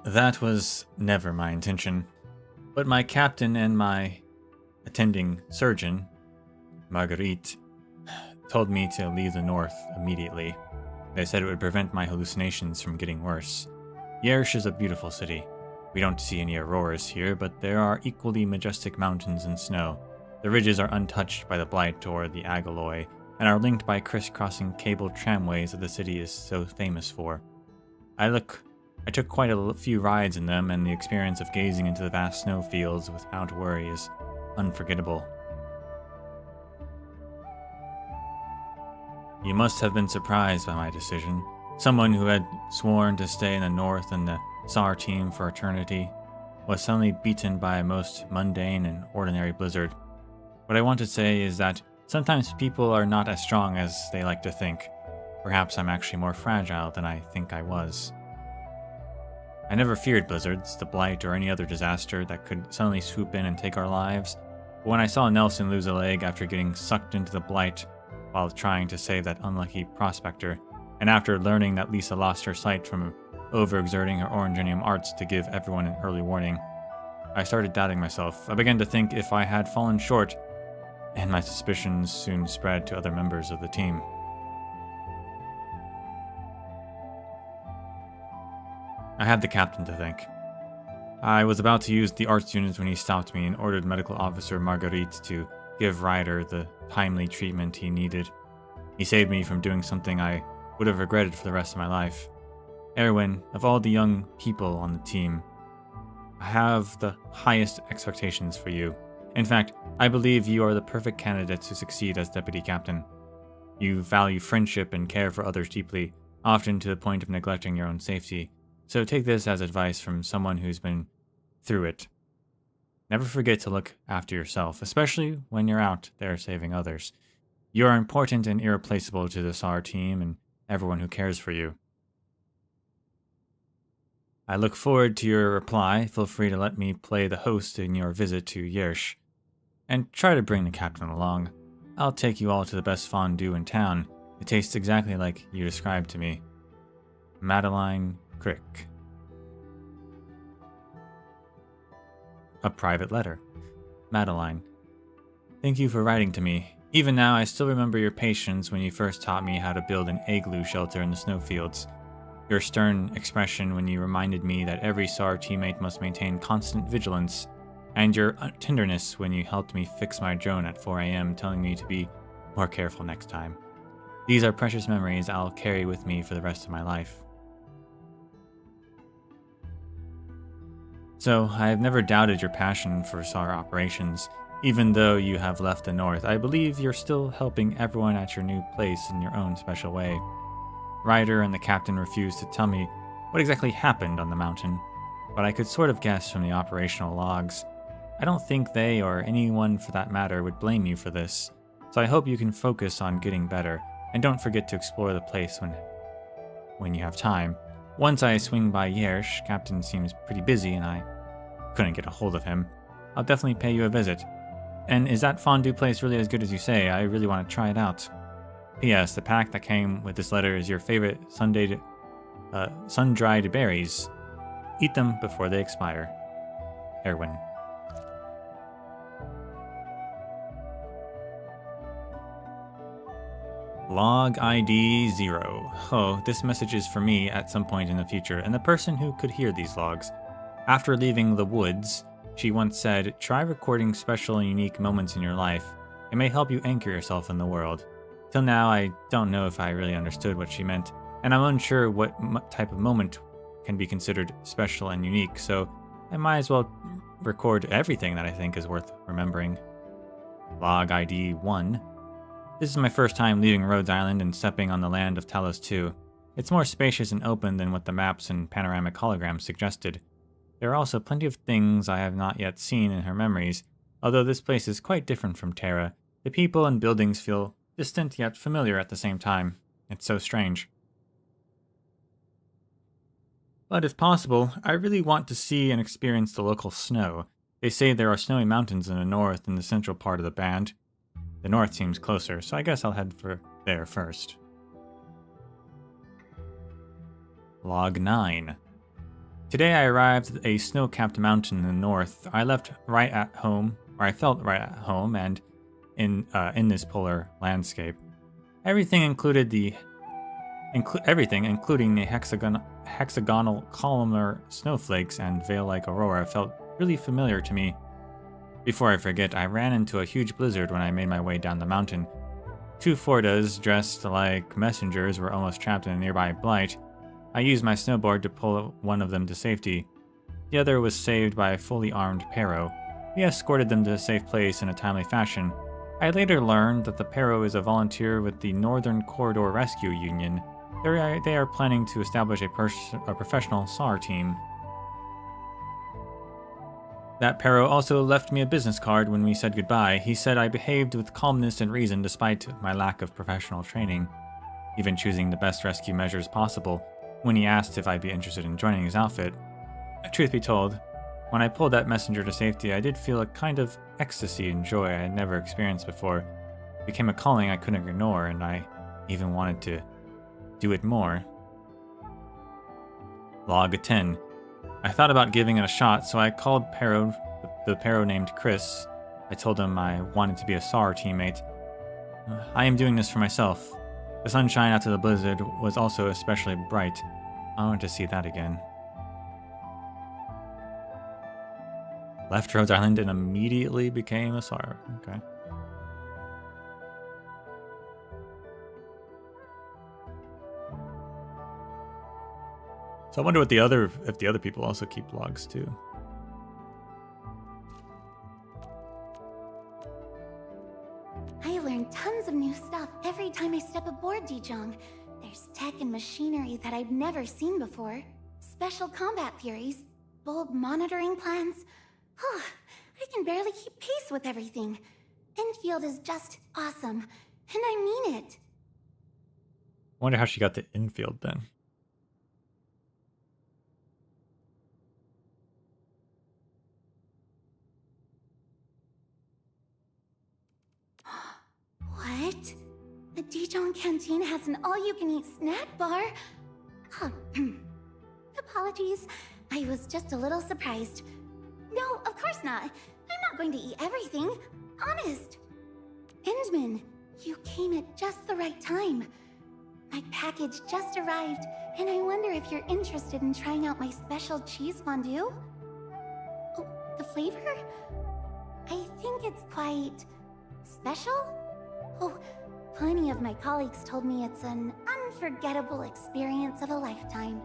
That was never my intention. But my captain and my attending surgeon, Marguerite, told me to leave the north immediately. They said it would prevent my hallucinations from getting worse. Yersh is a beautiful city. We don't see any auroras here, but there are equally majestic mountains and snow. The ridges are untouched by the blight or the agaloy, and are linked by crisscrossing cable tramways that the city is so famous for. I took quite a few rides in them, and the experience of gazing into the vast snowfields without worry is unforgettable. You must have been surprised by my decision. Someone who had sworn to stay in the north and the SAR team for eternity was suddenly beaten by a most mundane and ordinary blizzard. What I want to say is that sometimes people are not as strong as they like to think. Perhaps I'm actually more fragile than I think I was. I never feared blizzards, the blight, or any other disaster that could suddenly swoop in and take our lives. But when I saw Nelson lose a leg after getting sucked into the blight while trying to save that unlucky prospector, and after learning that Lisa lost her sight from overexerting her Orangenium arts to give everyone an early warning, I started doubting myself. I began to think if I had fallen short, and my suspicions soon spread to other members of the team. I had the captain to thank. I was about to use the arts unit when he stopped me and ordered Medical Officer Marguerite to give Ryder the timely treatment he needed. He saved me from doing something I would have regretted for the rest of my life. Erwin, of all the young people on the team, I have the highest expectations for you. In fact, I believe you are the perfect candidate to succeed as deputy captain. You value friendship and care for others deeply, often to the point of neglecting your own safety. So take this as advice from someone who's been through it. Never forget to look after yourself, especially when you're out there saving others. You are important and irreplaceable to the SAR team and everyone who cares for you. I look forward to your reply. Feel free to let me play the host in your visit to Yersh. And try to bring the captain along. I'll take you all to the best fondue in town. It tastes exactly like you described to me. Madeline Crick. A private letter. Madeline. Thank you for writing to me. Even now, I still remember your patience when you first taught me how to build an igloo shelter in the snowfields. Your stern expression when you reminded me that every SAR teammate must maintain constant vigilance, and your tenderness when you helped me fix my drone at 4 a.m., telling me to be more careful next time. These are precious memories I'll carry with me for the rest of my life. So, I have never doubted your passion for SAR operations. Even though you have left the North, I believe you're still helping everyone at your new place in your own special way. Ryder and the captain refused to tell me what exactly happened on the mountain, but I could sort of guess from the operational logs. I don't think they, or anyone for that matter, would blame you for this, so I hope you can focus on getting better, and don't forget to explore the place when you have time. Once I swing by Yersh, Captain seems pretty busy and I couldn't get a hold of him. I'll definitely pay you a visit. And is that fondue place really as good as you say? I really want to try it out. P.S. The pack that came with this letter is your favorite sun-dried berries. Eat them before they expire. Erwin. Log ID 0. Oh, this message is for me at some point in the future, and the person who could hear these logs. After leaving the woods, she once said, try recording special and unique moments in your life. It may help you anchor yourself in the world. Till now, I don't know if I really understood what she meant, and I'm unsure what type of moment can be considered special and unique, so I might as well record everything that I think is worth remembering. Log ID 1. This is my first time leaving Rhodes Island and stepping on the land of Talos 2. It's more spacious and open than what the maps and panoramic holograms suggested. There are also plenty of things I have not yet seen in her memories, although this place is quite different from Terra. The people and buildings feel distant yet familiar at the same time. It's so strange. But if possible, I really want to see and experience the local snow. They say there are snowy mountains in the north and the central part of the band. The north seems closer, so I guess I'll head for there first. Log 9. Today I arrived at a snow-capped mountain in the north. I left right at home, or I felt right at home, and in this polar landscape. Everything, including the hexagonal columnar snowflakes and veil-like aurora, felt really familiar to me. Before I forget, I ran into a huge blizzard when I made my way down the mountain. 2 Fordas, dressed like messengers, were almost trapped in a nearby blight. I used my snowboard to pull one of them to safety. The other was saved by a fully armed Pero. He escorted them to a safe place in a timely fashion. I later learned that the Pero is a volunteer with the Northern Corridor Rescue Union. They are planning to establish a professional SAR team. That Pero also left me a business card when we said goodbye. He said I behaved with calmness and reason despite my lack of professional training, even choosing the best rescue measures possible when he asked if I'd be interested in joining his outfit. Truth be told, when I pulled that messenger to safety, I did feel a kind of ecstasy and joy I had never experienced before. It became a calling I couldn't ignore, and I even wanted to do it more. Log 10. I thought about giving it a shot, so I called Pero, the Pero named Chris. I told him I wanted to be a SAR teammate. I am doing this for myself. The sunshine after the blizzard was also especially bright. I want to see that again. Left Rhodes Island and immediately became a SAR. Okay. So I wonder if the other people also keep logs too. I learn tons of new stuff every time I step aboard Zhuang. There's tech and machinery that I've never seen before. Special combat theories, bold monitoring plans. I can barely keep pace with everything. Endfield is just awesome, and I mean it. I wonder how she got to Endfield then. What? The Zhuang canteen has an all-you-can-eat snack bar? Apologies. I was just a little surprised. No, of course not. I'm not going to eat everything. Honest. Endman, you came at just the right time. My package just arrived, and I wonder if you're interested in trying out my special cheese fondue? Oh, the flavor? I think it's quite special? Oh, plenty of my colleagues told me it's an unforgettable experience of a lifetime.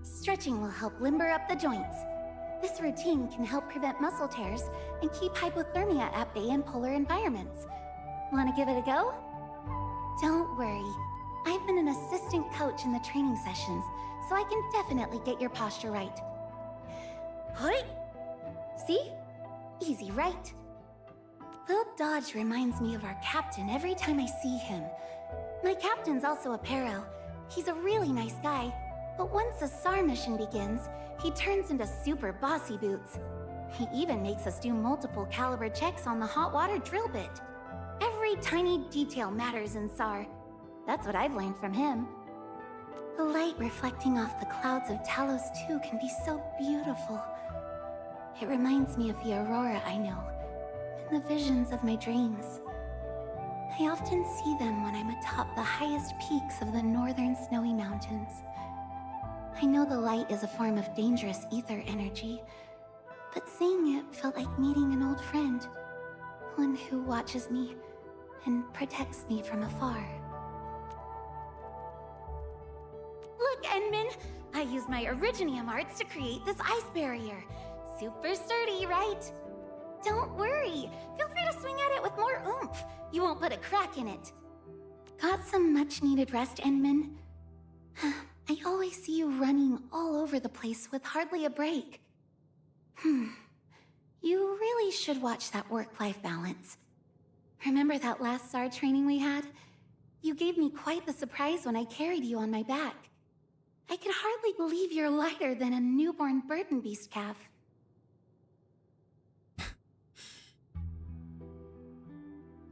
Stretching will help limber up the joints. This routine can help prevent muscle tears and keep hypothermia at bay in polar environments. Want to give it a go? Don't worry. I've been an assistant coach in the training sessions, so I can definitely get your posture right. Hoi! See? Easy, right? Lil Dodge reminds me of our captain every time I see him. My captain's also a Paro. He's a really nice guy, but once a SAR mission begins, he turns into super bossy boots. He even makes us do multiple caliber checks on the hot water drill bit. Every tiny detail matters in SAR. That's what I've learned from him. The light reflecting off the clouds of Talos 2 can be so beautiful. It reminds me of the aurora I know, and the visions of my dreams. I often see them when I'm atop the highest peaks of the northern snowy mountains. I know the light is a form of dangerous ether energy, but seeing it felt like meeting an old friend, one who watches me and protects me from afar. Look, Endman! I used my Originium arts to create this ice barrier. Super sturdy, right? Don't worry. Feel free to swing at it with more oomph. You won't put a crack in it. Got some much-needed rest, Endman? I always see you running all over the place with hardly a break. You really should watch that work-life balance. Remember that last SAR training we had? You gave me quite the surprise when I carried you on my back. I could hardly believe you're lighter than a newborn burden beast calf.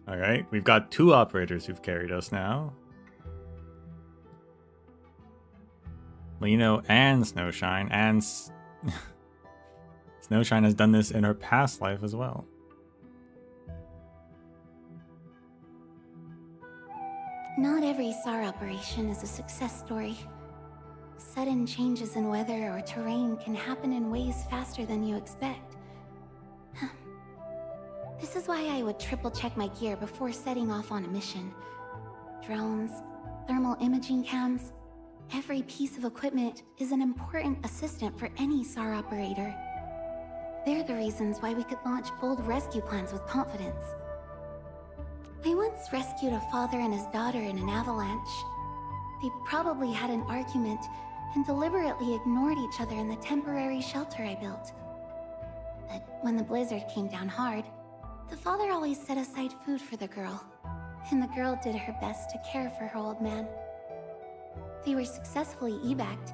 Alright, we've got 2 operators who've carried us now. Lino and Snowshine, and Snowshine has done this in her past life as well. Not every SAR operation is a success story. Sudden changes in weather or terrain can happen in ways faster than you expect. This is why I would triple-check my gear before setting off on a mission. Drones, thermal imaging cams, every piece of equipment is an important assistant for any SAR operator. They're the reasons why we could launch bold rescue plans with confidence. I once rescued a father and his daughter in an avalanche. They probably had an argument and deliberately ignored each other in the temporary shelter I built. But when the blizzard came down hard, the father always set aside food for the girl, and the girl did her best to care for her old man. They were successfully evac'd,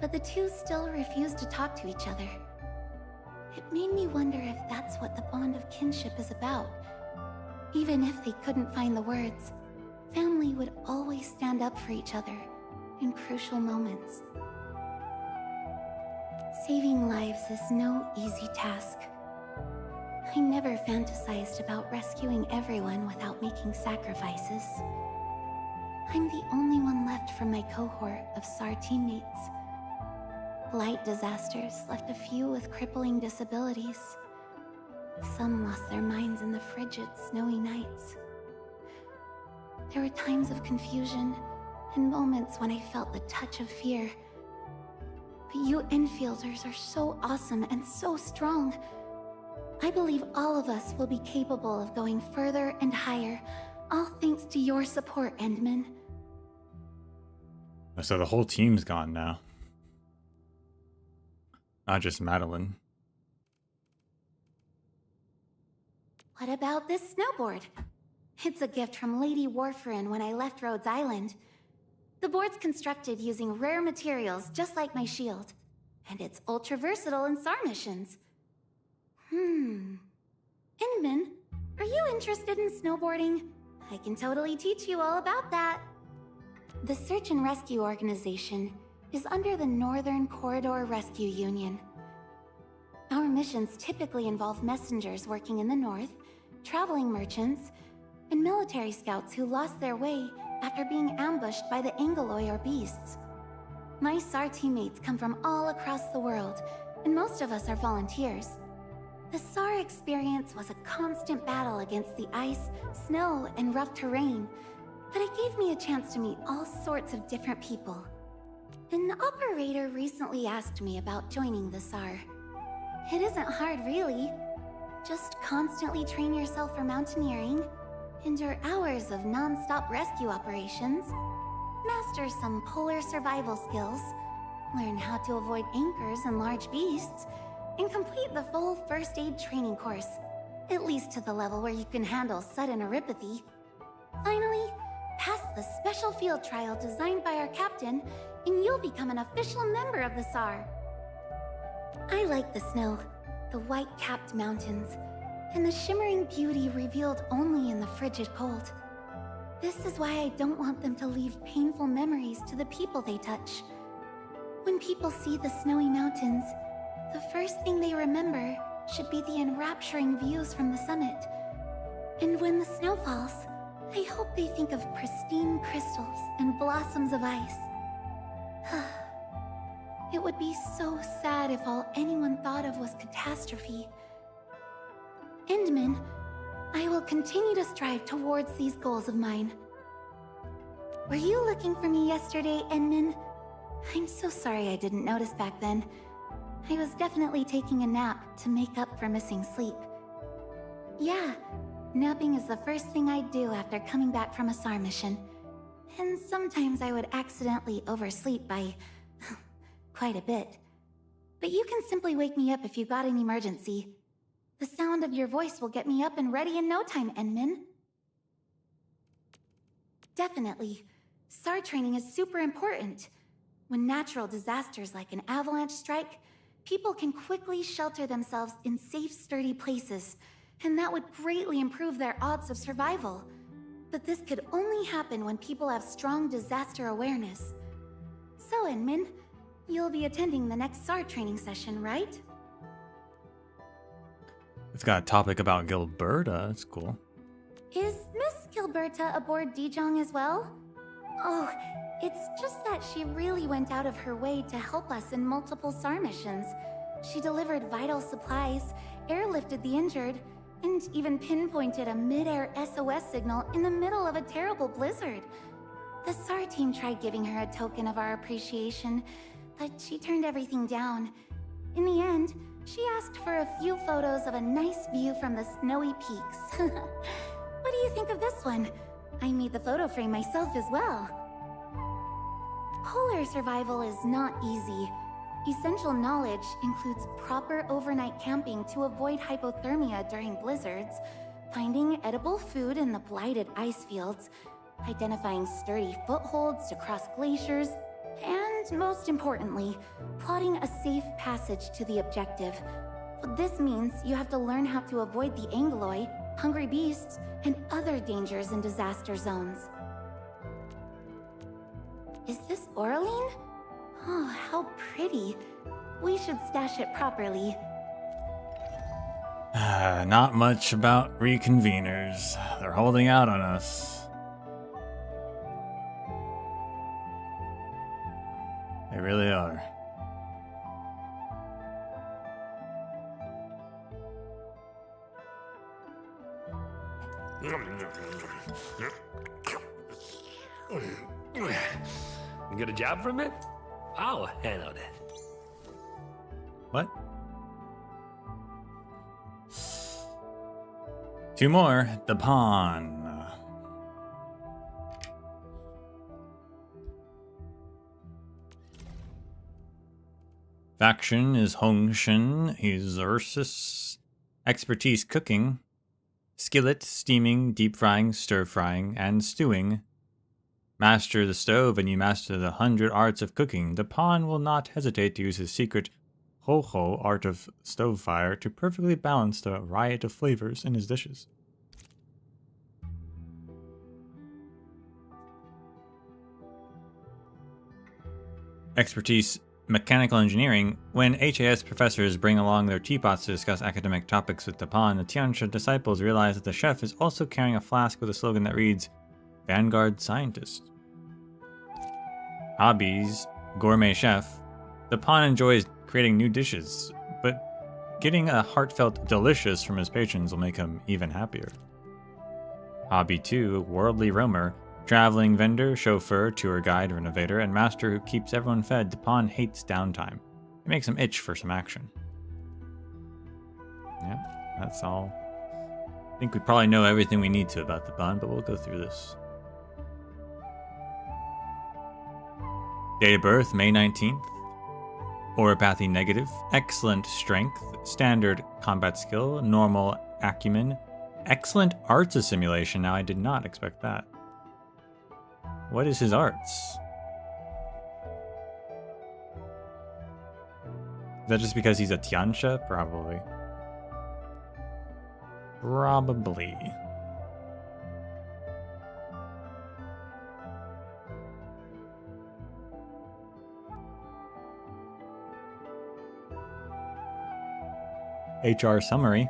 but the two still refused to talk to each other. It made me wonder if that's what the bond of kinship is about. Even if they couldn't find the words, family would always stand up for each other in crucial moments. Saving lives is no easy task. I never fantasized about rescuing everyone without making sacrifices. I'm the only one left from my cohort of SAR teammates. Light disasters left a few with crippling disabilities. Some lost their minds in the frigid, snowy nights. There were times of confusion and moments when I felt the touch of fear. But you Enfielders are so awesome and so strong. I believe all of us will be capable of going further and higher, all thanks to your support, Endman. So the whole team's gone now. Not just Madeline. What about this snowboard? It's a gift from Lady Warfarin when I left Rhodes Island. The board's constructed using rare materials just like my shield, and it's ultra versatile in SAR missions. Endman, are you interested in snowboarding? I can totally teach you all about that. The Search and Rescue Organization is under the Northern Corridor Rescue Union. Our missions typically involve messengers working in the north, traveling merchants, and military scouts who lost their way after being ambushed by the Angoloi or beasts. My SAR teammates come from all across the world, and most of us are volunteers. The SAR experience was a constant battle against the ice, snow, and rough terrain, but it gave me a chance to meet all sorts of different people. An operator recently asked me about joining the SAR. It isn't hard, really. Just constantly train yourself for mountaineering, endure hours of non-stop rescue operations, master some polar survival skills, learn how to avoid anchors and large beasts, and complete the full first aid training course, at least to the level where you can handle sudden neuropathy. Finally, pass the special field trial designed by our captain, and you'll become an official member of the SAR. I like the snow, the white-capped mountains, and the shimmering beauty revealed only in the frigid cold. This is why I don't want them to leave painful memories to the people they touch. When people see the snowy mountains, the first thing they remember should be the enrapturing views from the summit. And when the snow falls, I hope they think of pristine crystals and blossoms of ice. It would be so sad if all anyone thought of was catastrophe. Endman, I will continue to strive towards these goals of mine. Were you looking for me yesterday, Endman? I'm so sorry I didn't notice back then. I was definitely taking a nap to make up for missing sleep. Yeah, napping is the first thing I'd do after coming back from a SAR mission. And sometimes I would accidentally oversleep by quite a bit. But you can simply wake me up if you got an emergency. The sound of your voice will get me up and ready in no time, Endman. Definitely. SAR training is super important. When natural disasters like an avalanche strike, people can quickly shelter themselves in safe, sturdy places, and that would greatly improve their odds of survival. But this could only happen when people have strong disaster awareness. So, Endman, you'll be attending the next SAR training session, right? It's got a topic about Gilberta. That's cool. Is Miss Gilberta aboard Zhuang as well? Oh, it's just that she really went out of her way to help us in multiple SAR missions. She delivered vital supplies, airlifted the injured, and even pinpointed a mid-air SOS signal in the middle of a terrible blizzard. The SAR team tried giving her a token of our appreciation, but she turned everything down. In the end, she asked for a few photos of a nice view from the snowy peaks. What do you think of this one? I made the photo frame myself as well. Polar survival is not easy. Essential knowledge includes proper overnight camping to avoid hypothermia during blizzards, finding edible food in the blighted ice fields, identifying sturdy footholds to cross glaciers, and most importantly, plotting a safe passage to the objective. This means you have to learn how to avoid the Angoloi, hungry beasts, and other dangers in disaster zones. Is this Oraline? Oh, how pretty. We should stash it properly. Not much about reconveners. They're holding out on us. They really are. You get a job from it? I'll handle it. What? Two more. The pawn. Faction is Hongshin. He's Ursus. Expertise cooking. Skillet, steaming, deep frying, stir frying, and stewing. Master the stove and you master the 100 arts of cooking. The pawn will not hesitate to use his secret ho-ho art of stove fire to perfectly balance the riot of flavors in his dishes. Expertise mechanical engineering, when HAS professors bring along their teapots to discuss academic topics with Tapan, the Tiansha disciples realize that the chef is also carrying a flask with a slogan that reads, Vanguard Scientist. Hobbies, gourmet chef. Tapan enjoys creating new dishes, but getting a heartfelt delicious from his patrons will make him even happier. Hobby 2, worldly roamer. Traveling vendor, chauffeur, tour guide, renovator, and master who keeps everyone fed, Tapan hates downtime. It makes him itch for some action. Yeah, that's all. I think we probably know everything we need to about Tapan, but we'll go through this. Date of birth, May 19th. Oropathy negative. Excellent strength. Standard combat skill. Normal acumen. Excellent arts assimilation. Now, I did not expect that. What is his arts? Is that just because he's a Tiansha? Probably. Probably. HR summary.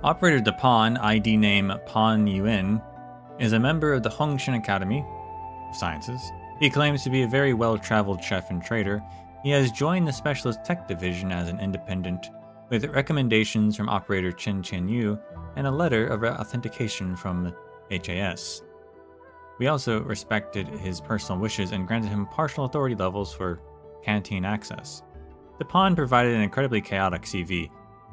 Operator Tapan, ID name Pan Yuan, is a member of the Hongshan Academy of Sciences. He claims to be a very well-traveled chef and trader. He has joined the Specialist Tech Division as an independent, with recommendations from Operator Chen Yu and a letter of authentication from HAS. We also respected his personal wishes and granted him partial authority levels for canteen access. Tapan provided an incredibly chaotic CV.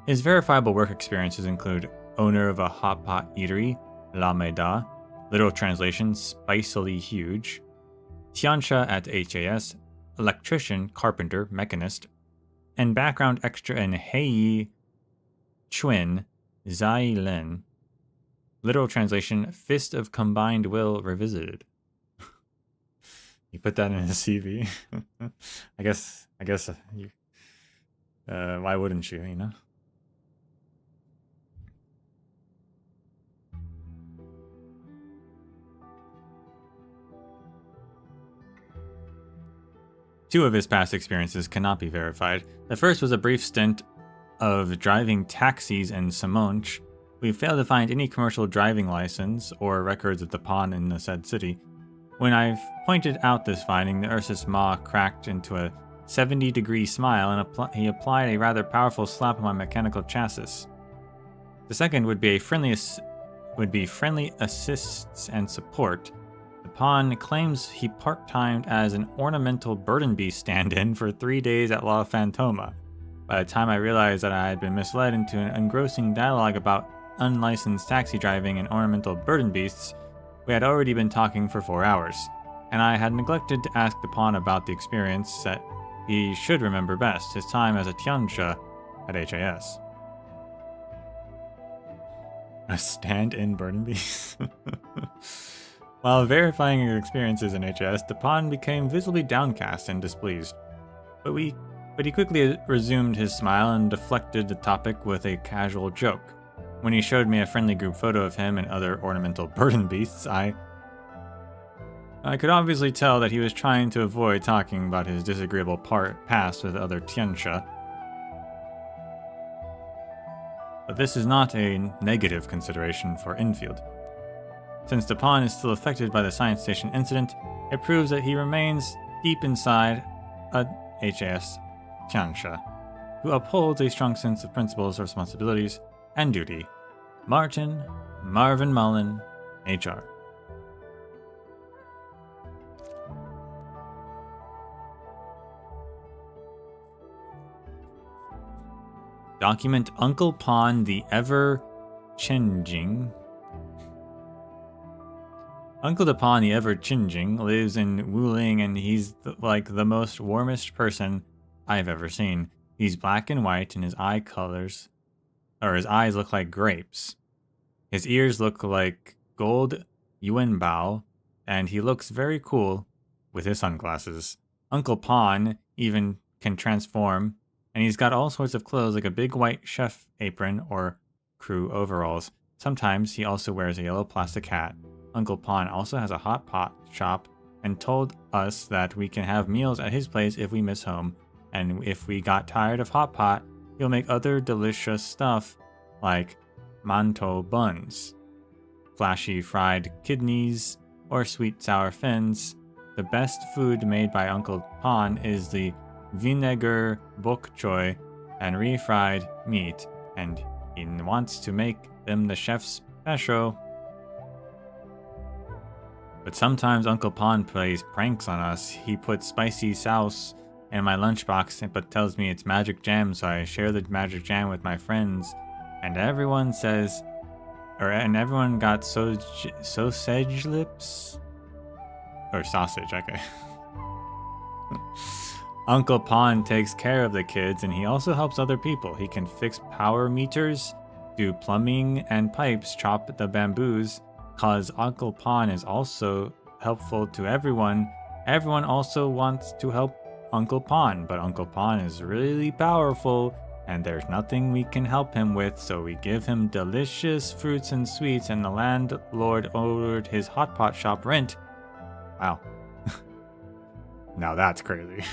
His verifiable work experiences include owner of a hot pot eatery, La Meida, literal translation, spicily huge, Tiansha at HAS, electrician, carpenter, mechanist, and background extra in Xaihi, Chuan, Zai Lin. Literal translation, Fist of Combined Will Revisited. You put that in his CV. I guess you, why wouldn't you, you know? Two of his past experiences cannot be verified. The first was a brief stint of driving taxis in Samonch. We failed to find any commercial driving license or records of Tapan in the said city. When I pointed out this finding, the Ursus Ma cracked into a 70-degree smile and he applied a rather powerful slap on my mechanical chassis. The second would be friendly assists and support. Tapan claims he part-timed as an ornamental burden beast stand-in for 3 days at La Fantoma. By the time I realized that I had been misled into an engrossing dialogue about unlicensed taxi driving and ornamental burden beasts, we had already been talking for 4 hours, and I had neglected to ask Tapan about the experience that he should remember best, his time as a Tiansha at HAS. A stand-in burden beast? While verifying his experiences in HAS, Tapan became visibly downcast and displeased. But he quickly resumed his smile and deflected the topic with a casual joke. When he showed me a friendly group photo of him and other ornamental burden beasts, I could obviously tell that he was trying to avoid talking about his disagreeable past with other Tiansha. But this is not a negative consideration for Enfield. Since Tapan is still affected by the science station incident, it proves that he remains deep inside a HAS Tiansha, who upholds a strong sense of principles, responsibilities, and duty. Marvin Mullen, HR. Document Uncle Pan the Ever-Changing. Uncle Tapan the Ever-Changing lives in Wuling, and he's like the most warmest person I've ever seen. He's black and white, and his eyes look like grapes. His ears look like gold yuanbao, and he looks very cool with his sunglasses. Uncle Pan even can transform, and he's got all sorts of clothes like a big white chef apron or crew overalls. Sometimes he also wears a yellow plastic hat. Uncle Pan also has a hot pot shop and told us that we can have meals at his place if we miss home, and if we got tired of hot pot, he'll make other delicious stuff like mantou buns, flashy fried kidneys, or sweet sour fins. The best food made by Uncle Pan is the vinegar bok choy and refried meat, and he wants to make them the chef's special. But sometimes Uncle Pan plays pranks on us. He puts spicy sauce in my lunchbox but tells me it's magic jam, so I share the magic jam with my friends, and everyone says, and everyone got sausage lips? Or sausage, okay. Uncle Pan takes care of the kids, and he also helps other people. He can fix power meters, do plumbing and pipes, chop the bamboos, cause Uncle Pan is also helpful to everyone. Everyone also wants to help Uncle Pan, but Uncle Pan is really powerful, and there's nothing we can help him with, so we give him delicious fruits and sweets, and the landlord ordered his hot pot shop rent. Wow. Now that's crazy.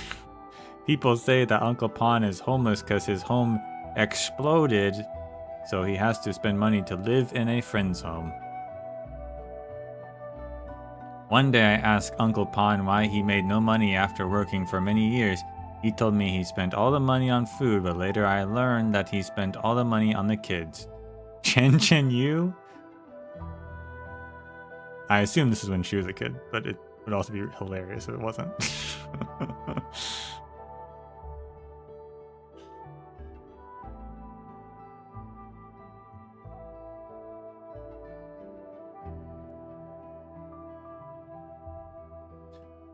People say that Uncle Pan is homeless because his home exploded, so he has to spend money to live in a friend's home. One day I asked Uncle Pan why he made no money after working for many years. He told me he spent all the money on food, but later I learned that he spent all the money on the kids. Chen Yu? I assume this is when she was a kid, but it would also be hilarious if it wasn't.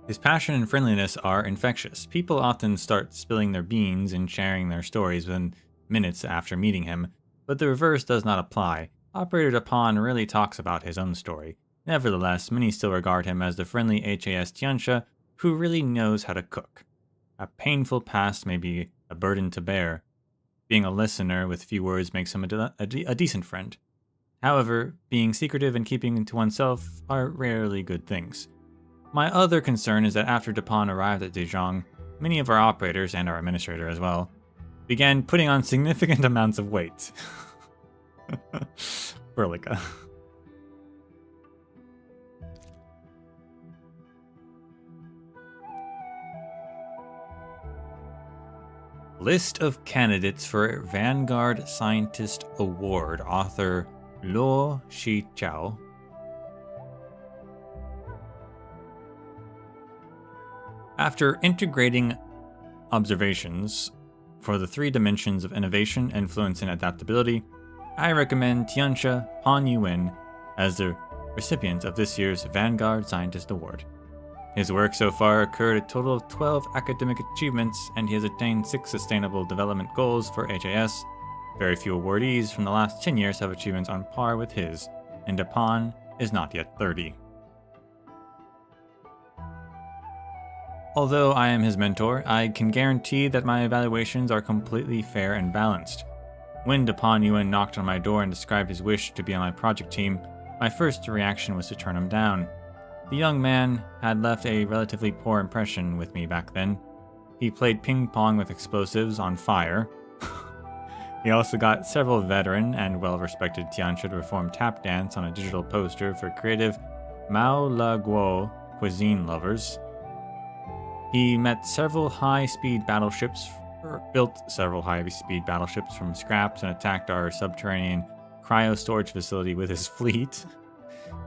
His passion and friendliness are infectious. People often start spilling their beans and sharing their stories within minutes after meeting him, but the reverse does not apply. Operator Pan really talks about his own story. Nevertheless, many still regard him as the friendly HAS Tianxia who really knows how to cook. A painful past may be a burden to bear. Being a listener with few words makes him a decent friend. However, being secretive and keeping to oneself are rarely good things. My other concern is that after Dupin arrived at Zhuang, many of our operators, and our administrator as well, began putting on significant amounts of weight. Berlica. List of candidates for Vanguard Scientist Award. Author Luo Shichao. After integrating observations for the 3 dimensions of innovation, influence, and adaptability, I recommend Tianxia Pan Yuwen as the recipient of this year's Vanguard Scientist Award. His work so far occurred a total of 12 academic achievements, and he has attained 6 sustainable development goals for HAS. Very few awardees from the last 10 years have achievements on par with his, and Dupin is not yet 30. Although I am his mentor, I can guarantee that my evaluations are completely fair and balanced. When Dupin Yuan knocked on my door and described his wish to be on my project team, my first reaction was to turn him down. The young man had left a relatively poor impression with me back then. He played ping pong with explosives on fire. He also got several veteran and well-respected Tianxia to perform tap dance on a digital poster for creative Mao La Guo cuisine lovers. He built several high-speed battleships from scraps and attacked our subterranean cryo-storage facility with his fleet.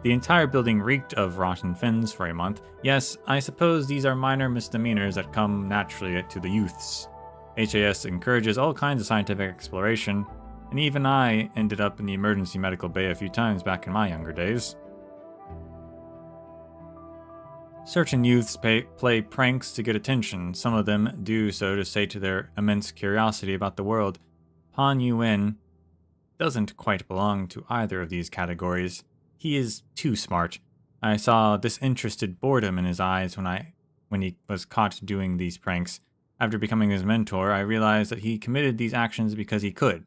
The entire building reeked of rotten fins for a month. Yes, I suppose these are minor misdemeanors that come naturally to the youths. HAS encourages all kinds of scientific exploration, and even I ended up in the emergency medical bay a few times back in my younger days. Certain youths play pranks to get attention. Some of them do so to say to their immense curiosity about the world. Pan Yuwen doesn't quite belong to either of these categories. He is too smart. I saw disinterested boredom in his eyes when he was caught doing these pranks. After becoming his mentor, I realized that he committed these actions because he could.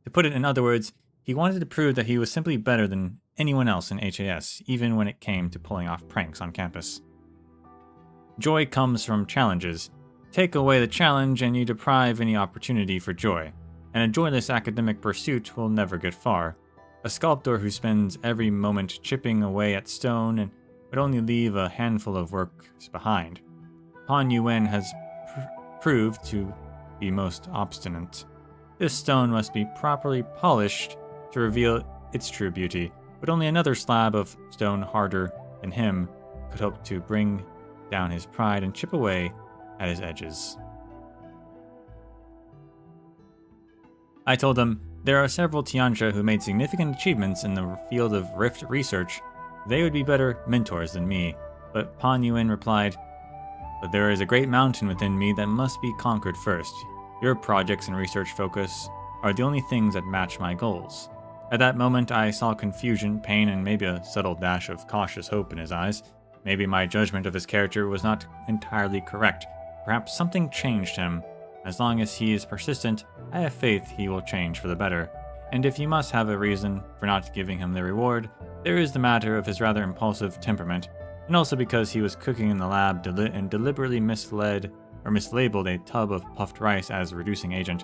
To put it in other words, he wanted to prove that he was simply better than anyone else in HAS, even when it came to pulling off pranks on campus. Joy comes from challenges. Take away the challenge and you deprive any opportunity for joy, and a joyless academic pursuit will never get far. A sculptor who spends every moment chipping away at stone and would only leave a handful of works behind. Han Yuan has proved to be most obstinate. This stone must be properly polished to reveal its true beauty, but only another slab of stone harder than him could hope to bring down his pride and chip away at his edges. I told him, there are several Tianxia who made significant achievements in the field of rift research. They would be better mentors than me, but Pan Yuan replied, but there is a great mountain within me that must be conquered first. Your projects and research focus are the only things that match my goals. At that moment, I saw confusion, pain, and maybe a subtle dash of cautious hope in his eyes. Maybe my judgment of his character was not entirely correct. Perhaps something changed him. As long as he is persistent, I have faith he will change for the better. And if you must have a reason for not giving him the reward, there is the matter of his rather impulsive temperament, and also because he was cooking in the lab and deliberately mislabeled a tub of puffed rice as a reducing agent.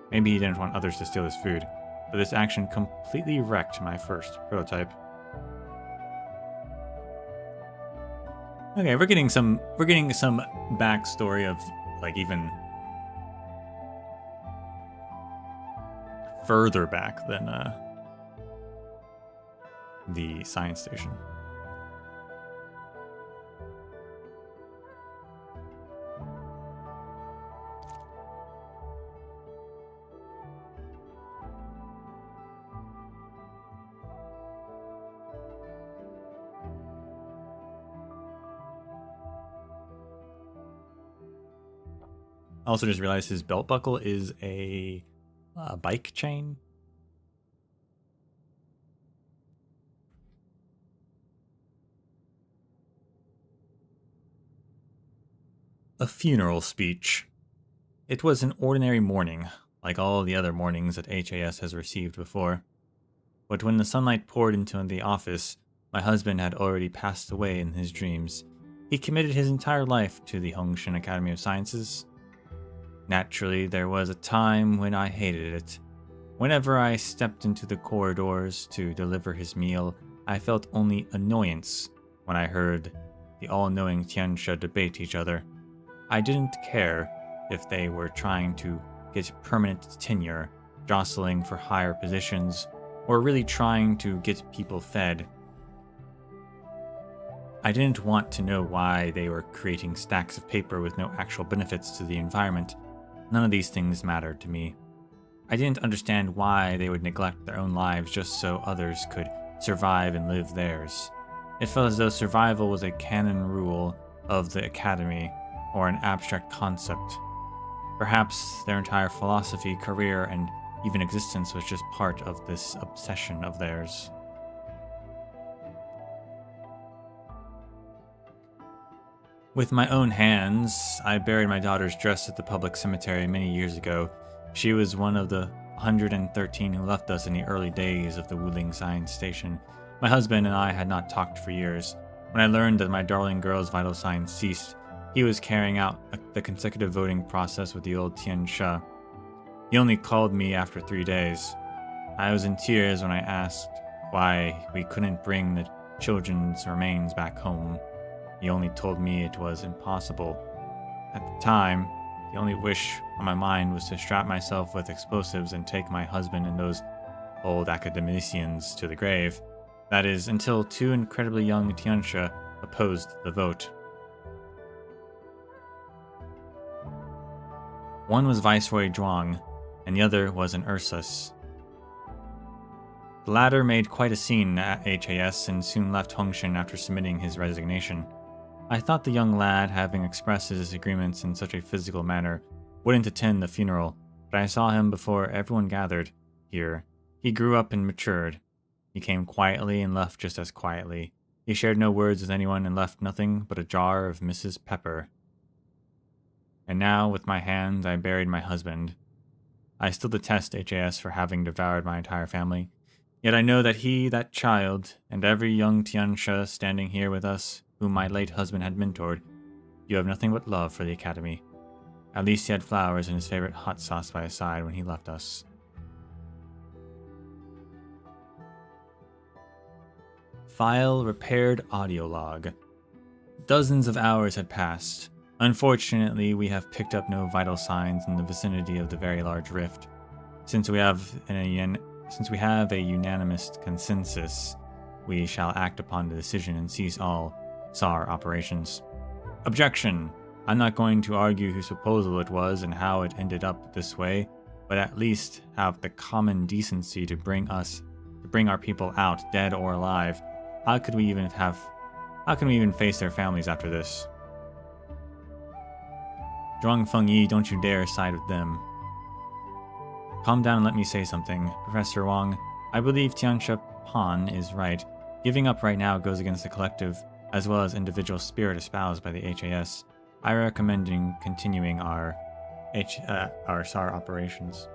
Maybe he didn't want others to steal his food, but this action completely wrecked my first prototype. Okay, we're getting some backstory of like even further back than the science station. I also just realized his belt buckle is a bike chain. A funeral speech. It was an ordinary morning, like all the other mornings that HAS has received before. But when the sunlight poured into the office, my husband had already passed away in his dreams. He committed his entire life to the Hongshan Academy of Sciences. Naturally, there was a time when I hated it. Whenever I stepped into the corridors to deliver his meal, I felt only annoyance when I heard the all-knowing Tianxia debate each other. I didn't care if they were trying to get permanent tenure, jostling for higher positions, or really trying to get people fed. I didn't want to know why they were creating stacks of paper with no actual benefits to the environment. None of these things mattered to me. I didn't understand why they would neglect their own lives just so others could survive and live theirs. It felt as though survival was a canon rule of the academy, or an abstract concept. Perhaps their entire philosophy, career, and even existence was just part of this obsession of theirs. With my own hands, I buried my daughter's dress at the public cemetery many years ago. She was one of the 113 who left us in the early days of the Wuling Science Station. My husband and I had not talked for years. When I learned that my darling girl's vital signs ceased, he was carrying out the consecutive voting process with the old Tianxia. He only called me after 3 days. I was in tears when I asked why we couldn't bring the children's remains back home. He only told me it was impossible. At the time, the only wish on my mind was to strap myself with explosives and take my husband and those old academicians to the grave. That is, until 2 incredibly young Tianxia opposed the vote. One was Viceroy Zhuang, and the other was an Ursus. The latter made quite a scene at HAS and soon left Hongshan after submitting his resignation. I thought the young lad, having expressed his disagreements in such a physical manner, wouldn't attend the funeral, but I saw him before everyone gathered here. He grew up and matured. He came quietly and left just as quietly. He shared no words with anyone and left nothing but a jar of Mrs. Pepper. And now, with my hands, I buried my husband. I still detest HAS for having devoured my entire family, yet I know that he, that child, and every young Tianxia standing here with us, whom my late husband had mentored, You have nothing but love for the Academy. At least he had flowers and his favorite hot sauce by his side when he left us. File repaired audio log. Dozens of hours had passed. Unfortunately, we have picked up no vital signs in the vicinity of the very large rift. Since we have a unanimous consensus, we shall act upon the decision and cease all SAR operations. Objection! I'm not going to argue whose proposal it was and how it ended up this way, but at least have the common decency to bring our people out, dead or alive. How can we even face their families after this? Zhuang Fangyi, don't you dare side with them. Calm down and let me say something. Professor Wang, I believe Tianxia Pan is right. Giving up right now goes against the collective, as well as individual spirit espoused by the HAS. I recommend continuing our SAR operations.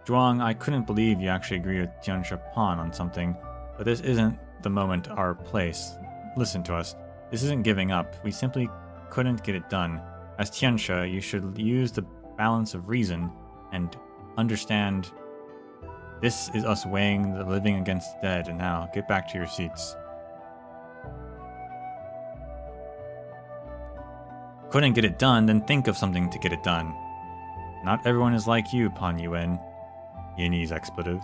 Zhuang, I couldn't believe you actually agreed with Tianxia Pan on something, but this isn't the moment or place. Listen to us. This isn't giving up. We simply couldn't get it done. As Tianxia, you should use the balance of reason and understand this is us weighing the living against the dead, and now get back to your seats. Couldn't get it done, then think of something to get it done. Not everyone is like you, Pan Yuan. Yinny's expletive.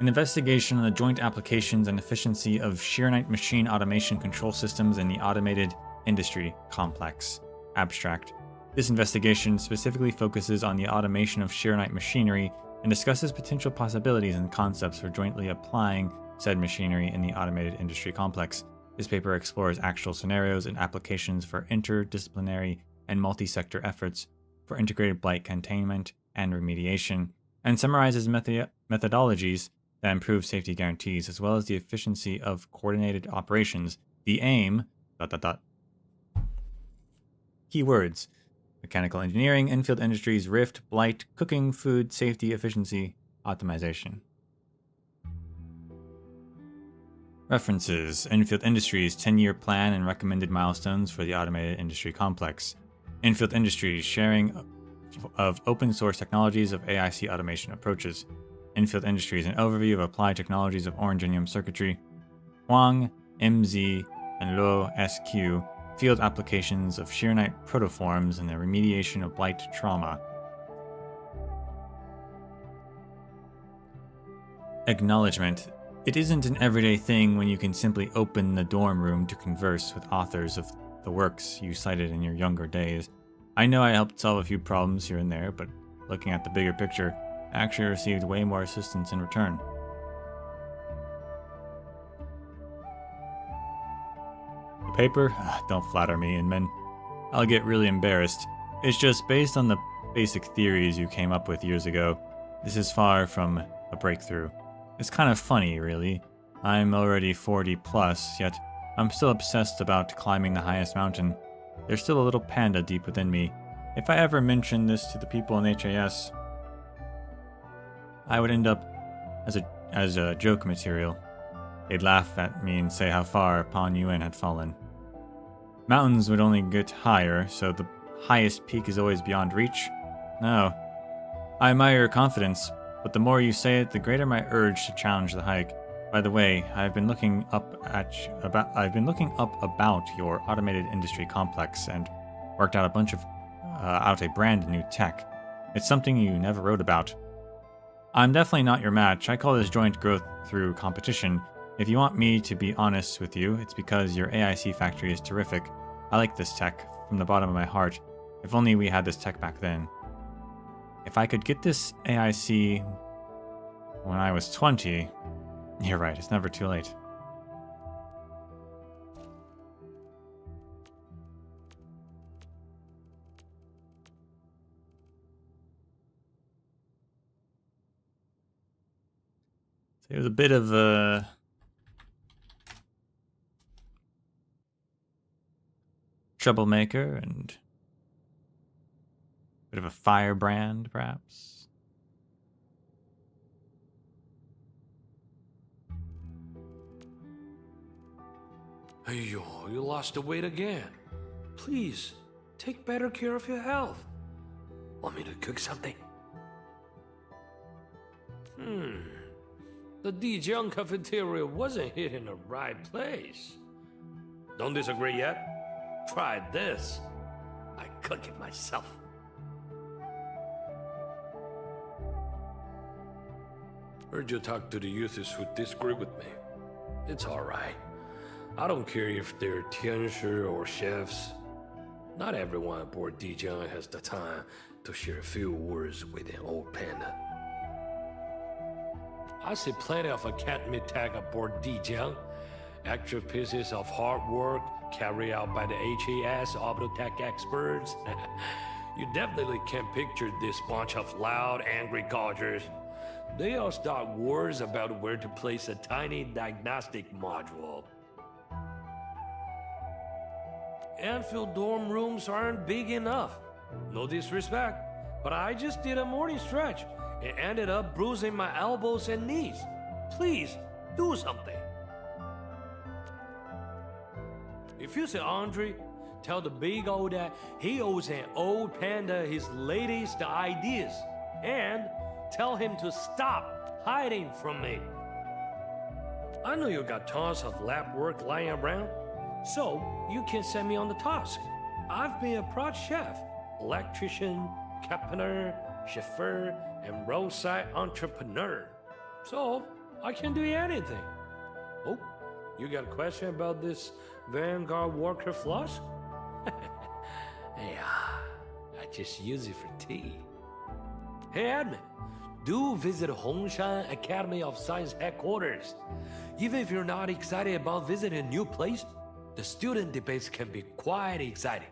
An investigation on the joint applications and efficiency of Sheernite machine automation control systems in the automated industry complex. Abstract. This investigation specifically focuses on the automation of Sheernite machinery and discusses potential possibilities and concepts for jointly applying said machinery in the automated industry complex. This paper explores actual scenarios and applications for interdisciplinary and multi-sector efforts for integrated blight containment and remediation, and summarizes methodologies that improve safety guarantees as well as the efficiency of coordinated operations. The aim... Keywords: mechanical engineering, Enfield Industries, Rift, blight, cooking, food, safety, efficiency, optimization. References: Enfield Industries 10-year plan and recommended milestones for the automated industry complex. Enfield Industries sharing of open source technologies of AIC automation approaches. Enfield Industries an overview of applied technologies of Orangenium circuitry. Huang, MZ, and Lo SQ field applications of Sheernite protoforms and the remediation of blight trauma. Acknowledgement. It isn't an everyday thing when you can simply open the dorm room to converse with authors of the works you cited in your younger days. I know I helped solve a few problems here and there, but looking at the bigger picture, I actually received way more assistance in return. The paper? Don't flatter me, Inman. I'll get really embarrassed. It's just based on the basic theories you came up with years ago. This is far from a breakthrough. It's kind of funny, really. I'm already 40 plus, yet I'm still obsessed about climbing the highest mountain. There's still a little panda deep within me. If I ever mentioned this to the people in HAS, I would end up as a joke material. They'd laugh at me and say how far Pan Yuan had fallen. Mountains would only get higher, so the highest peak is always beyond reach? No. I admire your confidence, but the more you say it, the greater my urge to challenge the hike. By the way, I've been looking up about your automated industry complex and worked out a brand new tech. It's something you never wrote about. I'm definitely not your match. I call this joint growth through competition. If you want me to be honest with you, it's because your AIC factory is terrific. I like this tech from the bottom of my heart. If only we had this tech back then. If I could get this AIC when I was 20... You're right, it's never too late. So it was a bit of a troublemaker and a bit of a firebrand, perhaps. Hey, yo, you lost the weight again. Please, take better care of your health. Want me to cook something? The Zhuang cafeteria wasn't hitting the right place. Don't disagree yet? Try this. I cook it myself. Heard you talk to the youths who disagree with me. It's alright. I don't care if they're tianshi or chefs. Not everyone aboard Zhuang has the time to share a few words with an old panda. I see plenty of academy tech aboard Zhuang. Extra pieces of hard work carried out by the HAS Orbitotech experts. You definitely can picture this bunch of loud, angry Gaugers. They all start wars about where to place a tiny diagnostic module. Endfield dorm rooms aren't big enough. No disrespect, but I just did a morning stretch and ended up bruising my elbows and knees. Please, do something. If you see Andre, tell the big O that he owes an old panda his latest ideas. And tell him to stop hiding from me. I know you got tons of lab work lying around, so you can send me on the task. I've been a prod chef, electrician, carpenter, chauffeur, and roadside entrepreneur. So I can do anything. Oh, you got a question about this Vanguard Walker floss? Yeah, I just use it for tea. Hey, admin, do visit Hongshan Academy of Science headquarters. Even if you're not excited about visiting a new place, the student debates can be quite exciting.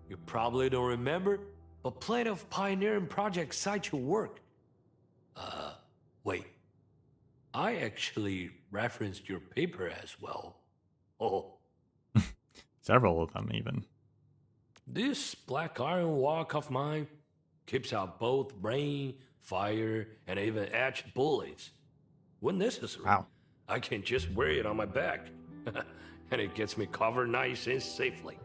You probably don't remember, but plenty of pioneering projects cite your work. Wait. I actually referenced your paper as well. Oh. Several of them, even. This black iron walk of mine keeps out both rain, fire, and even etched bullets. When necessary, Wow. I can just wear it on my back. And it gets me covered nice and safely.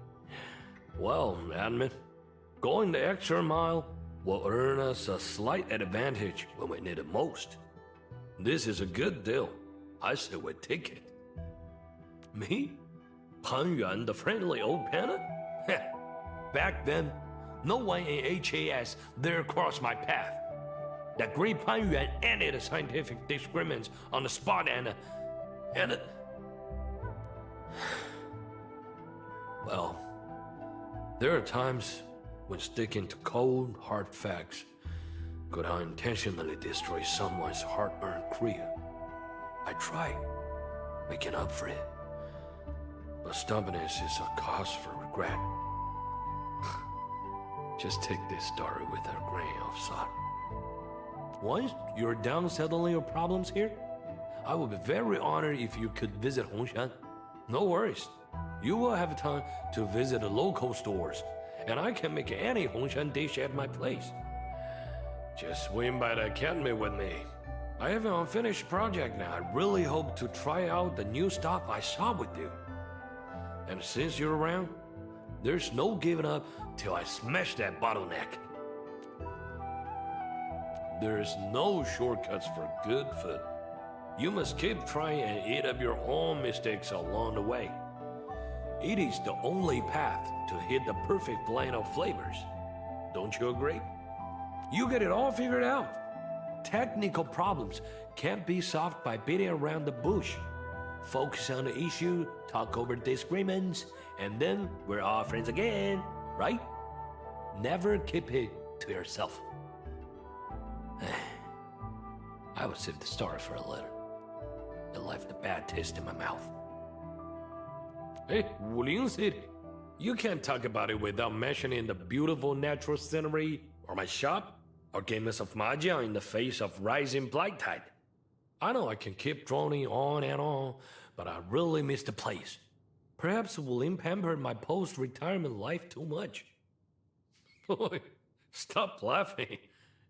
Well, admin, going the extra mile will earn us a slight advantage when we need it most. This is a good deal. I say we take it. Me? Pan Yuan, the friendly old panda? Back then, no one in HAS dare cross my path. That great Pan Yuan ended the scientific disagreements on the spot and well, there are times when sticking to cold, hard facts could unintentionally destroy someone's hard-earned career. I tried making up for it, but stubbornness is a cause for regret. Just take this story with a grain of salt. Once you're done settling your problems here, I would be very honored if you could visit Hongshan. No worries. You will have time to visit the local stores, and I can make any Hongshan dish at my place. Just swing by the academy with me. I have an unfinished project now. I really hope to try out the new stuff I saw with you. And since you're around, there's no giving up till I smash that bottleneck. There's no shortcuts for good food. You must keep trying and eat up your own mistakes along the way. It is the only path to hit the perfect blend of flavors. Don't you agree? You get it all figured out. Technical problems can't be solved by beating around the bush. Focus on the issue, talk over disagreements, and then we're all friends again, right? Never keep it to yourself. I would save the story for a later. It left a bad taste in my mouth. Hey, Wuling City. You can't talk about it without mentioning the beautiful natural scenery, or my shop, or games of mahjong in the face of rising black tide. I know I can keep droning on and on, but I really miss the place. Perhaps Wuling pampered my post-retirement life too much. Boy, stop laughing.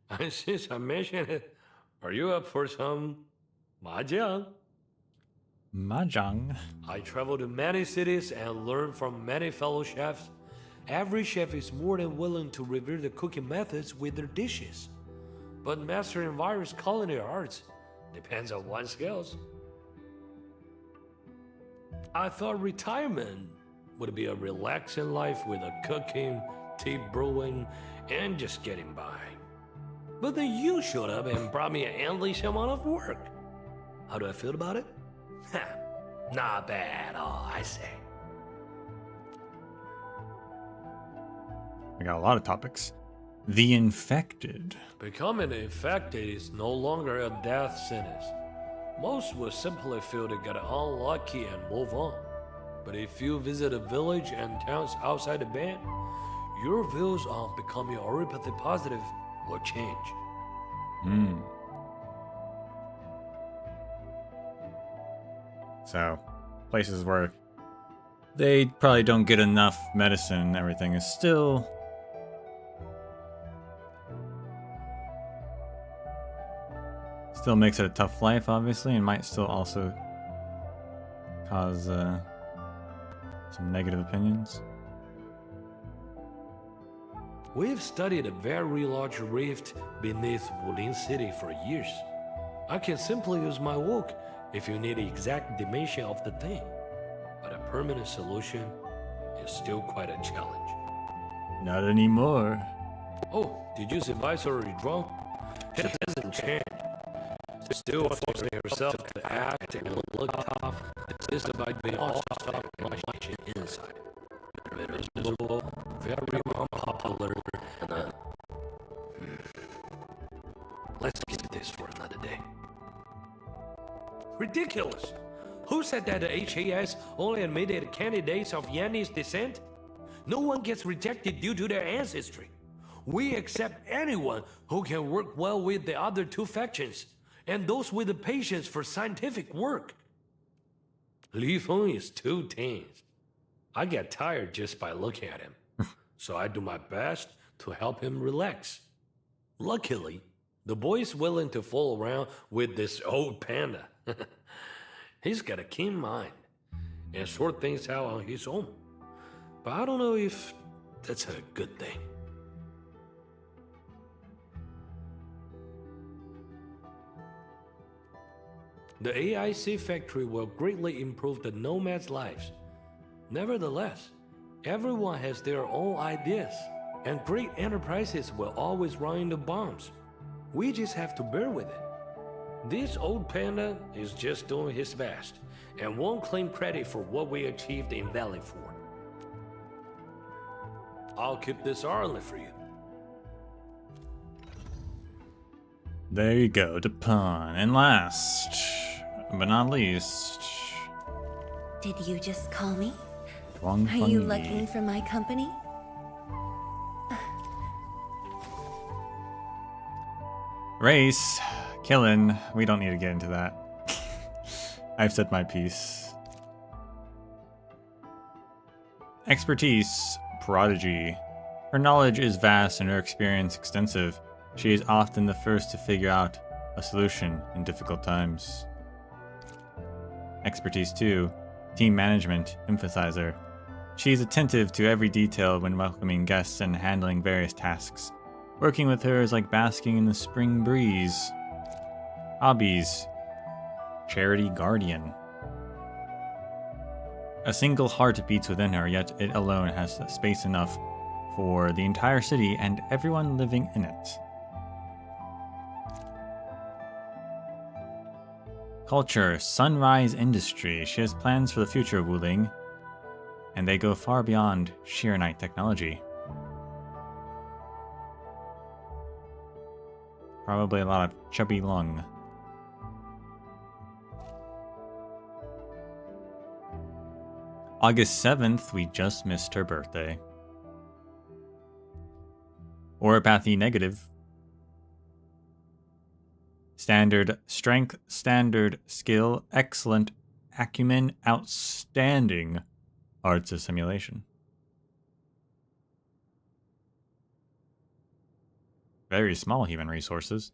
And since I mentioned it, are you up for some mahjong? Mahjong. I travel to many cities and learn from many fellow chefs. Every chef is more than willing to reveal the cooking methods with their dishes. But mastering various culinary arts depends on one's skills. I thought retirement would be a relaxing life with a cooking, tea brewing, and just getting by. But then you showed up and brought me an endless amount of work. How do I feel about it? Not bad at all, I say. We got a lot of topics. The infected. Becoming infected is no longer a death sentence. Most will simply feel they got unlucky and move on. But if you visit a village and towns outside the band, your views on becoming neuropathy positive will change. So, places where they probably don't get enough medicine and everything is still makes it a tough life, obviously, and might still also cause some negative opinions. We've studied a very large rift beneath Wulin City for years. I can simply use my walk if you need the exact dimension of the thing. But a permanent solution is still quite a challenge. Not anymore. Oh, did you see Viceroy Zhuang? It hasn't changed. Still forcing herself to act and look tough, despite being all stuck much inside. Very miserable, very unpopular, and let's keep this for another day. Ridiculous! Who said that the HAS only admitted candidates of Yanni's descent? No one gets rejected due to their ancestry. We accept anyone who can work well with the other two factions, and those with the patience for scientific work. Li Feng is too tense. I get tired just by looking at him, so I do my best to help him relax. Luckily, the boy's willing to fool around with this old panda. He's got a keen mind and sort things out on his own. But I don't know if that's a good thing. The AIC factory will greatly improve the nomads' lives. Nevertheless, everyone has their own ideas, and great enterprises will always run into bombs. We just have to bear with it. This old panda is just doing his best, and won't claim credit for what we achieved in Valley 4. I'll keep this Arlen for you. There you go, to pawn. And last, but not least, Did you just call me? Zhuang Are you Fangyi. looking for my company? Race, killing. We don't need to get into that. I've said my piece. Expertise, prodigy. Her knowledge is vast and her experience extensive. She is often the first to figure out a solution in difficult times. Expertise 2, team management, emphasizer. She is attentive to every detail when welcoming guests and handling various tasks. Working with her is like basking in the spring breeze. Hobbies, charity guardian. A single heart beats within her, yet it alone has space enough for the entire city and everyone living in it. Culture, sunrise industry. She has plans for the future of Wuling, and they go far beyond sheer night technology. Probably a lot of chubby lung. August 7th, we just missed her birthday. Oropathy negative. Standard strength, standard skill, excellent acumen, outstanding arts of simulation. Very small human resources.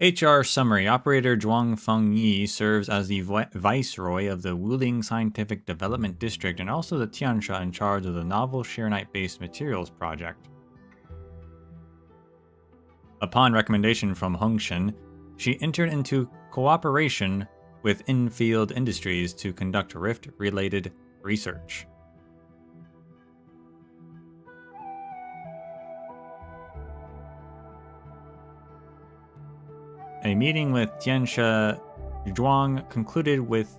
HR Summary. Operator Zhuang Fangyi serves as the viceroy of the Wuling Scientific Development District and also the Tiansha in charge of the novel Shearnite-based materials project. Upon recommendation from Hongshen, she entered into cooperation with Endfield Industries to conduct Rift-related research. A meeting with Tiansha Zhuang concluded with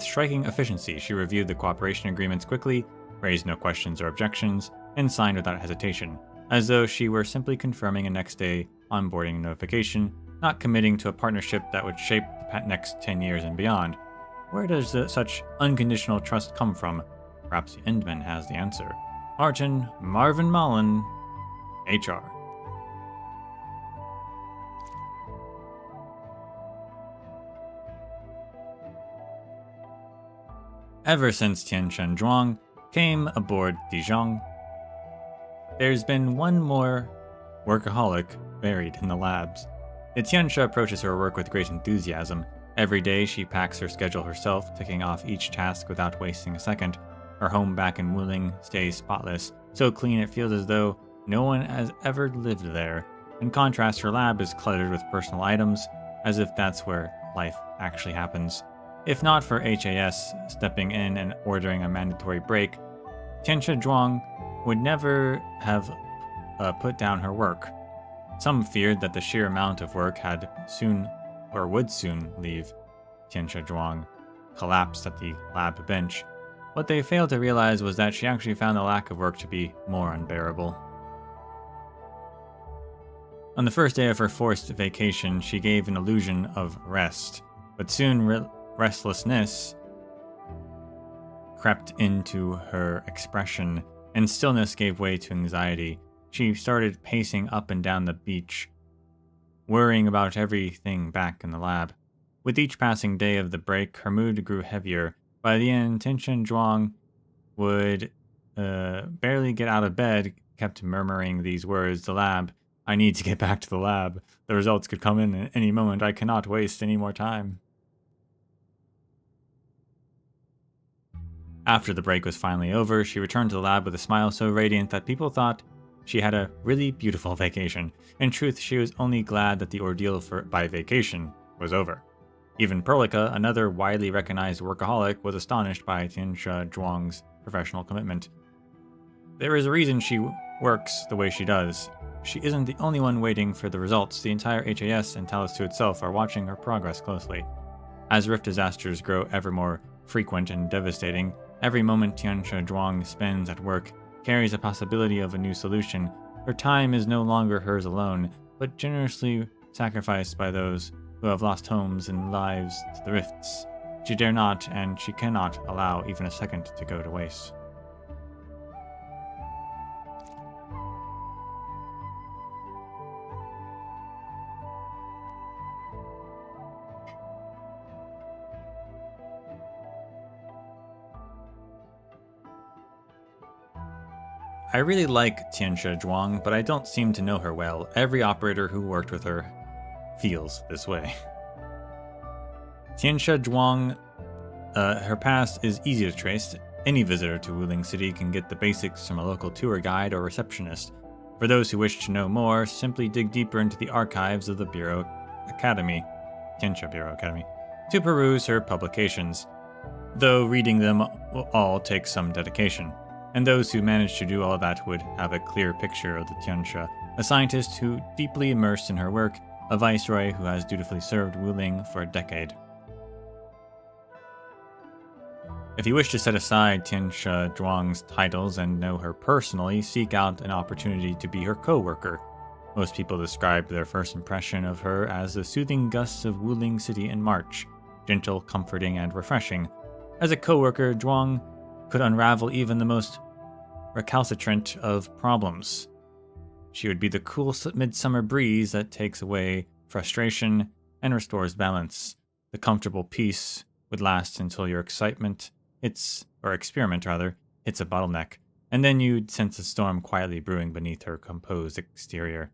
striking efficiency. She reviewed the cooperation agreements quickly, raised no questions or objections, and signed without hesitation, as though she were simply confirming a next-day onboarding notification, not committing to a partnership that would shape the next 10 years and beyond. Where does such unconditional trust come from? Perhaps the Endman has the answer. Marvin Mullen, HR. Ever since Tianshan Zhuang came aboard Dijon, there's been one more workaholic buried in the labs. The Tiansha approaches her work with great enthusiasm. Every day she packs her schedule herself, ticking off each task without wasting a second. Her home back in Wuling stays spotless, so clean it feels as though no one has ever lived there. In contrast, her lab is cluttered with personal items, as if that's where life actually happens. If not for HAS stepping in and ordering a mandatory break, Tiansha Zhuang would never have put down her work. Some feared that the sheer amount of work would soon leave Tiansha Zhuang collapsed at the lab bench. What they failed to realize was that she actually found the lack of work to be more unbearable. On the first day of her forced vacation, she gave an illusion of rest, but soon restlessness crept into her expression, and stillness gave way to anxiety. She started pacing up and down the beach, worrying about everything back in the lab. With each passing day of the break, her mood grew heavier. By the end, Tiansha Zhuang would barely get out of bed, kept murmuring these words: "The lab. I need to get back to the lab. The results could come in at any moment. I cannot waste any more time." After the break was finally over, she returned to the lab with a smile so radiant that people thought she had a really beautiful vacation. In truth, she was only glad that the ordeal by vacation was over. Even Perlica, another widely recognized workaholic, was astonished by Tiansha Zhuang's professional commitment. There is a reason she works the way she does. She isn't the only one waiting for the results. The entire HAS and Talos 2 itself are watching her progress closely. As rift disasters grow ever more frequent and devastating, every moment Tiansha Zhuang spends at work carries a possibility of a new solution. Her time is no longer hers alone, but generously sacrificed by those who have lost homes and lives to the rifts. She dare not, and she cannot allow even a second to go to waste. I really like Tiansha Zhuang, but I don't seem to know her well. Every operator who worked with her feels this way. Tiansha Zhuang, her past is easy to trace. Any visitor to Wuling City can get the basics from a local tour guide or receptionist. For those who wish to know more, simply dig deeper into the archives of the Bureau Academy, Tiansha Bureau Academy, to peruse her publications, though reading them all takes some dedication. And those who manage to do all that would have a clear picture of the Tiansha, a scientist who deeply immersed in her work, a viceroy who has dutifully served Wuling for a decade. If you wish to set aside Tiansha Zhuang's titles and know her personally, seek out an opportunity to be her co-worker. Most people describe their first impression of her as the soothing gusts of Wuling City in March, gentle, comforting, and refreshing. As a co-worker, Zhuang could unravel even the most recalcitrant of problems. She would be the cool midsummer breeze that takes away frustration and restores balance. The comfortable peace would last until your experiment hits a bottleneck, and then you'd sense a storm quietly brewing beneath her composed exterior.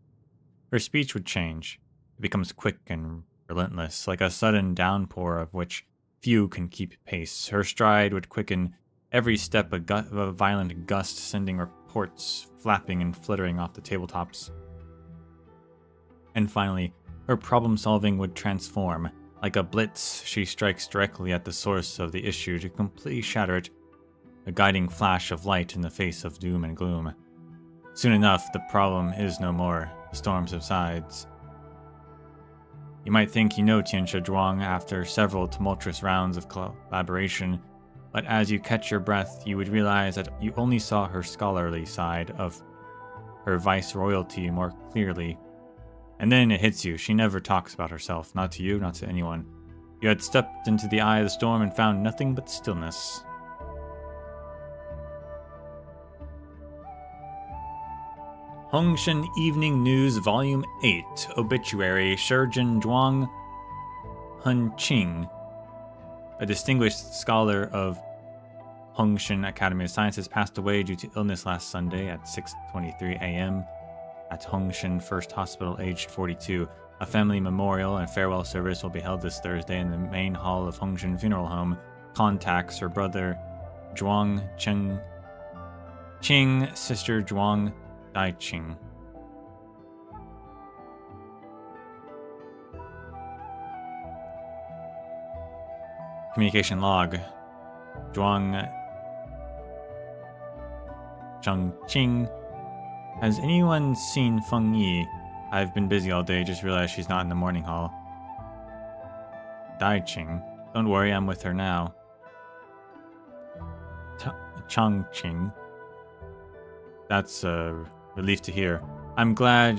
Her speech would change. It becomes quick and relentless, like a sudden downpour of which few can keep pace. Her stride would quicken every step, a violent gust sending reports flapping and flittering off the tabletops. And finally, her problem-solving would transform. Like a blitz, she strikes directly at the source of the issue to completely shatter it, a guiding flash of light in the face of doom and gloom. Soon enough, the problem is no more. The storm subsides. You might think you know Tianxia Zhuang after several tumultuous rounds of collaboration, but as you catch your breath, you would realize that you only saw her scholarly side of her vice-royalty more clearly. And then it hits you. She never talks about herself, not to you, not to anyone. You had stepped into the eye of the storm and found nothing but stillness. Hongshan Evening News, Volume 8, Obituary, Shijin Zhuang Hunqing, a distinguished scholar of Hongshan Academy of Sciences, passed away due to illness last Sunday at 6:23 a.m. at Hongshan First Hospital, aged 42. A family memorial and farewell service will be held this Thursday in the main hall of Hongshan Funeral Home. Contacts her brother Zhuang Qing, sister Zhuang Daiqing. Communication log. Zhuang Chengqing. Has anyone seen Fangyi? I've been busy all day, just realized she's not in the morning hall. Daiqing. Don't worry, I'm with her now. Changqing. That's a relief to hear. I'm glad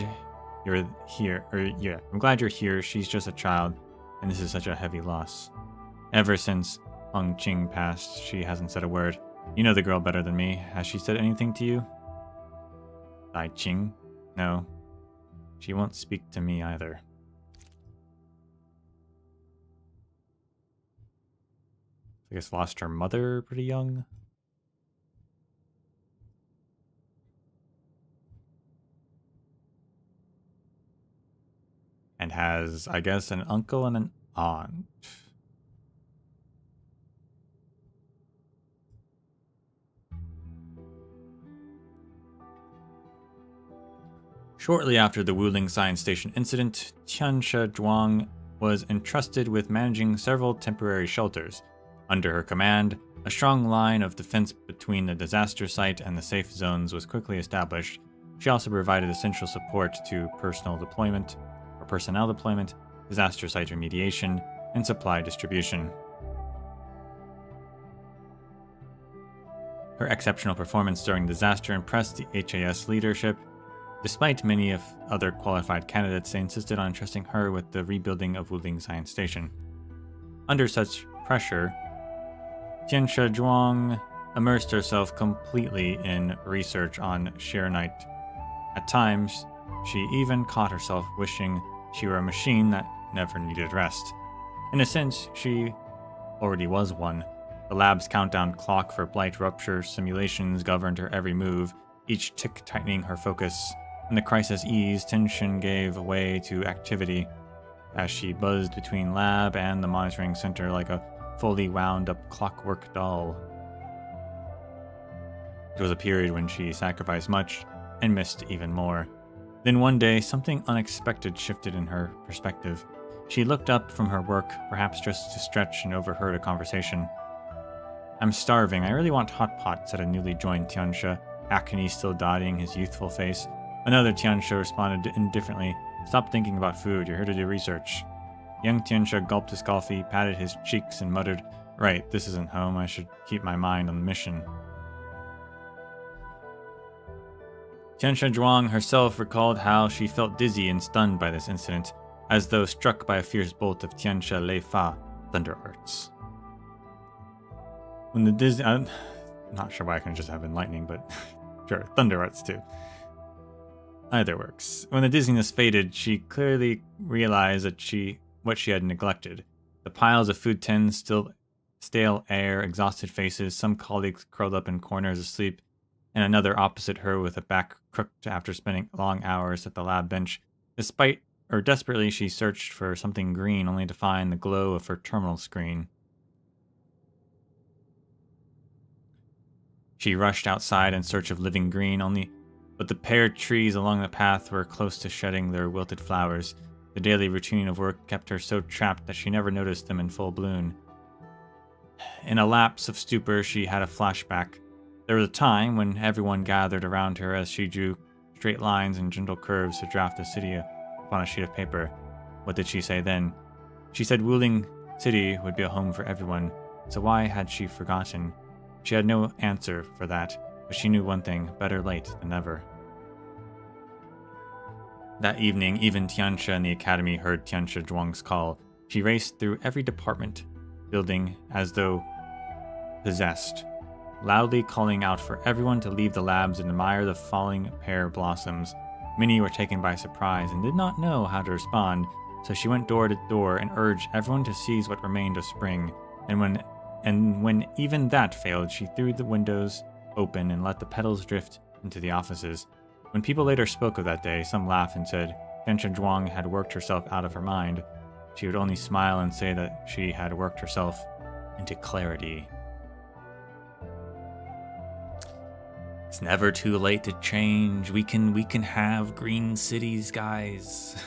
you're here. I'm glad you're here. She's just a child, and this is such a heavy loss. Ever since Hong Qing passed, she hasn't said a word. You know the girl better than me. Has she said anything to you? Dai Qing? No. She won't speak to me either. I guess lost her mother pretty young. And has, I guess, an uncle and an aunt. Shortly after the Wuling Science Station incident, Tianxia Zhuang was entrusted with managing several temporary shelters. Under her command, a strong line of defense between the disaster site and the safe zones was quickly established. She also provided essential support to personnel deployment, disaster site remediation, and supply distribution. Her exceptional performance during the disaster impressed the HAS leadership. Despite many of other qualified candidates, they insisted on entrusting her with the rebuilding of Wuling Science Station. Under such pressure, Tianxia Zhuang immersed herself completely in research on Arknight. At times, she even caught herself wishing she were a machine that never needed rest. In a sense, she already was one. The lab's countdown clock for blight rupture simulations governed her every move, each tick tightening her focus. When the crisis eased, tension gave way to activity as she buzzed between lab and the monitoring center like a fully wound-up clockwork doll. It was a period when she sacrificed much and missed even more. Then one day, something unexpected shifted in her perspective. She looked up from her work, perhaps just to stretch, and overheard a conversation. "I'm starving. I really want hot pot," said a newly joined Tianxia, acne still dotting his youthful face. Another Tianxia responded indifferently, "Stop thinking about food. You're here to do research." Young Tianxia gulped his coffee, patted his cheeks, and muttered, "Right, this isn't home. I should keep my mind on the mission." Tianxia Zhuang herself recalled how she felt dizzy and stunned by this incident, as though struck by a fierce bolt of Tianxia Lei Fa, thunder arts. When the I'm not sure why I couldn't just have been lightning, but sure, thunder arts too. Either works. When the dizziness faded, she clearly realized what she had neglected. The piles of food tins, stale air, exhausted faces, some colleagues curled up in corners asleep, and another opposite her with a back crooked after spending long hours at the lab bench. Despite Desperately, she searched for something green only to find the glow of her terminal screen. She rushed outside in search of living green, but the pear trees along the path were close to shedding their wilted flowers. The daily routine of work kept her so trapped that she never noticed them in full bloom. In a lapse of stupor, she had a flashback. There was a time when everyone gathered around her as she drew straight lines and gentle curves to draft the city upon a sheet of paper. What did she say then? She said Wuling City would be a home for everyone, so why had she forgotten? She had no answer for that, but she knew one thing, better late than never. That evening, even Tianxia in the academy heard Tianxia Zhuang's call. She raced through every department, building as though possessed, loudly calling out for everyone to leave the labs and admire the falling pear blossoms. Many were taken by surprise and did not know how to respond, so she went door to door and urged everyone to seize what remained of spring. And when even that failed, she threw the windows open and let the petals drift into the offices. When people later spoke of that day, some laughed and said Tianxia Zhuang had worked herself out of her mind. She would only smile and say that she had worked herself into clarity. It's never too late to change. We can have green cities, guys.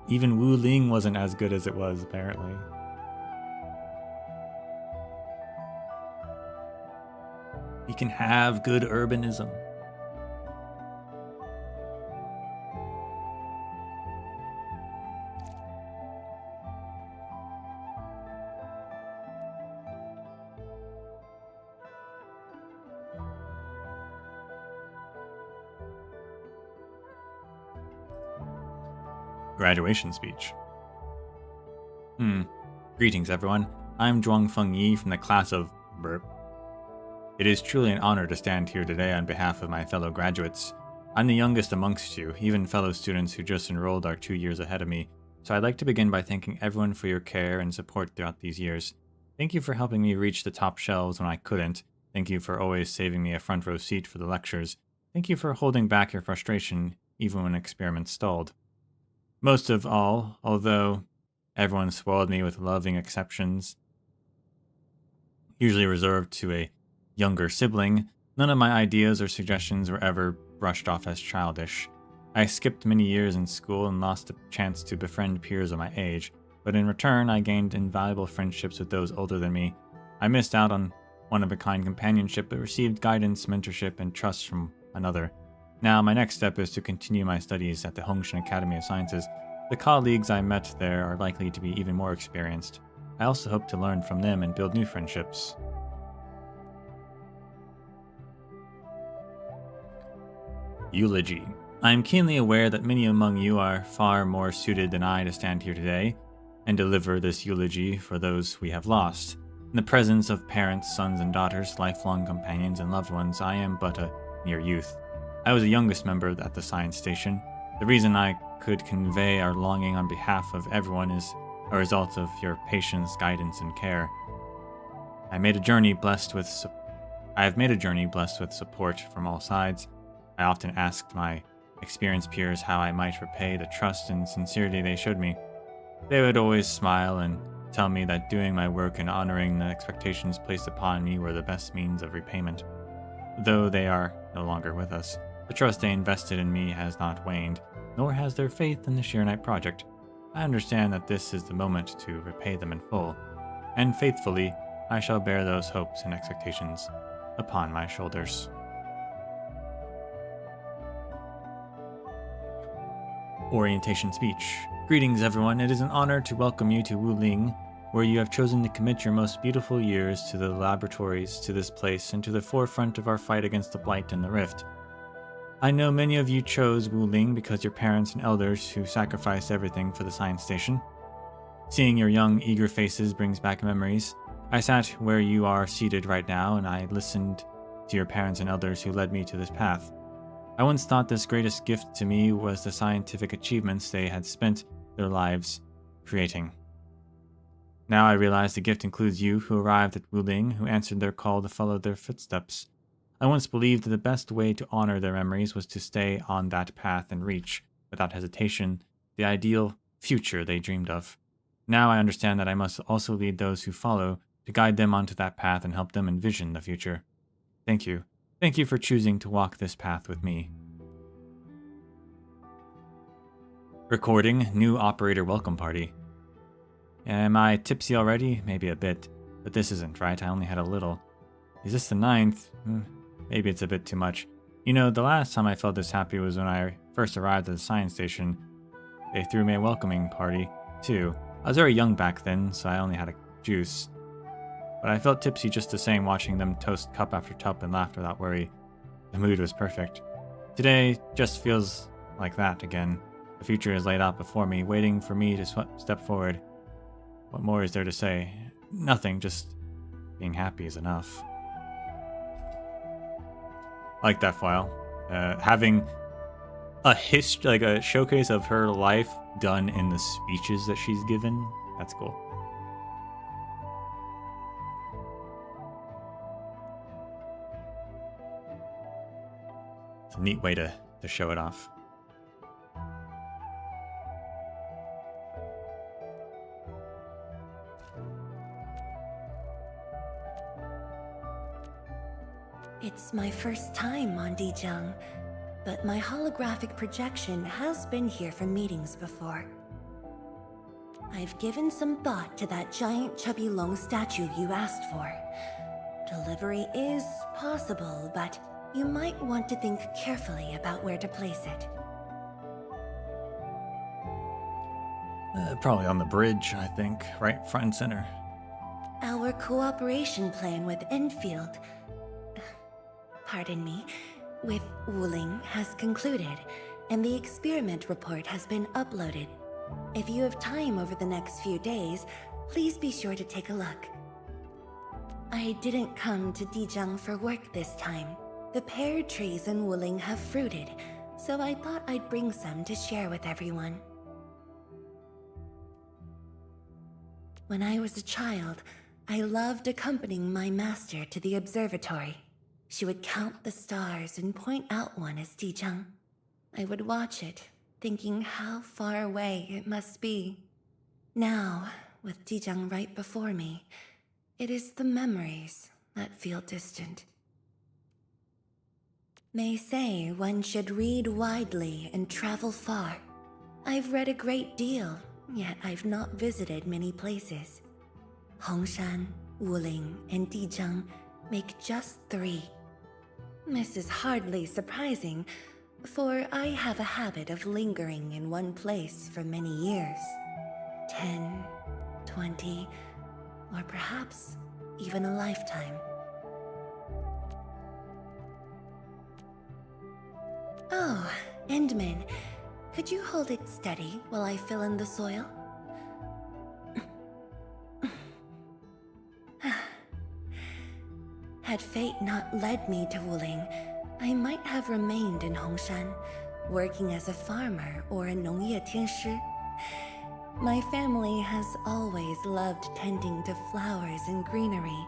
Even Wuling wasn't as good as it was, apparently. We can have good urbanism. Graduation speech. Greetings, everyone. I'm Zhuang Fangyi from the class of Burp. It is truly an honor to stand here today on behalf of my fellow graduates. I'm the youngest amongst you, even fellow students who just enrolled are 2 years ahead of me, so I'd like to begin by thanking everyone for your care and support throughout these years. Thank you for helping me reach the top shelves when I couldn't. Thank you for always saving me a front row seat for the lectures. Thank you for holding back your frustration even when experiments stalled. Most of all, although everyone spoiled me with loving exceptions, usually reserved to a younger sibling, none of my ideas or suggestions were ever brushed off as childish. I skipped many years in school and lost the chance to befriend peers of my age, but in return I gained invaluable friendships with those older than me. I missed out on one-of-a-kind companionship, but received guidance, mentorship, and trust from another. Now, my next step is to continue my studies at the Hongshan Academy of Sciences. The colleagues I met there are likely to be even more experienced. I also hope to learn from them and build new friendships. Eulogy. I am keenly aware that many among you are far more suited than I to stand here today and deliver this eulogy for those we have lost. In the presence of parents, sons and daughters, lifelong companions and loved ones, I am but a mere youth. I was the youngest member at the science station. The reason I could convey our longing on behalf of everyone is a result of your patience, guidance, and care. I have made a journey blessed with support from all sides. I often asked my experienced peers how I might repay the trust and sincerity they showed me. They would always smile and tell me that doing my work and honoring the expectations placed upon me were the best means of repayment. Though they are no longer with us, the trust they invested in me has not waned, nor has their faith in the Sheer Night project. I understand that this is the moment to repay them in full, and faithfully I shall bear those hopes and expectations upon my shoulders. Orientation speech. Greetings, everyone. It is an honor to welcome you to Wuling, where you have chosen to commit your most beautiful years to the laboratories, to this place, and to the forefront of our fight against the Blight and the Rift. I know many of you chose Wuling because your parents and elders who sacrificed everything for the science station. Seeing your young, eager faces brings back memories. I sat where you are seated right now, and I listened to your parents and elders who led me to this path. I once thought this greatest gift to me was the scientific achievements they had spent their lives creating. Now I realize the gift includes you who arrived at Wuling, who answered their call to follow their footsteps. I once believed that the best way to honor their memories was to stay on that path and reach, without hesitation, the ideal future they dreamed of. Now I understand that I must also lead those who follow to guide them onto that path and help them envision the future. Thank you. Thank you for choosing to walk this path with me. Recording new operator welcome party. Am I tipsy already? Maybe a bit. But this isn't, right? I only had a little. Is this the 9th? Maybe it's a bit too much. You know, the last time I felt this happy was when I first arrived at the science station. They threw me a welcoming party, too. I was very young back then, so I only had a juice. But I felt tipsy just the same watching them toast cup after cup and laugh without worry. The mood was perfect. Today just feels like that again. The future is laid out before me, waiting for me to step forward. What more is there to say? Nothing, just being happy is enough. I like that file. Having a like a showcase of her life done in the speeches that she's given. That's cool. It's a neat way to show it off. It's my first time on Zhuang, but my holographic projection has been here for meetings before. I've given some thought to that giant chubby long statue you asked for. Delivery is possible, but you might want to think carefully about where to place it. Probably on the bridge, I think. Right front and center. Our cooperation plan with Endfield, pardon me, with Wuling has concluded, and the experiment report has been uploaded. If you have time over the next few days, please be sure to take a look. I didn't come to Zhuang for work this time. The pear trees in Wuling have fruited, so I thought I'd bring some to share with everyone. When I was a child, I loved accompanying my master to the observatory. She would count the stars and point out one as Zhuang. I would watch it, thinking how far away it must be. Now, with Zhuang right before me, it is the memories that feel distant. They say one should read widely and travel far. I've read a great deal, yet I've not visited many places. Hongshan, Wuling, and Zhuang make just 3. This is hardly surprising, for I have a habit of lingering in one place for many years. 10, 20, or perhaps even a lifetime. Oh, Endman, could you hold it steady while I fill in the soil? Had fate not led me to Wuling, I might have remained in Hongshan, working as a farmer or a 农业天师. My family has always loved tending to flowers and greenery,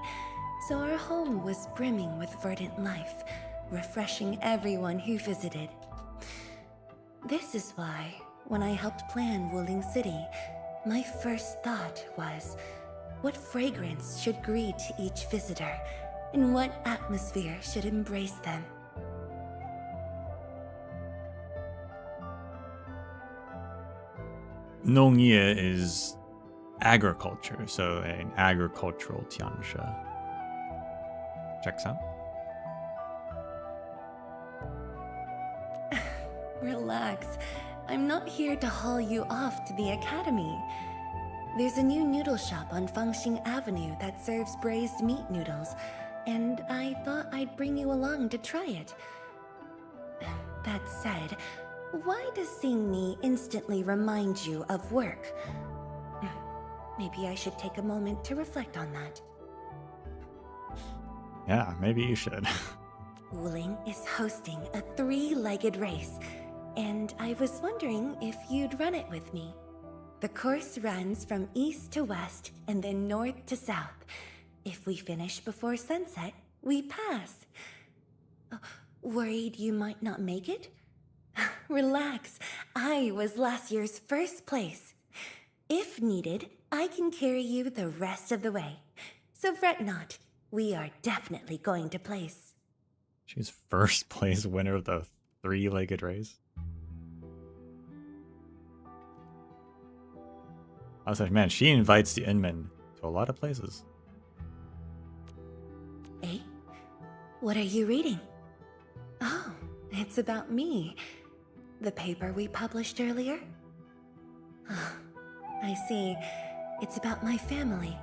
so our home was brimming with verdant life, refreshing everyone who visited. This is why, when I helped plan Wuling City, my first thought was, what fragrance should greet each visitor, and what atmosphere should embrace them? Nongye is agriculture, so an agricultural tiansha. Checks out. Relax. I'm not here to haul you off to the academy. There's a new noodle shop on Fangxing Avenue that serves braised meat noodles, and I thought I'd bring you along to try it. That said, why does seeing me instantly remind you of work? Maybe I should take a moment to reflect on that. Yeah, maybe you should. Wuling is hosting a 3-legged race, and I was wondering if you'd run it with me. The course runs from east to west and then north to south. If we finish before sunset, we pass. Worried you might not make it? relax. I was last year's first place. If needed, I can carry you the rest of the way. So fret not. We are definitely going to place. She's first place winner of the 3-legged race. I was like, man, she invites the Inman to a lot of places. Eh? What are you reading? Oh, it's about me. The paper we published earlier? I see. It's about my family.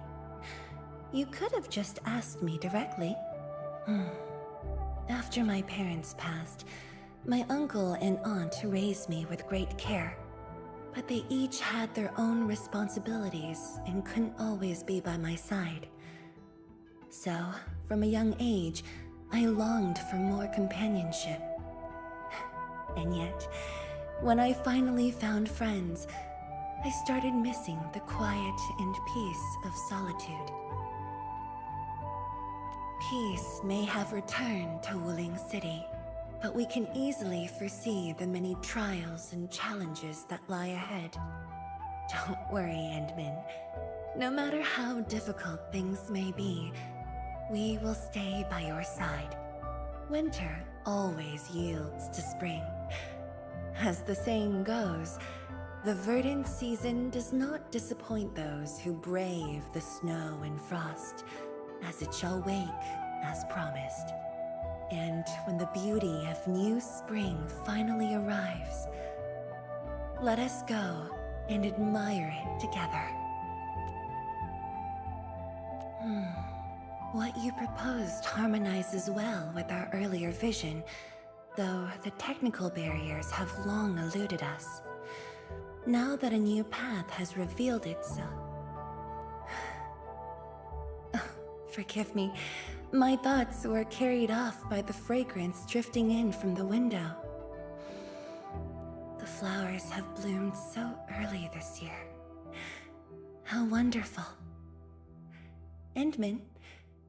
You could have just asked me directly. After my parents passed, my uncle and aunt raised me with great care. But they each had their own responsibilities and couldn't always be by my side. So, from a young age, I longed for more companionship. And yet, when I finally found friends, I started missing the quiet and peace of solitude. Peace may have returned to Wuling City, but we can easily foresee the many trials and challenges that lie ahead. Don't worry, Endman. No matter how difficult things may be, we will stay by your side. Winter always yields to spring. As the saying goes, the verdant season does not disappoint those who brave the snow and frost, as it shall wake as promised. And when the beauty of new spring finally arrives, let us go and admire it together. What you proposed harmonizes well with our earlier vision, though the technical barriers have long eluded us. Now that a new path has revealed itself... Forgive me. My thoughts were carried off by the fragrance drifting in from the window. The flowers have bloomed so early this year. How wonderful. Endman,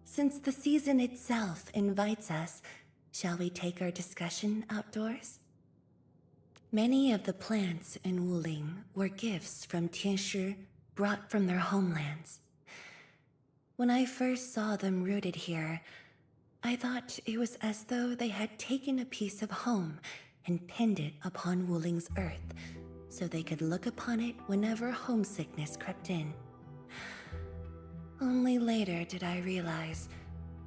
since the season itself invites us, shall we take our discussion outdoors? Many of the plants in Wuling were gifts from Tianshi, brought from their homelands. When I first saw them rooted here, I thought it was as though they had taken a piece of home and pinned it upon Wuling's earth, so they could look upon it whenever homesickness crept in. Only later did I realize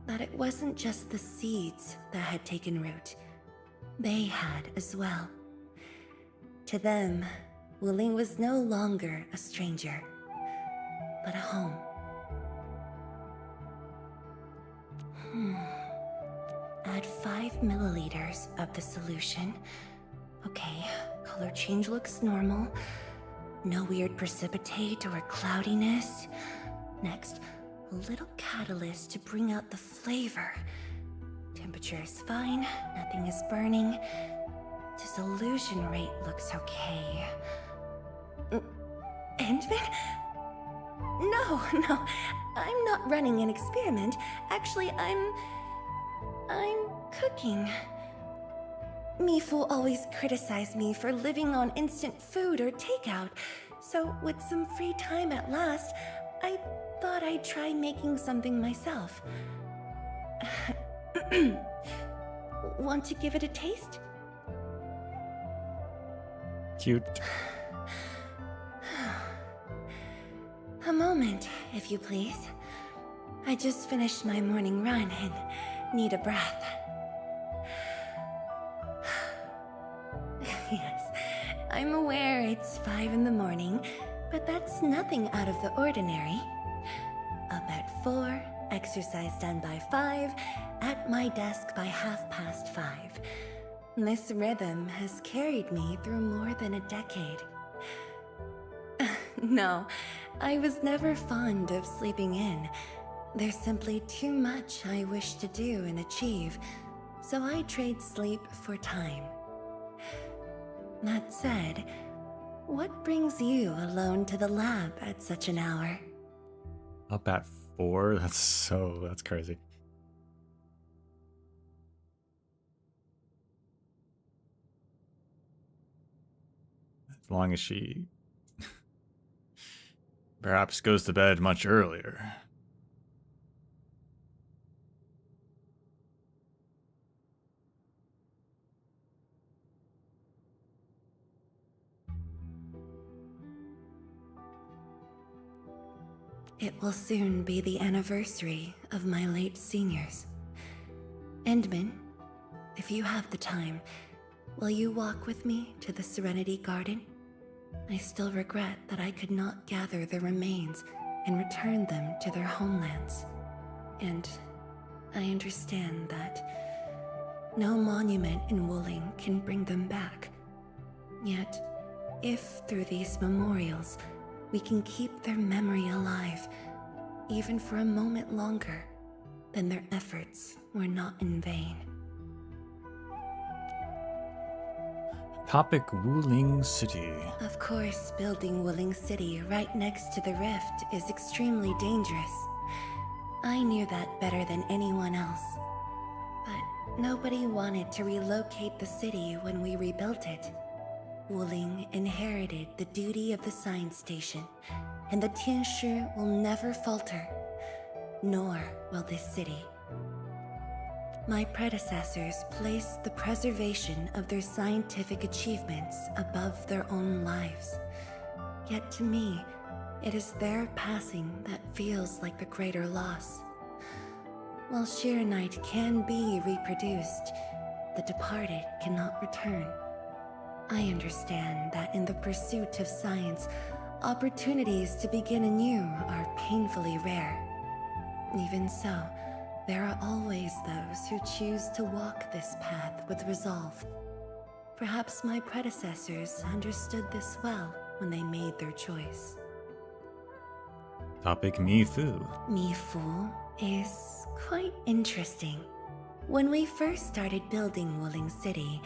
that it wasn't just the seeds that had taken root. They had as well. To them, Wuling was no longer a stranger, but a home. Add 5 milliliters of the solution. Okay, color change looks normal. No weird precipitate or cloudiness. Next, a little catalyst to bring out the flavor. Temperature is fine, nothing is burning. Dissolution rate looks okay. Endman? No, I'm not running an experiment. Actually, I'm cooking. Mifu always criticized me for living on instant food or takeout, so with some free time at last, I thought I'd try making something myself. Want to give it a taste? Cute. A moment, if you please. I just finished my morning run and need a breath. Yes, I'm aware it's 5 in the morning, but that's nothing out of the ordinary. Up at 4, exercise done by 5, at my desk by 5:30. This rhythm has carried me through more than a decade. No, I was never fond of sleeping in. There's simply too much I wish to do and achieve, so I trade sleep for time. That said, what brings you alone to the lab at such an hour? Up at 4? That's crazy. As long as she perhaps goes to bed much earlier. It will soon be the anniversary of my late seniors. Endman, if you have the time, will you walk with me to the Serenity Garden? I still regret that I could not gather the remains and return them to their homelands. And I understand that no monument in Wuling can bring them back. Yet, if through these memorials, we can keep their memory alive, even for a moment longer, then their efforts were not in vain. Topic Wuling City. Of course, building Wuling City right next to the rift is extremely dangerous. I knew that better than anyone else. But nobody wanted to relocate the city when we rebuilt it. Wuling inherited the duty of the science station, and the Tianshi will never falter, nor will this city. My predecessors placed the preservation of their scientific achievements above their own lives. Yet to me, it is their passing that feels like the greater loss. While Shirenite can be reproduced, the departed cannot return. I understand that in the pursuit of science, opportunities to begin anew are painfully rare. Even so, there are always those who choose to walk this path with resolve. Perhaps my predecessors understood this well when they made their choice. Topic Mifu. Mifu is quite interesting. When we first started building Wuling City,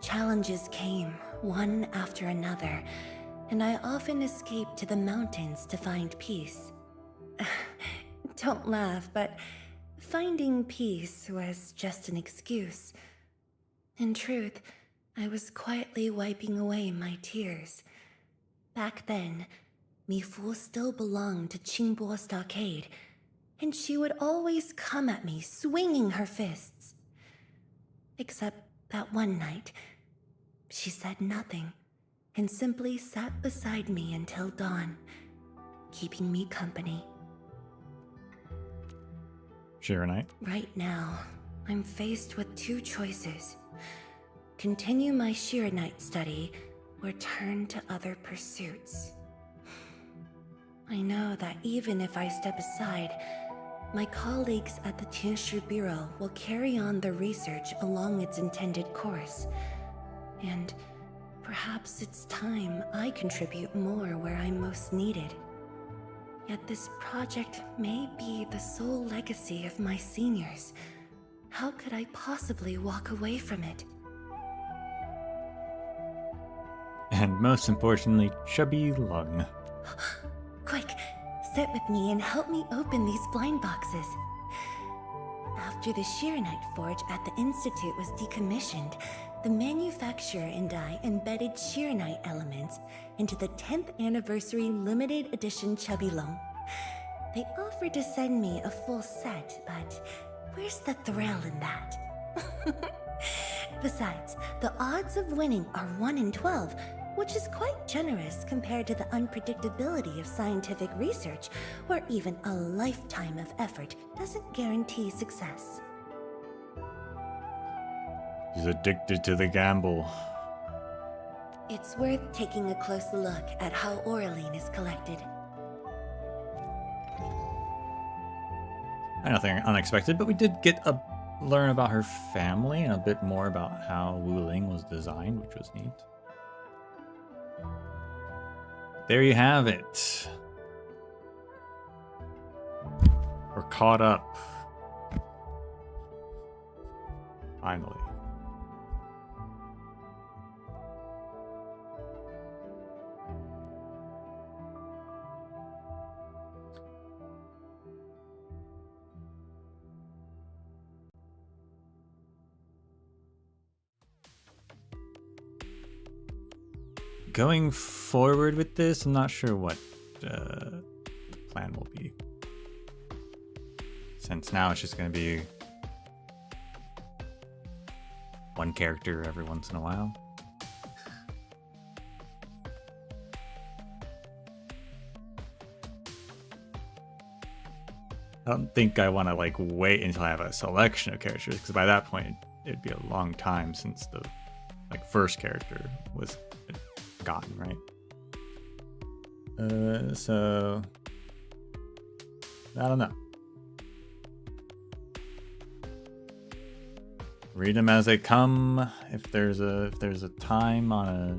challenges came, one after another, and I often escaped to the mountains to find peace. Don't laugh, but finding peace was just an excuse. In truth, I was quietly wiping away my tears. Back then, Mifu still belonged to Qingbo Stockade, and she would always come at me swinging her fists. Except that one night, she said nothing, and simply sat beside me until dawn, keeping me company. Shirenite. Right now, I'm faced with two choices. Continue my Shirenite study, or turn to other pursuits. I know that even if I step aside, my colleagues at the Tianshi Bureau will carry on the research along its intended course. And perhaps it's time I contribute more where I'm most needed. Yet this project may be the sole legacy of my seniors. How could I possibly walk away from it? And most importantly, Chubby Lung. Quick, sit with me and help me open these blind boxes. After the Shirenite forge at the Institute was decommissioned, the manufacturer and I embedded Shirenite elements into the 10th anniversary limited edition Chubby Lung. They offered to send me a full set, but where's the thrill in that? Besides, the odds of winning are 1 in 12, which is quite generous compared to the unpredictability of scientific research, where even a lifetime of effort doesn't guarantee success. She's addicted to the gamble. It's worth taking a close look at how Oraline is collected. Nothing unexpected, but we did learn about her family and a bit more about how Wuling was designed, which was neat. There you have it. We're caught up. Finally. going forward with this, I'm not sure what the plan will be. Since now it's just going to be one character every once in a while. I don't think I want to like wait until I have a selection of characters, because by that point it'd be a long time since the like first character was gotten, right? So I don't know. Read them as they come. If there's a time on a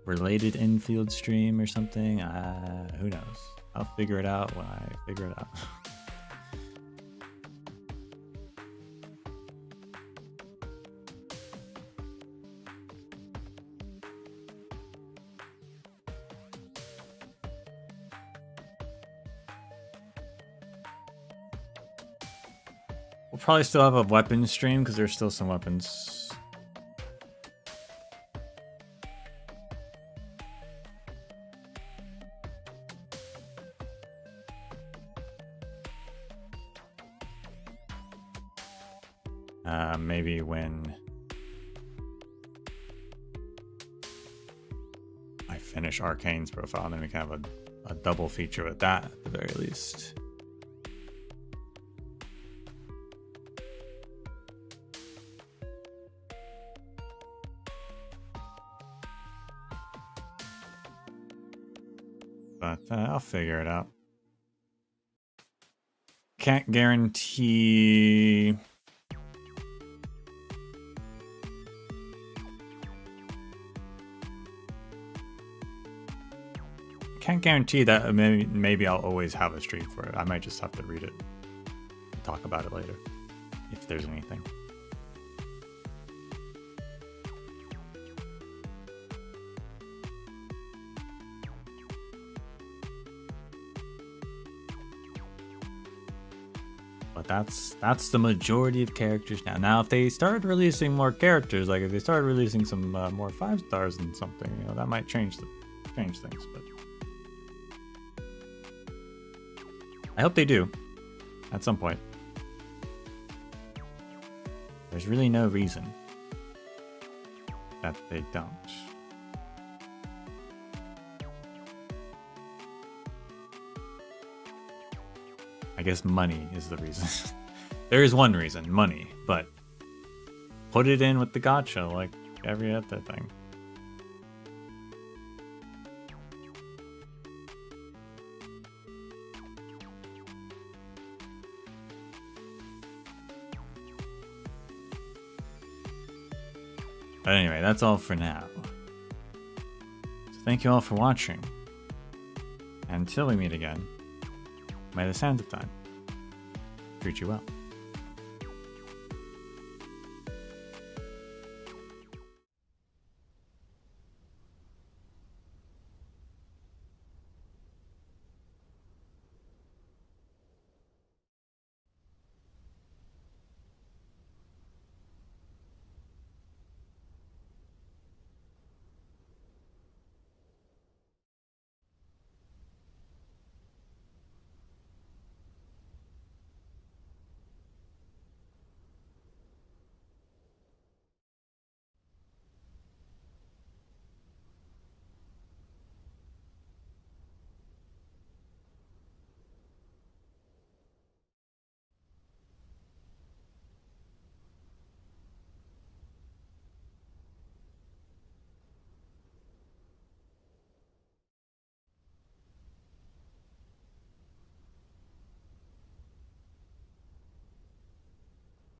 related Endfield stream or something, who knows? I'll figure it out when I figure it out. We'll probably still have a weapons stream because there's still some weapons. Maybe when I finish Arcane's profile, then we can have a double feature with that at the very least. But I'll figure it out. Can't guarantee... Can't guarantee that maybe I'll always have a stream for it. I might just have to read it and talk about it later, if there's anything. But that's the majority of characters now. Now, if they start releasing more characters, like if they start releasing some more 5 stars and something, you know, that might change things. But I hope they do at some point. There's really no reason that they don't. I guess money is the reason. There is one reason, money, but put it in with the gacha like every other thing. But anyway, that's all for now. So thank you all for watching. And until we meet again, may the sands of time treat you well.